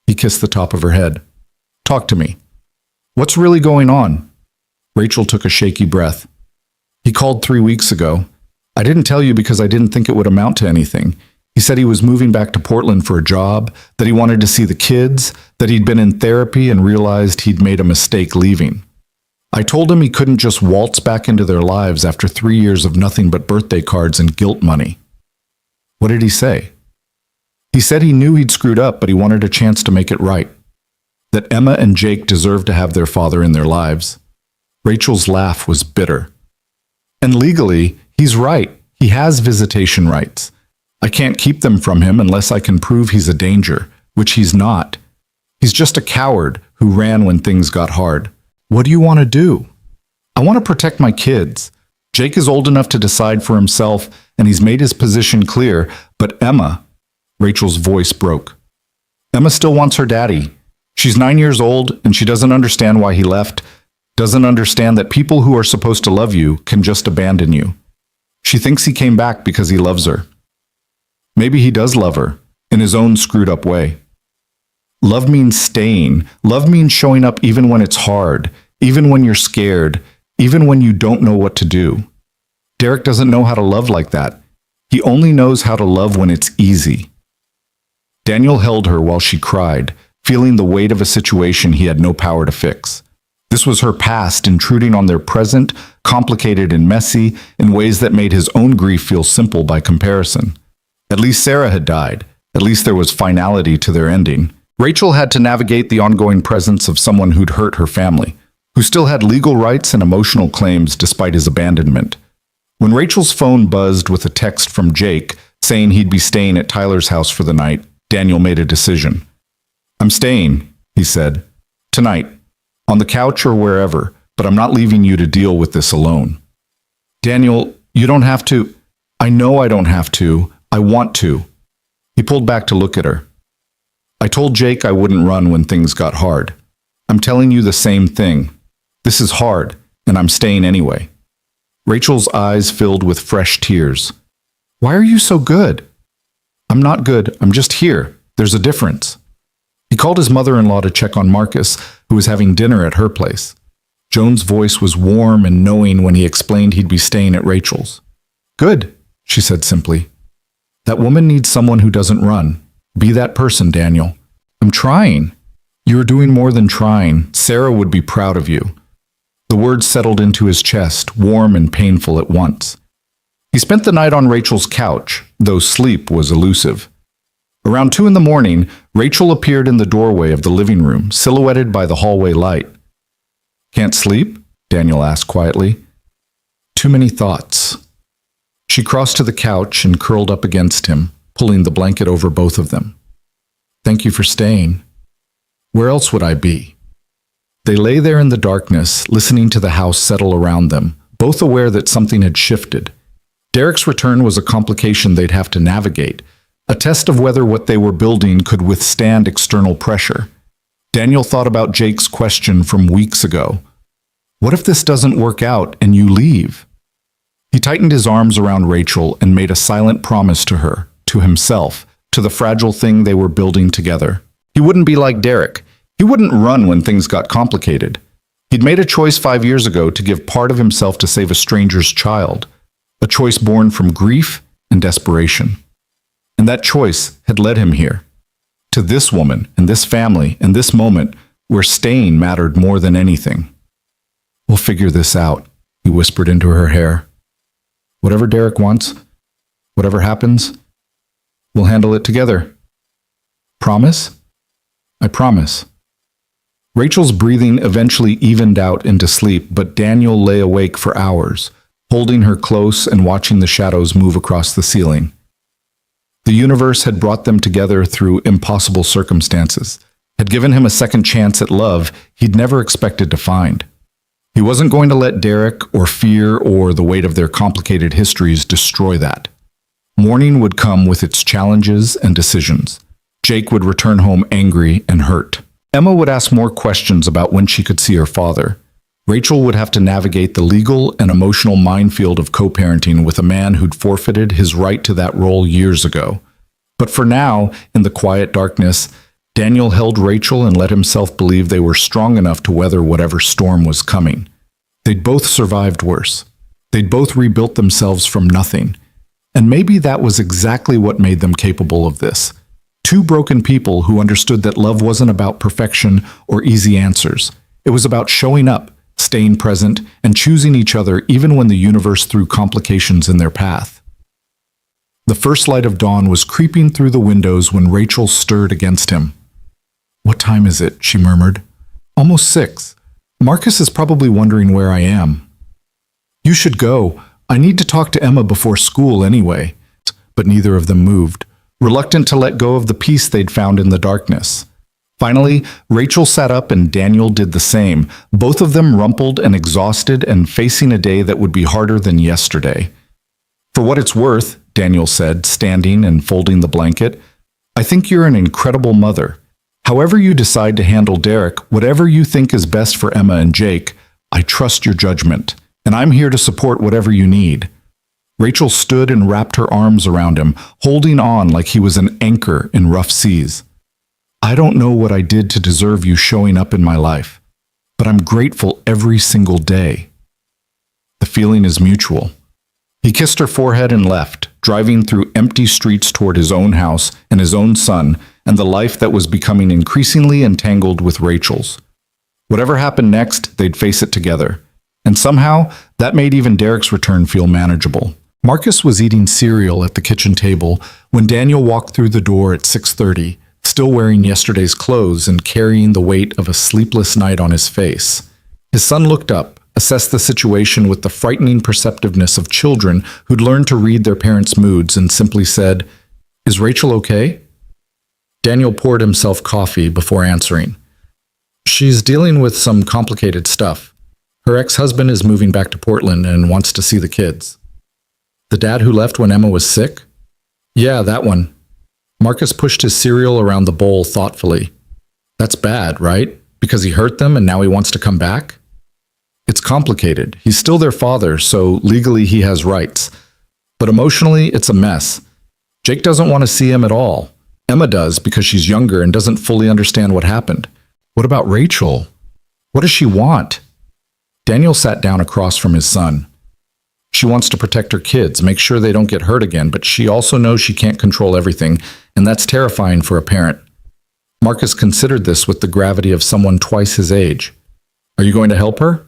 [SPEAKER 1] He kissed the top of her head. Talk to me. What's really going on? Rachel took a shaky breath. He called 3 weeks ago. I didn't tell you because I didn't think it would amount to anything. He said he was moving back to Portland for a job, that he wanted to see the kids, that he'd been in therapy and realized he'd made a mistake leaving. I told him he couldn't just waltz back into their lives after 3 years of nothing but birthday cards and guilt money. What did he say? He said he knew he'd screwed up, but he wanted a chance to make it right. That Emma and Jake deserved to have their father in their lives. Rachel's laugh was bitter. And legally, he's right. He has visitation rights. I can't keep them from him unless I can prove he's a danger, which he's not. He's just a coward who ran when things got hard. What do you want to do? I want to protect my kids. Jake is old enough to decide for himself, and he's made his position clear, but Emma, Rachel's voice broke. Emma still wants her daddy. She's 9 years old, and she doesn't understand why he left, doesn't understand that people who are supposed to love you can just abandon you. She thinks he came back because he loves her. Maybe he does love her, in his own screwed up way. Love means staying. Love means showing up even when it's hard, even when you're scared, even when you don't know what to do. Derek doesn't know how to love like that. He only knows how to love when it's easy. Daniel held her while she cried, feeling the weight of a situation he had no power to fix. This was her past intruding on their present, complicated and messy, in ways that made his own grief feel simple by comparison. At least Sarah had died. At least there was finality to their ending. Rachel had to navigate the ongoing presence of someone who'd hurt her family, who still had legal rights and emotional claims despite his abandonment. When Rachel's phone buzzed with a text from Jake saying he'd be staying at Tyler's house for the night, Daniel made a decision. "I'm staying," he said. "Tonight. On the couch or wherever, but I'm not leaving you to deal with this alone." "Daniel, you don't have to." "I know I don't have to. I want to." He pulled back to look at her. "I told Jake I wouldn't run when things got hard. I'm telling you the same thing. This is hard, and I'm staying anyway." Rachel's eyes filled with fresh tears. "Why are you so good?" "I'm not good. I'm just here. There's a difference." He called his mother-in-law to check on Marcus, who was having dinner at her place. Joan's voice was warm and knowing when he explained he'd be staying at Rachel's. "Good," she said simply. "That woman needs someone who doesn't run. Be that person, Daniel." "I'm trying." "You're doing more than trying. Sarah would be proud of you." The words settled into his chest, warm and painful at once. He spent the night on Rachel's couch, though sleep was elusive. Around 2 in the morning, Rachel appeared in the doorway of the living room, silhouetted by the hallway light. "Can't sleep?" Daniel asked quietly. "Too many thoughts." She crossed to the couch and curled up against him, pulling the blanket over both of them. "Thank you for staying. Where else would I be?" They lay there in the darkness, listening to the house settle around them, both aware that something had shifted. Derek's return was a complication they'd have to navigate, a test of whether what they were building could withstand external pressure. Daniel thought about Jake's question from weeks ago. What if this doesn't work out and you leave? He tightened his arms around Rachel and made a silent promise to her, to himself, to the fragile thing they were building together. He wouldn't be like Derek. He wouldn't run when things got complicated. He'd made a choice 5 years ago to give part of himself to save a stranger's child, a choice born from grief and desperation. And that choice had led him here, to this woman and this family and this moment where staying mattered more than anything. "We'll figure this out," he whispered into her hair. "Whatever Derek wants, whatever happens, we'll handle it together. Promise?" "I promise." Rachel's breathing eventually evened out into sleep, but Daniel lay awake for hours, holding her close and watching the shadows move across the ceiling. The universe had brought them together through impossible circumstances, had given him a second chance at love he'd never expected to find. He wasn't going to let Derek or fear or the weight of their complicated histories destroy that. Morning would come with its challenges and decisions. Jake would return home angry and hurt. Emma would ask more questions about when she could see her father. Rachel would have to navigate the legal and emotional minefield of co-parenting with a man who'd forfeited his right to that role years ago. But for now, in the quiet darkness, Daniel held Rachel and let himself believe they were strong enough to weather whatever storm was coming. They'd both survived worse. They'd both rebuilt themselves from nothing. And maybe that was exactly what made them capable of this. Two broken people who understood that love wasn't about perfection or easy answers. It was about showing up, staying present, and choosing each other even when the universe threw complications in their path. The first light of dawn was creeping through the windows when Rachel stirred against him. "What time is it?" she murmured. "Almost 6. Marcus is probably wondering where I am." "You should go. I need to talk to Emma before school anyway." But neither of them moved, reluctant to let go of the peace they'd found in the darkness. Finally, Rachel sat up and Daniel did the same, both of them rumpled and exhausted and facing a day that would be harder than yesterday. "For what it's worth," Daniel said, standing and folding the blanket, "I think you're an incredible mother. However you decide to handle Derek, whatever you think is best for Emma and Jake, I trust your judgment, and I'm here to support whatever you need." Rachel stood and wrapped her arms around him, holding on like he was an anchor in rough seas. "I don't know what I did to deserve you showing up in my life, but I'm grateful every single day." The feeling is mutual. He kissed her forehead and left, driving through empty streets toward his own house and his own son and the life that was becoming increasingly entangled with Rachel's. Whatever happened next, they'd face it together. And somehow, that made even Derek's return feel manageable. Marcus was eating cereal at the kitchen table when Daniel walked through the door at 6:30, still wearing yesterday's clothes and carrying the weight of a sleepless night on his face. His son looked up, assessed the situation with the frightening perceptiveness of children who'd learned to read their parents' moods, and simply said, "Is Rachel okay?" Daniel poured himself coffee before answering. "She's dealing with some complicated stuff. Her ex-husband is moving back to Portland and wants to see the kids." "The dad who left when Emma was sick?" "Yeah, that one." Marcus pushed his cereal around the bowl thoughtfully. "That's bad, right? Because he hurt them and now he wants to come back?" "It's complicated. He's still their father, so legally he has rights. But emotionally, it's a mess. Jake doesn't want to see him at all. Emma does because she's younger and doesn't fully understand what happened. What about Rachel? What does she want?" Daniel sat down across from his son. "She wants to protect her kids, make sure they don't get hurt again, but she also knows she can't control everything, and that's terrifying for a parent." Marcus considered this with the gravity of someone twice his age. "Are you going to help her?"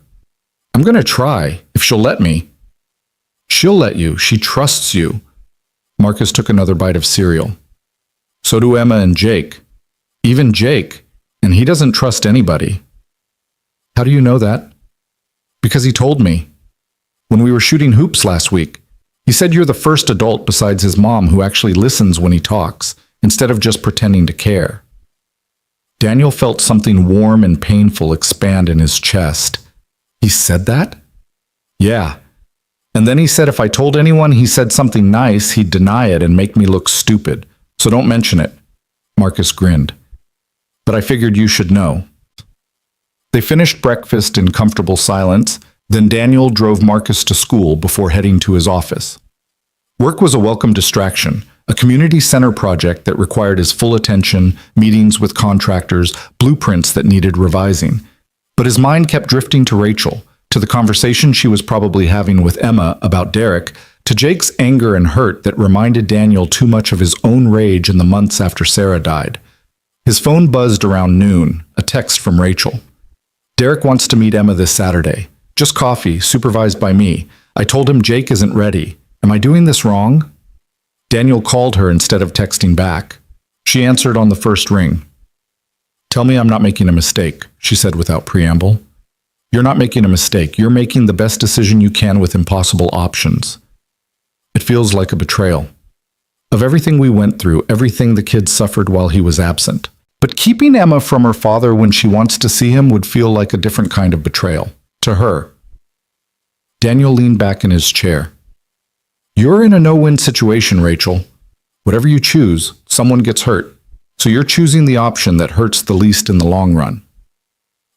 [SPEAKER 1] "I'm going to try, if she'll let me." "She'll let you. She trusts you." Marcus took another bite of cereal. "So do Emma and Jake. Even Jake, and he doesn't trust anybody." "How do you know that?" "Because he told me. When we were shooting hoops last week, he said you're the first adult besides his mom who actually listens when he talks, instead of just pretending to care." Daniel felt something warm and painful expand in his chest. "He said that?" "Yeah. And then he said if I told anyone he said something nice, he'd deny it and make me look stupid. So don't mention it." Marcus grinned. "But I figured you should know." They finished breakfast in comfortable silence. Then Daniel drove Marcus to school before heading to his office. Work was a welcome distraction, a community center project that required his full attention, meetings with contractors, blueprints that needed revising. But his mind kept drifting to Rachel, to the conversation she was probably having with Emma about Derek, to Jake's anger and hurt that reminded Daniel too much of his own rage in the months after Sarah died. His phone buzzed around noon, a text from Rachel. "Derek wants to meet Emma this Saturday. Just coffee, supervised by me. I told him Jake isn't ready. Am I doing this wrong?" Daniel called her instead of texting back. She answered on the first ring. "Tell me I'm not making a mistake," she said without preamble. "You're not making a mistake. You're making the best decision you can with impossible options. It feels like a betrayal. Of everything we went through, everything the kid suffered while he was absent. But keeping Emma from her father when she wants to see him would feel like a different kind of betrayal. To her." Daniel leaned back in his chair. "You're in a no-win situation, Rachel. Whatever you choose, someone gets hurt. So you're choosing the option that hurts the least in the long run.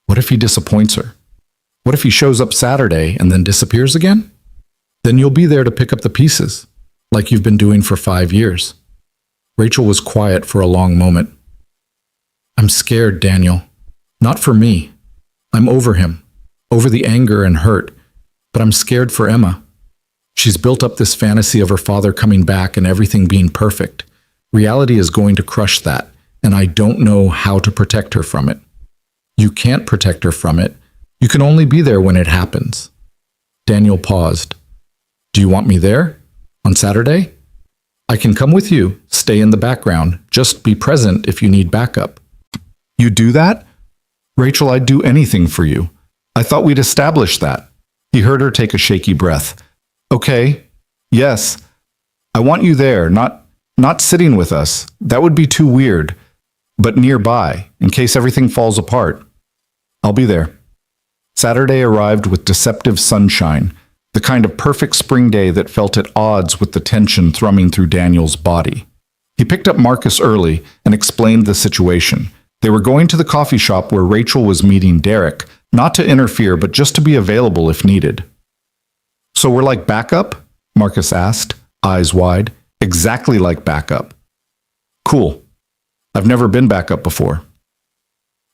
[SPEAKER 1] What if he disappoints her? What if he shows up Saturday and then disappears again? Then you'll be there to pick up the pieces, like you've been doing for 5 years." Rachel was quiet for a long moment. "I'm scared, Daniel. Not for me. I'm over him. Over the anger and hurt, but I'm scared for Emma. She's built up this fantasy of her father coming back and everything being perfect. Reality is going to crush that, and I don't know how to protect her from it." "You can't protect her from it. You can only be there when it happens." Daniel paused. "Do you want me there? On Saturday?" "I can come with you, stay in the background, just be present if you need backup." "You do that?" "Rachel, I'd do anything for you. I thought we'd established that." He heard her take a shaky breath. "Okay, yes. I want you there, not sitting with us. That would be too weird. But nearby, in case everything falls apart. I'll be there." Saturday arrived with deceptive sunshine, the kind of perfect spring day that felt at odds with the tension thrumming through Daniel's body. He picked up Marcus early and explained the situation. They were going to the coffee shop where Rachel was meeting Derek, not to interfere, but just to be available if needed. "So we're like backup?" Marcus asked, eyes wide. "Exactly like backup." "Cool. I've never been backup before."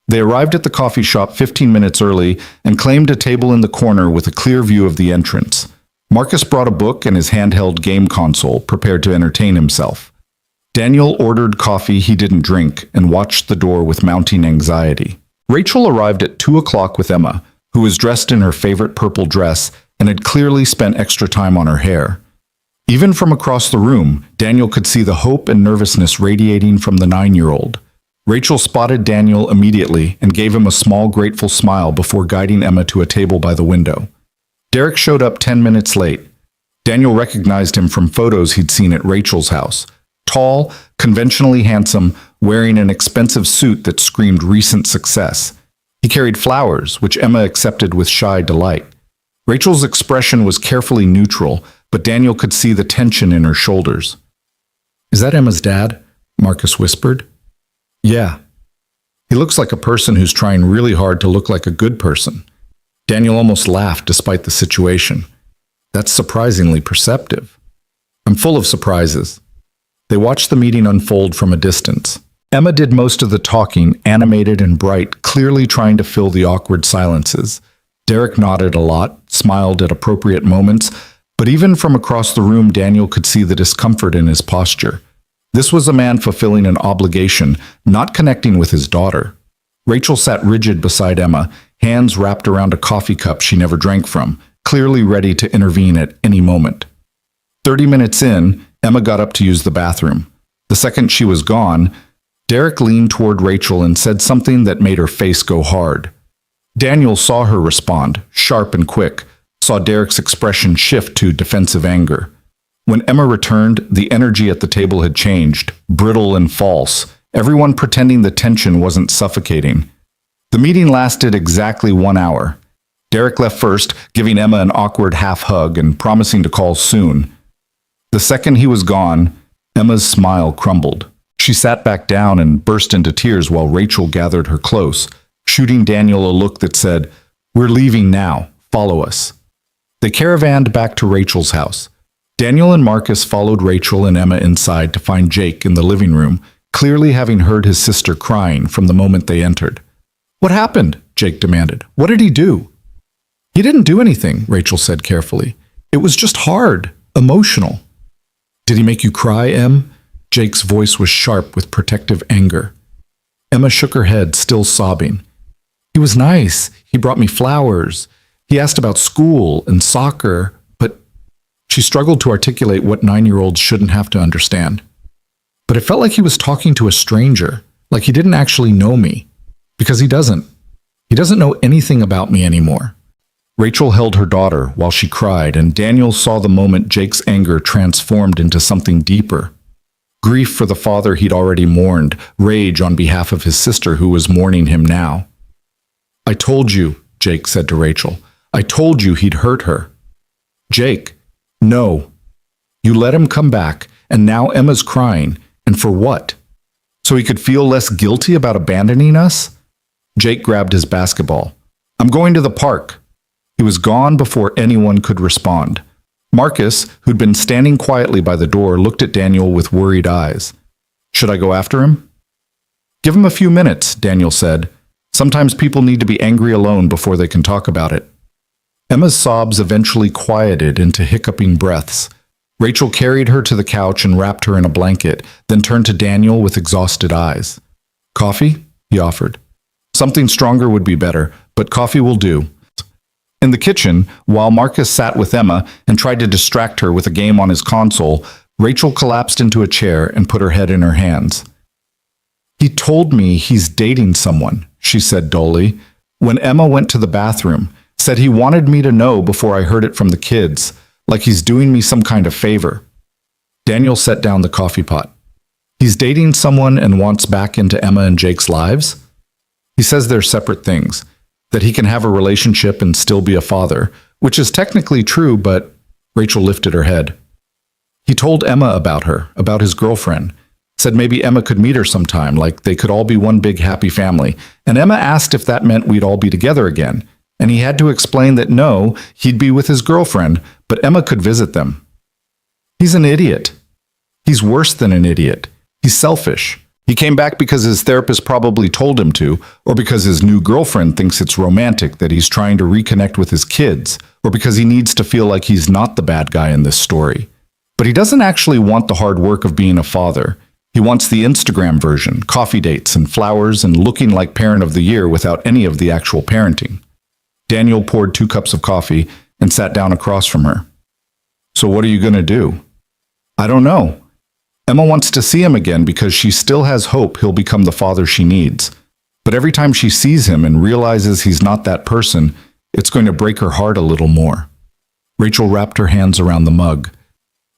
[SPEAKER 1] They arrived at the coffee shop 15 minutes early and claimed a table in the corner with a clear view of the entrance. Marcus brought a book and his handheld game console, prepared to entertain himself. Daniel ordered coffee he didn't drink and watched the door with mounting anxiety. Rachel arrived at 2 o'clock with Emma, who was dressed in her favorite purple dress and had clearly spent extra time on her hair. Even from across the room, Daniel could see the hope and nervousness radiating from the 9-year-old. Rachel spotted Daniel immediately and gave him a small, grateful smile before guiding Emma to a table by the window. Derek showed up 10 minutes late. Daniel recognized him from photos he'd seen at Rachel's house. Tall, conventionally handsome, wearing an expensive suit that screamed recent success. He carried flowers, which Emma accepted with shy delight. Rachel's expression was carefully neutral, but Daniel could see the tension in her shoulders. "Is that Emma's dad?" Marcus whispered. "Yeah. He looks like a person who's trying really hard to look like a good person." Daniel almost laughed despite the situation. "That's surprisingly perceptive." "I'm full of surprises." They watched the meeting unfold from a distance. Emma did most of the talking, animated and bright, clearly trying to fill the awkward silences. Derek nodded a lot, smiled at appropriate moments, but even from across the room, Daniel could see the discomfort in his posture. This was a man fulfilling an obligation, not connecting with his daughter. Rachel sat rigid beside Emma, hands wrapped around a coffee cup she never drank from, clearly ready to intervene at any moment. 30 minutes in, Emma got up to use the bathroom. The second she was gone, Derek leaned toward Rachel and said something that made her face go hard. Daniel saw her respond, sharp and quick, saw Derek's expression shift to defensive anger. When Emma returned, the energy at the table had changed, brittle and false, everyone pretending the tension wasn't suffocating. The meeting lasted exactly 1 hour. Derek left first, giving Emma an awkward half hug and promising to call soon. The second he was gone, Emma's smile crumbled. She sat back down and burst into tears while Rachel gathered her close, shooting Daniel a look that said, "We're leaving now. Follow us." They caravanned back to Rachel's house. Daniel and Marcus followed Rachel and Emma inside to find Jake in the living room, clearly having heard his sister crying from the moment they entered. "What happened?" Jake demanded. "What did he do?" "He didn't do anything," Rachel said carefully. "It was just hard, emotional." "Did he make you cry, Em?" Jake's voice was sharp with protective anger. Emma shook her head, still sobbing. "He was nice. He brought me flowers. He asked about school and soccer, but..." She struggled to articulate what 9-year-olds shouldn't have to understand. "But it felt like he was talking to a stranger, like he didn't actually know me. Because he doesn't. He doesn't know anything about me anymore." Rachel held her daughter while she cried, and Daniel saw the moment Jake's anger transformed into something deeper. Grief for the father he'd already mourned, rage on behalf of his sister who was mourning him now. "I told you," Jake said to Rachel. "I told you he'd hurt her." "Jake, no. You let him come back, and now Emma's crying. And for what? So he could feel less guilty about abandoning us?" Jake grabbed his basketball. "I'm going to the park." He was gone before anyone could respond. Marcus, who'd been standing quietly by the door, looked at Daniel with worried eyes. "Should I go after him?" "Give him a few minutes," Daniel said. "Sometimes people need to be angry alone before they can talk about it." Emma's sobs eventually quieted into hiccuping breaths. Rachel carried her to the couch and wrapped her in a blanket, then turned to Daniel with exhausted eyes. "Coffee?" he offered. "Something stronger would be better, but coffee will do." In the kitchen, while Marcus sat with Emma and tried to distract her with a game on his console, Rachel collapsed into a chair and put her head in her hands. "He told me he's dating someone," she said dully. "When Emma went to the bathroom, said he wanted me to know before I heard it from the kids, like he's doing me some kind of favor." Daniel set down the coffee pot. "He's dating someone and wants back into Emma and Jake's lives? He says they're separate things, that he can have a relationship and still be a father, which is technically true, but..." Rachel lifted her head. "He told Emma about her, about his girlfriend. Said maybe Emma could meet her sometime, like they could all be one big happy family. And Emma asked if that meant we'd all be together again. And he had to explain that no, he'd be with his girlfriend, but Emma could visit them. He's an idiot. He's worse than an idiot. He's selfish. He came back because his therapist probably told him to, or because his new girlfriend thinks it's romantic that he's trying to reconnect with his kids, or because he needs to feel like he's not the bad guy in this story. But he doesn't actually want the hard work of being a father. He wants the Instagram version, coffee dates and flowers and looking like parent of the year without any of the actual parenting. Daniel poured 2 cups of coffee and sat down across from her. "So what are you going to do?" I don't know. Emma wants to see him again because she still has hope he'll become the father she needs. But every time she sees him and realizes he's not that person, it's going to break her heart a little more. Rachel wrapped her hands around the mug.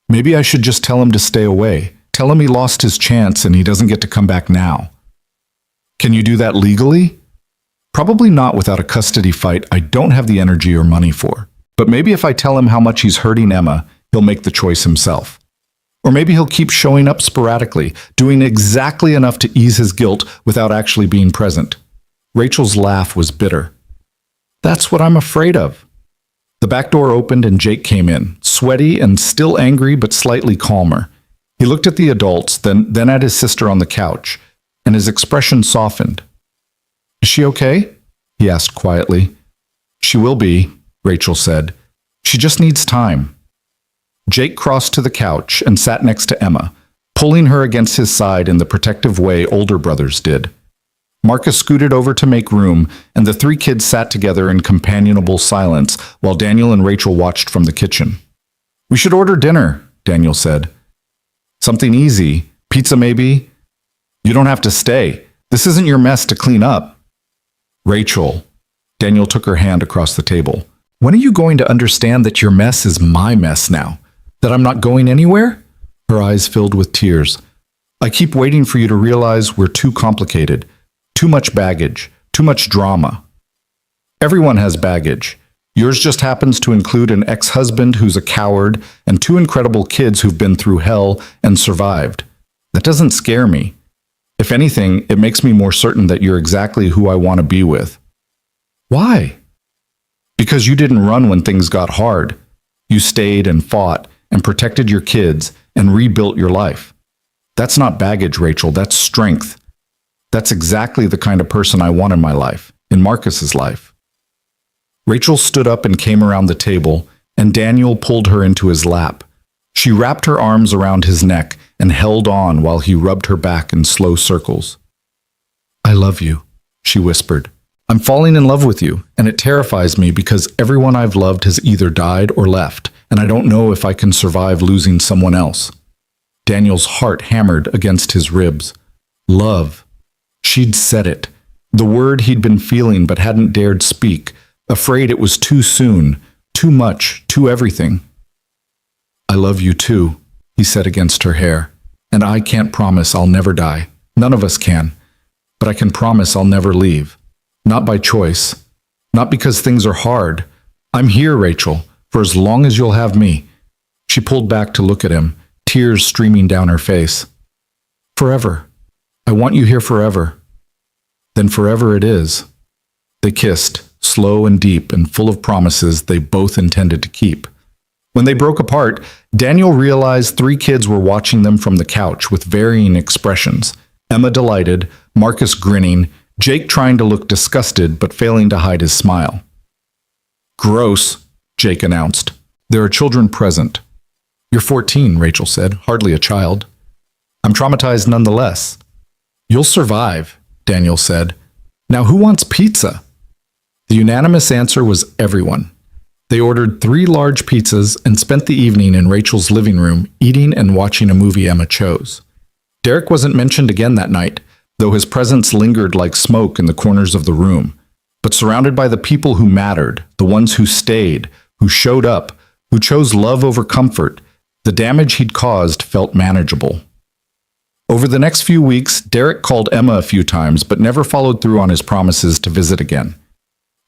[SPEAKER 1] Maybe I should just tell him to stay away. Tell him he lost his chance and he doesn't get to come back now. Can you do that legally? Probably not without a custody fight I don't have the energy or money for. But maybe if I tell him how much he's hurting Emma, he'll make the choice himself. Or maybe he'll keep showing up sporadically, doing exactly enough to ease his guilt without actually being present. Rachel's laugh was bitter. That's what I'm afraid of. The back door opened and Jake came in, sweaty and still angry but slightly calmer. He looked at the adults, then at his sister on the couch, and his expression softened. Is she okay? He asked quietly. She will be, Rachel said. She just needs time. Jake crossed to the couch and sat next to Emma, pulling her against his side in the protective way older brothers did. Marcus scooted over to make room, and the three kids sat together in companionable silence while Daniel and Rachel watched from the kitchen. We should order dinner, Daniel said. Something easy. Pizza, maybe? You don't have to stay. This isn't your mess to clean up. Rachel. Daniel took her hand across the table. When are you going to understand that your mess is my mess now? That I'm not going anywhere? Her eyes filled with tears. I keep waiting for you to realize we're too complicated. Too much baggage. Too much drama. Everyone has baggage. Yours just happens to include an ex-husband who's a coward and two incredible kids who've been through hell and survived. That doesn't scare me. If anything, it makes me more certain that you're exactly who I want to be with. Why? Because you didn't run when things got hard. You stayed and fought and protected your kids and rebuilt your life. That's not baggage, Rachel. That's strength. That's exactly the kind of person I want in my life, in Marcus's life. Rachel stood up and came around the table, and Daniel pulled her into his lap. She wrapped her arms around his neck and held on while he rubbed her back in slow circles. I love you, she whispered. I'm falling in love with you, and it terrifies me because everyone I've loved has either died or left, and I don't know if I can survive losing someone else. Daniel's heart hammered against his ribs. Love. She'd said it. The word he'd been feeling but hadn't dared speak, afraid it was too soon, too much, too everything. I love you too, he said against her hair, and I can't promise I'll never die. None of us can. But I can promise I'll never leave. Not by choice. Not because things are hard. I'm here, Rachel, for as long as you'll have me. She pulled back to look at him, tears streaming down her face. Forever. I want you here forever. Then forever it is. They kissed, slow and deep and full of promises they both intended to keep. When they broke apart, Daniel realized three kids were watching them from the couch with varying expressions. Emma delighted, Marcus grinning, Jake trying to look disgusted but failing to hide his smile. Gross, Jake announced. There are children present. You're 14, Rachel said, hardly a child. I'm traumatized nonetheless. You'll survive, Daniel said. Now who wants pizza? The unanimous answer was everyone. They ordered 3 large pizzas and spent the evening in Rachel's living room, eating and watching a movie Emma chose. Derek wasn't mentioned again that night, though his presence lingered like smoke in the corners of the room. But surrounded by the people who mattered, the ones who stayed, who showed up, who chose love over comfort, the damage he'd caused felt manageable. Over the next few weeks, Derek called Emma a few times, but never followed through on his promises to visit again.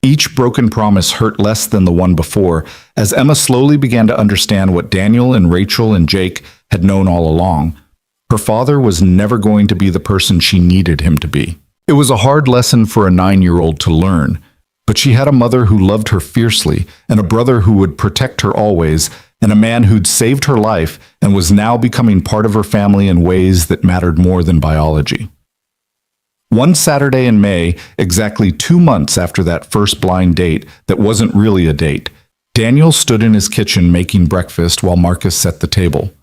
[SPEAKER 1] Each broken promise hurt less than the one before, as Emma slowly began to understand what Daniel and Rachel and Jake had known all along. Her father was never going to be the person she needed him to be. It was a hard lesson for a 9-year-old to learn, but she had a mother who loved her fiercely, and a brother who would protect her always, and a man who'd saved her life and was now becoming part of her family in ways that mattered more than biology. One Saturday in May, exactly 2 months after that first blind date that wasn't really a date, Daniel stood in his kitchen making breakfast while Marcus set the table.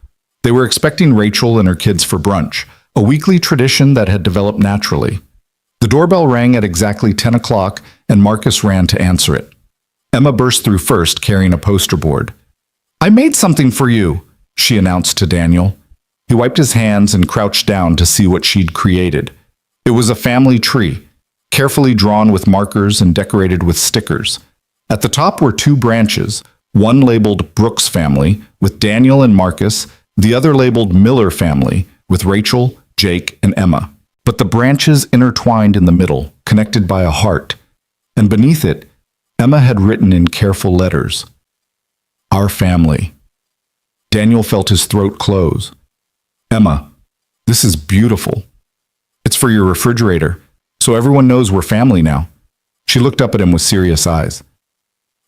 [SPEAKER 1] They were expecting Rachel and her kids for brunch, a weekly tradition that had developed naturally. The doorbell rang at exactly 10 o'clock, and Marcus ran to answer it. Emma burst through first, carrying a poster board. I made something for you, she announced to Daniel. He wiped his hands and crouched down to see what she'd created. It was a family tree, carefully drawn with markers and decorated with stickers. At the top were two branches, one labeled Brooks family, with Daniel and Marcus, the other labeled Miller family, with Rachel, Jake, and Emma. But the branches intertwined in the middle, connected by a heart. And beneath it, Emma had written in careful letters, "Our family." Daniel felt his throat close. "Emma, this is beautiful. It's for your refrigerator, so everyone knows we're family now." She looked up at him with serious eyes.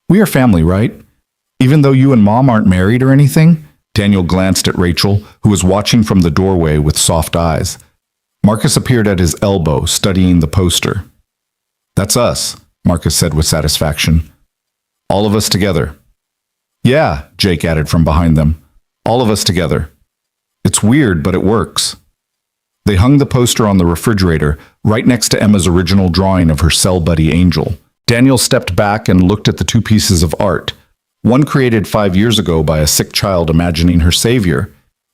[SPEAKER 1] "We are family, right? Even though you and Mom aren't married or anything?" Daniel glanced at Rachel, who was watching from the doorway with soft eyes. Marcus appeared at his elbow, studying the poster. "That's us," Marcus said with satisfaction. "All of us together." "Yeah," Jake added from behind them. "All of us together. It's weird, but it works." They hung the poster on the refrigerator, right next to Emma's original drawing of her cell buddy Angel. Daniel stepped back and looked at the two pieces of art. One created 5 years ago by a sick child imagining her savior.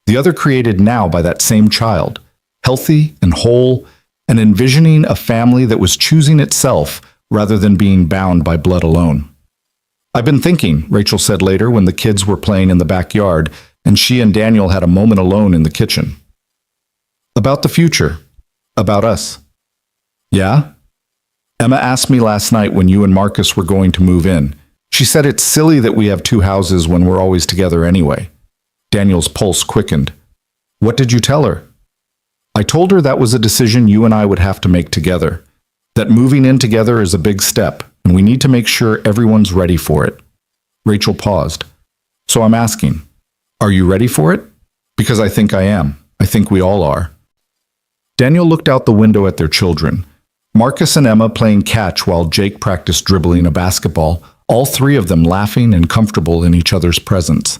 [SPEAKER 1] The other created now by that same child, healthy and whole, and envisioning a family that was choosing itself rather than being bound by blood alone. "I've been thinking," Rachel said later when the kids were playing in the backyard and she and Daniel had a moment alone in the kitchen. "About the future. About us." "Yeah?" "Emma asked me last night when you and Marcus were going to move in. She said it's silly that we have two houses when we're always together anyway." Daniel's pulse quickened. "What did you tell her?" "I told her that was a decision you and I would have to make together. That moving in together is a big step, and we need to make sure everyone's ready for it." Rachel paused. "So I'm asking, are you ready for it? Because I think I am. I think we all are." Daniel looked out the window at their children. Marcus and Emma playing catch while Jake practiced dribbling a basketball, all three of them laughing and comfortable in each other's presence.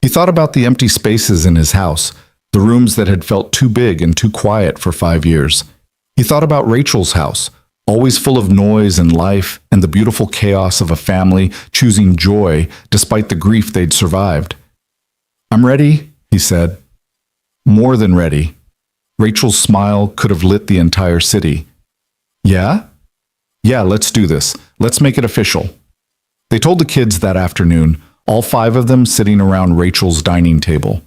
[SPEAKER 1] He thought about the empty spaces in his house, the rooms that had felt too big and too quiet for 5 years. He thought about Rachel's house, always full of noise and life, and the beautiful chaos of a family choosing joy despite the grief they'd survived. "I'm ready," he said. "More than ready." Rachel's smile could have lit the entire city. "Yeah? Yeah, let's do this. Let's make it official." They told the kids that afternoon, all 5 of them sitting around Rachel's dining table.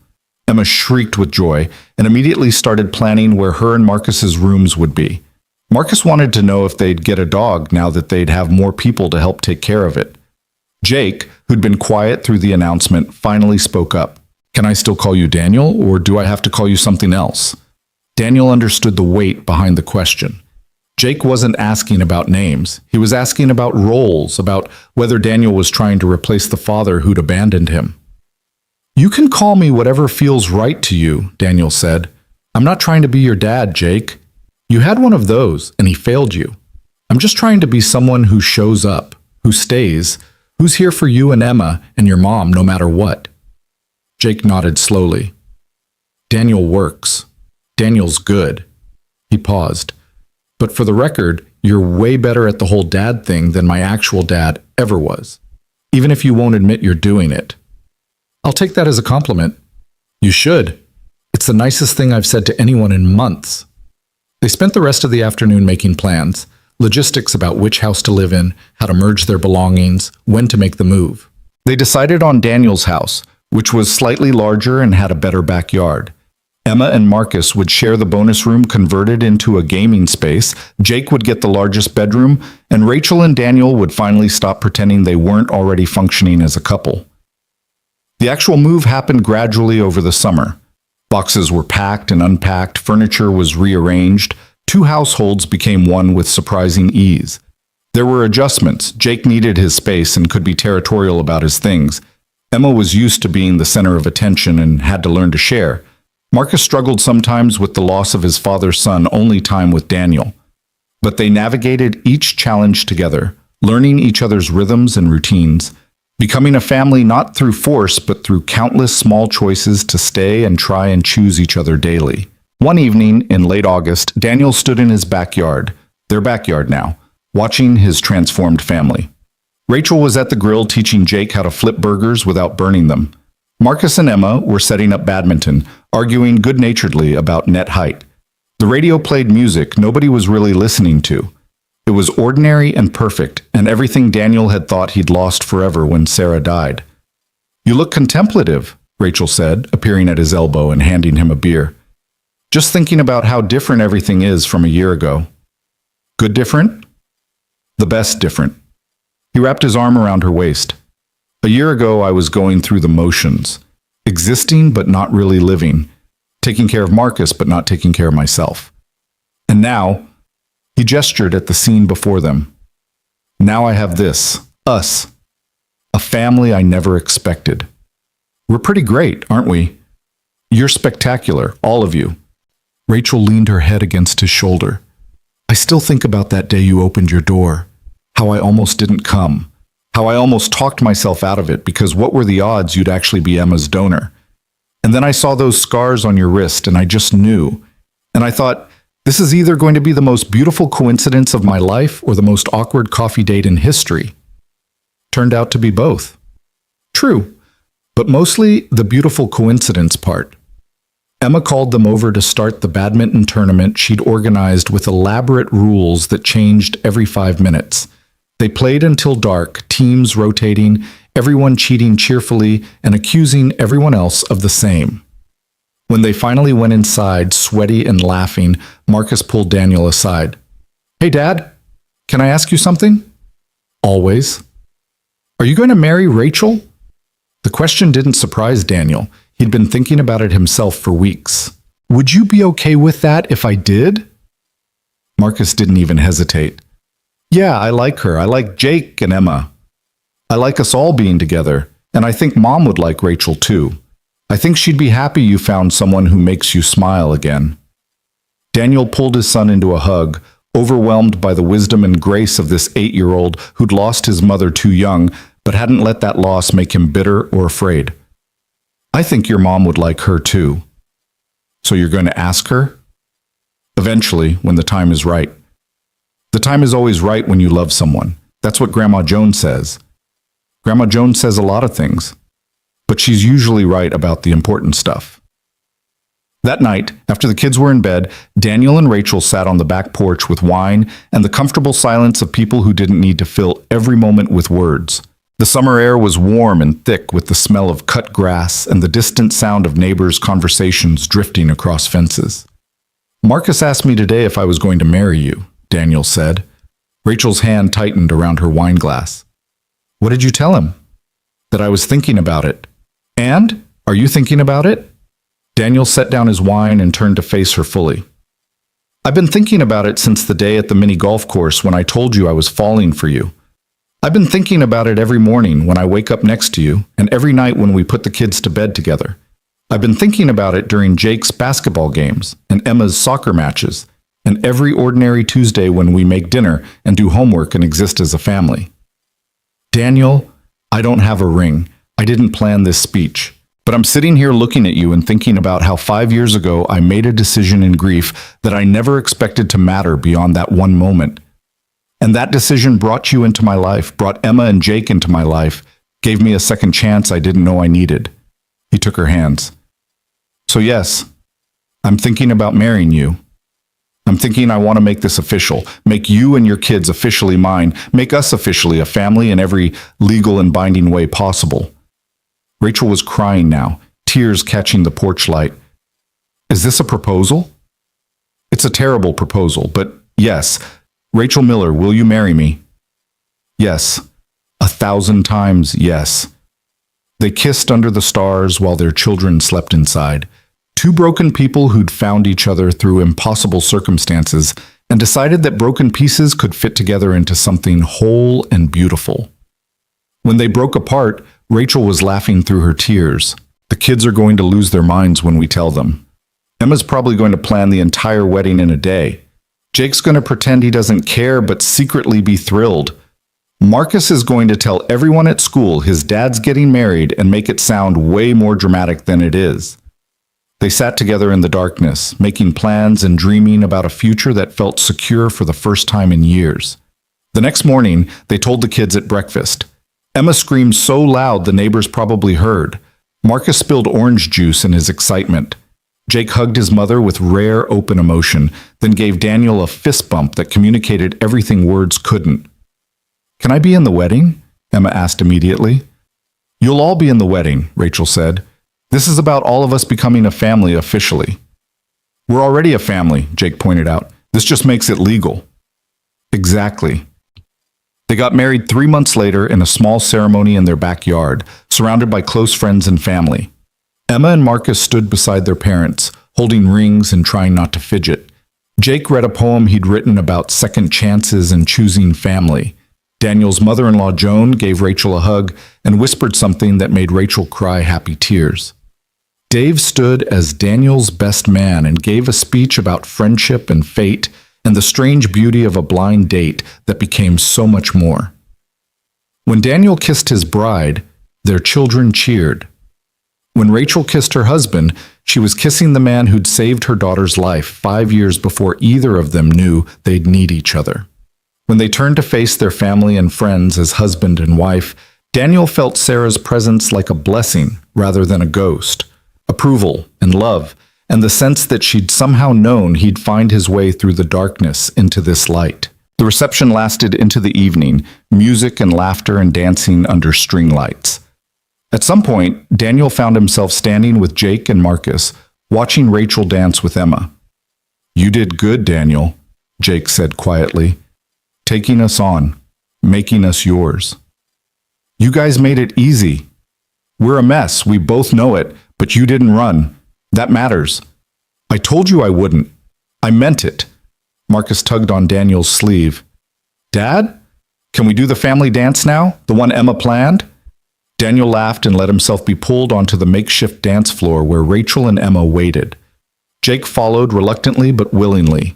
[SPEAKER 1] Emma shrieked with joy and immediately started planning where her and Marcus's rooms would be. Marcus wanted to know if they'd get a dog now that they'd have more people to help take care of it. Jake, who'd been quiet through the announcement, finally spoke up. "Can I still call you Daniel, or do I have to call you something else?" Daniel understood the weight behind the question. Jake wasn't asking about names. He was asking about roles, about whether Daniel was trying to replace the father who'd abandoned him. "You can call me whatever feels right to you," Daniel said. "I'm not trying to be your dad, Jake. You had one of those, and he failed you. I'm just trying to be someone who shows up, who stays, who's here for you and Emma and your mom no matter what." Jake nodded slowly. "Daniel works. Daniel's good." He paused. "But for the record, you're way better at the whole dad thing than my actual dad ever was, even if you won't admit you're doing it." "I'll take that as a compliment." "You should. It's the nicest thing I've said to anyone in months." They spent the rest of the afternoon making plans, logistics about which house to live in, how to merge their belongings, when to make the move. They decided on Daniel's house, which was slightly larger and had a better backyard. Emma and Marcus would share the bonus room converted into a gaming space, Jake would get the largest bedroom, and Rachel and Daniel would finally stop pretending they weren't already functioning as a couple. The actual move happened gradually over the summer. Boxes were packed and unpacked, furniture was rearranged, 2 households became one with surprising ease. There were adjustments. Jake needed his space and could be territorial about his things. Emma was used to being the center of attention and had to learn to share. Marcus struggled sometimes with the loss of his father's son, only time with Daniel. But they navigated each challenge together, learning each other's rhythms and routines, becoming a family not through force but through countless small choices to stay and try and choose each other daily. One evening in late August, Daniel stood in his backyard, their backyard now, watching his transformed family. Rachel was at the grill teaching Jake how to flip burgers without burning them. Marcus and Emma were setting up badminton, arguing good-naturedly about net height. The radio played music nobody was really listening to. It was ordinary and perfect, and everything Daniel had thought he'd lost forever when Sarah died. "You look contemplative," Rachel said, appearing at his elbow and handing him a beer. "Just thinking about how different everything is from a year ago." "Good different?" "The best different." He wrapped his arm around her waist. "A year ago I was going through the motions, existing but not really living, taking care of Marcus but not taking care of myself. And now," he gestured at the scene before them, "now I have this, us, a family I never expected. We're pretty great, aren't we? You're spectacular, all of you." Rachel leaned her head against his shoulder. "I still think about that day you opened your door, how I almost didn't come, how I almost talked myself out of it because what were the odds you'd actually be Emma's donor? And then I saw those scars on your wrist and I just knew. And I thought, this is either going to be the most beautiful coincidence of my life or the most awkward coffee date in history. Turned out to be both. True, but mostly the beautiful coincidence part. Emma called them over to start the badminton tournament she'd organized with elaborate rules that changed every 5 minutes. They played until dark, teams rotating, everyone cheating cheerfully and accusing everyone else of the same. When they finally went inside, sweaty and laughing, Marcus pulled Daniel aside. "Hey, Dad, can I ask you something?" "Always." "Are you going to marry Rachel?" The question didn't surprise Daniel. He'd been thinking about it himself for weeks. "Would you be okay with that if I did?" Marcus didn't even hesitate. "Yeah, I like her. I like Jake and Emma. I like us all being together, and I think Mom would like Rachel too. I think she'd be happy you found someone who makes you smile again." Daniel pulled his son into a hug, overwhelmed by the wisdom and grace of this 8-year-old who'd lost his mother too young, but hadn't let that loss make him bitter or afraid. "I think your mom would like her too." "So you're going to ask her?" "Eventually, when the time is right." "The time is always right when you love someone. That's what Grandma Joan says." "Grandma Joan says a lot of things, but she's usually right about the important stuff." That night, after the kids were in bed, Daniel and Rachel sat on the back porch with wine and the comfortable silence of people who didn't need to fill every moment with words. The summer air was warm and thick with the smell of cut grass and the distant sound of neighbors' conversations drifting across fences. "Marcus asked me today if I was going to marry you," Daniel said. Rachel's hand tightened around her wine glass. "What did you tell him?" "That I was thinking about it." "And? Are you thinking about it?" Daniel set down his wine and turned to face her fully. "I've been thinking about it since the day at the mini golf course when I told you I was falling for you. I've been thinking about it every morning when I wake up next to you and every night when we put the kids to bed together. I've been thinking about it during Jake's basketball games and Emma's soccer matches and every ordinary Tuesday when we make dinner and do homework and exist as a family. Daniel, I don't have a ring. I didn't plan this speech. But I'm sitting here looking at you and thinking about how 5 years ago I made a decision in grief that I never expected to matter beyond that one moment. And that decision brought you into my life, brought Emma and Jake into my life, gave me a second chance I didn't know I needed." He took her hands. "So yes, I'm thinking about marrying you. I'm thinking I want to make this official, make you and your kids officially mine, make us officially a family in every legal and binding way possible." Rachel was crying now, tears catching the porch light. "Is this a proposal?" "It's a terrible proposal, but yes. Rachel Miller, will you marry me?" "Yes. 1,000 times yes." They kissed under the stars while their children slept inside. Two broken people who'd found each other through impossible circumstances and decided that broken pieces could fit together into something whole and beautiful. When they broke apart, Rachel was laughing through her tears. "The kids are going to lose their minds when we tell them. Emma's probably going to plan the entire wedding in a day. Jake's going to pretend he doesn't care but secretly be thrilled. Marcus is going to tell everyone at school his dad's getting married and make it sound way more dramatic than it is." They sat together in the darkness, making plans and dreaming about a future that felt secure for the first time in years. The next morning, they told the kids at breakfast. Emma screamed so loud the neighbors probably heard. Marcus spilled orange juice in his excitement. Jake hugged his mother with rare open emotion, then gave Daniel a fist bump that communicated everything words couldn't. "Can I be in the wedding?" Emma asked immediately. "You'll all be in the wedding," Rachel said. "This is about all of us becoming a family officially." "We're already a family," Jake pointed out. "This just makes it legal." Exactly. They got married 3 months later in a small ceremony in their backyard, surrounded by close friends and family. Emma and Marcus stood beside their parents, holding rings and trying not to fidget. Jake read a poem he'd written about second chances and choosing family. Daniel's mother-in-law Joan gave Rachel a hug and whispered something that made Rachel cry happy tears. Dave stood as Daniel's best man and gave a speech about friendship and fate and the strange beauty of a blind date that became so much more. When Daniel kissed his bride, their children cheered. When Rachel kissed her husband, she was kissing the man who'd saved her daughter's life 5 years before either of them knew they'd need each other. When they turned to face their family and friends as husband and wife, Daniel felt Sarah's presence like a blessing rather than a ghost, approval and love, and the sense that she'd somehow known he'd find his way through the darkness into this light. The reception lasted into the evening, music and laughter and dancing under string lights. At some point, Daniel found himself standing with Jake and Marcus, watching Rachel dance with Emma. "You did good, Daniel," Jake said quietly. "Taking us on, making us yours. You guys made it easy. We're a mess, we both know it, but you didn't run. That matters. I told you I wouldn't. I meant it." Marcus tugged on Daniel's sleeve. "Dad, can we do the family dance now? The one Emma planned?" Daniel laughed and let himself be pulled onto the makeshift dance floor where Rachel and Emma waited. Jake followed reluctantly but willingly.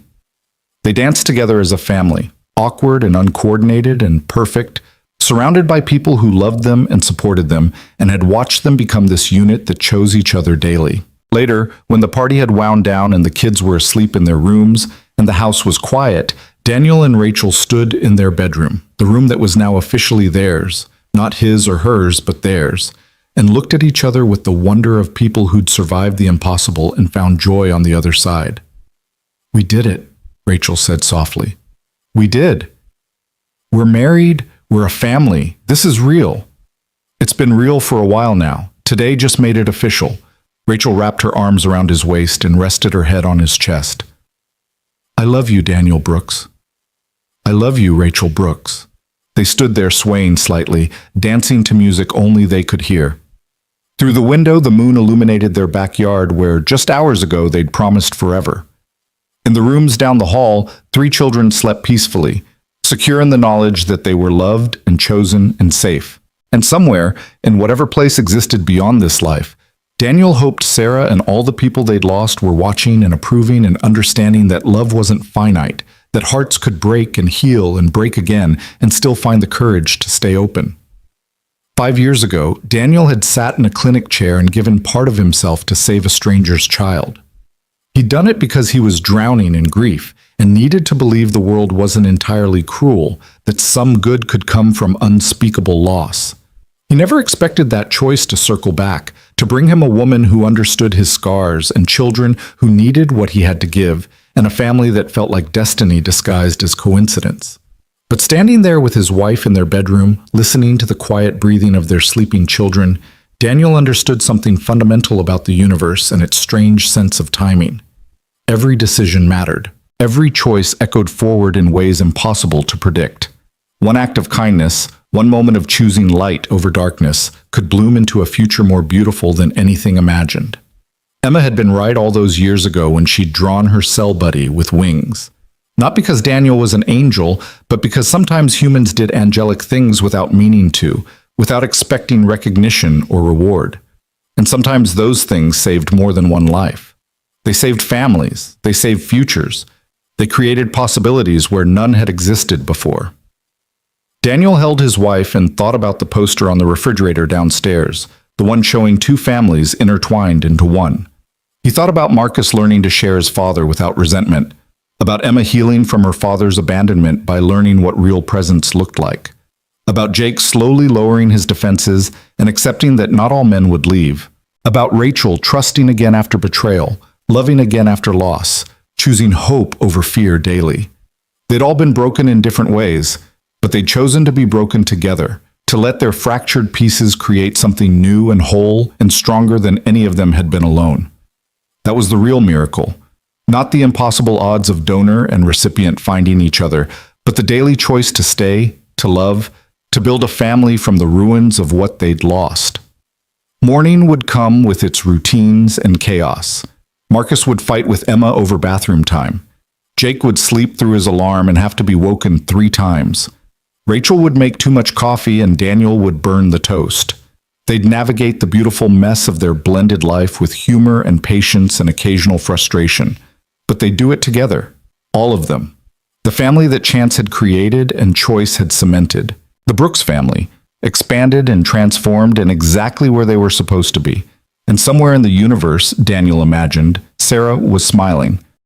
[SPEAKER 1] They danced together as a family, awkward and uncoordinated and perfect, surrounded by people who loved them and supported them and had watched them become this unit that chose each other daily. Later, when the party had wound down and the kids were asleep in their rooms and the house was quiet, Daniel and Rachel stood in their bedroom, the room that was now officially theirs, not his or hers, but theirs, and looked at each other with the wonder of people who'd survived the impossible and found joy on the other side. "We did it," Rachel said softly. "We did. We're married, we're a family. This is real. It's been real for a while now. Today just made it official." Rachel wrapped her arms around his waist and rested her head on his chest. "I love you, Daniel Brooks. I love you, Rachel Brooks." They stood there swaying slightly, dancing to music only they could hear. Through the window, the moon illuminated their backyard where just hours ago they'd promised forever. In the rooms down the hall, 3 children slept peacefully, secure in the knowledge that they were loved and chosen and safe. And somewhere, in whatever place existed beyond this life, Daniel hoped Sarah and all the people they'd lost were watching and approving and understanding that love wasn't finite, that hearts could break and heal and break again and still find the courage to stay open. 5 years ago, Daniel had sat in a clinic chair and given part of himself to save a stranger's child. He'd done it because he was drowning in grief and needed to believe the world wasn't entirely cruel, that some good could come from unspeakable loss. He never expected that choice to circle back, to bring him a woman who understood his scars and children who needed what he had to give, and a family that felt like destiny disguised as coincidence. But standing there with his wife in their bedroom, listening to the quiet breathing of their sleeping children, Daniel understood something fundamental about the universe and its strange sense of timing. Every decision mattered. Every choice echoed forward in ways impossible to predict. One act of kindness, one moment of choosing light over darkness, could bloom into a future more beautiful than anything imagined. Emma had been right all those years ago when she'd drawn her cell buddy with wings. Not because Daniel was an angel, but because sometimes humans did angelic things without meaning to, without expecting recognition or reward. And sometimes those things saved more than one life. They saved families, they saved futures, they created possibilities where none had existed before. Daniel held his wife and thought about the poster on the refrigerator downstairs, the one showing 2 families intertwined into one. He thought about Marcus learning to share his father without resentment, about Emma healing from her father's abandonment by learning what real presence looked like, about Jake slowly lowering his defenses and accepting that not all men would leave, About Rachel trusting again after betrayal, loving again after loss, choosing hope over fear daily. They'd all been broken in different ways, but they'd chosen to be broken together, to let their fractured pieces create something new and whole and stronger than any of them had been alone. That was the real miracle, not the impossible odds of donor and recipient finding each other, but the daily choice to stay, to love, to build a family from the ruins of what they'd lost. Morning would come with its routines and chaos. Marcus would fight with Emma over bathroom time. Jake would sleep through his alarm and have to be woken 3 times. Rachel would make too much coffee and Daniel would burn the toast. They'd navigate the beautiful mess of their blended life with humor and patience and occasional frustration. But they'd do it together, all of them. The family that chance had created and choice had cemented. The Brooks family, expanded and transformed and exactly where they were supposed to be. And somewhere in the universe, Daniel imagined, Sarah was smiling.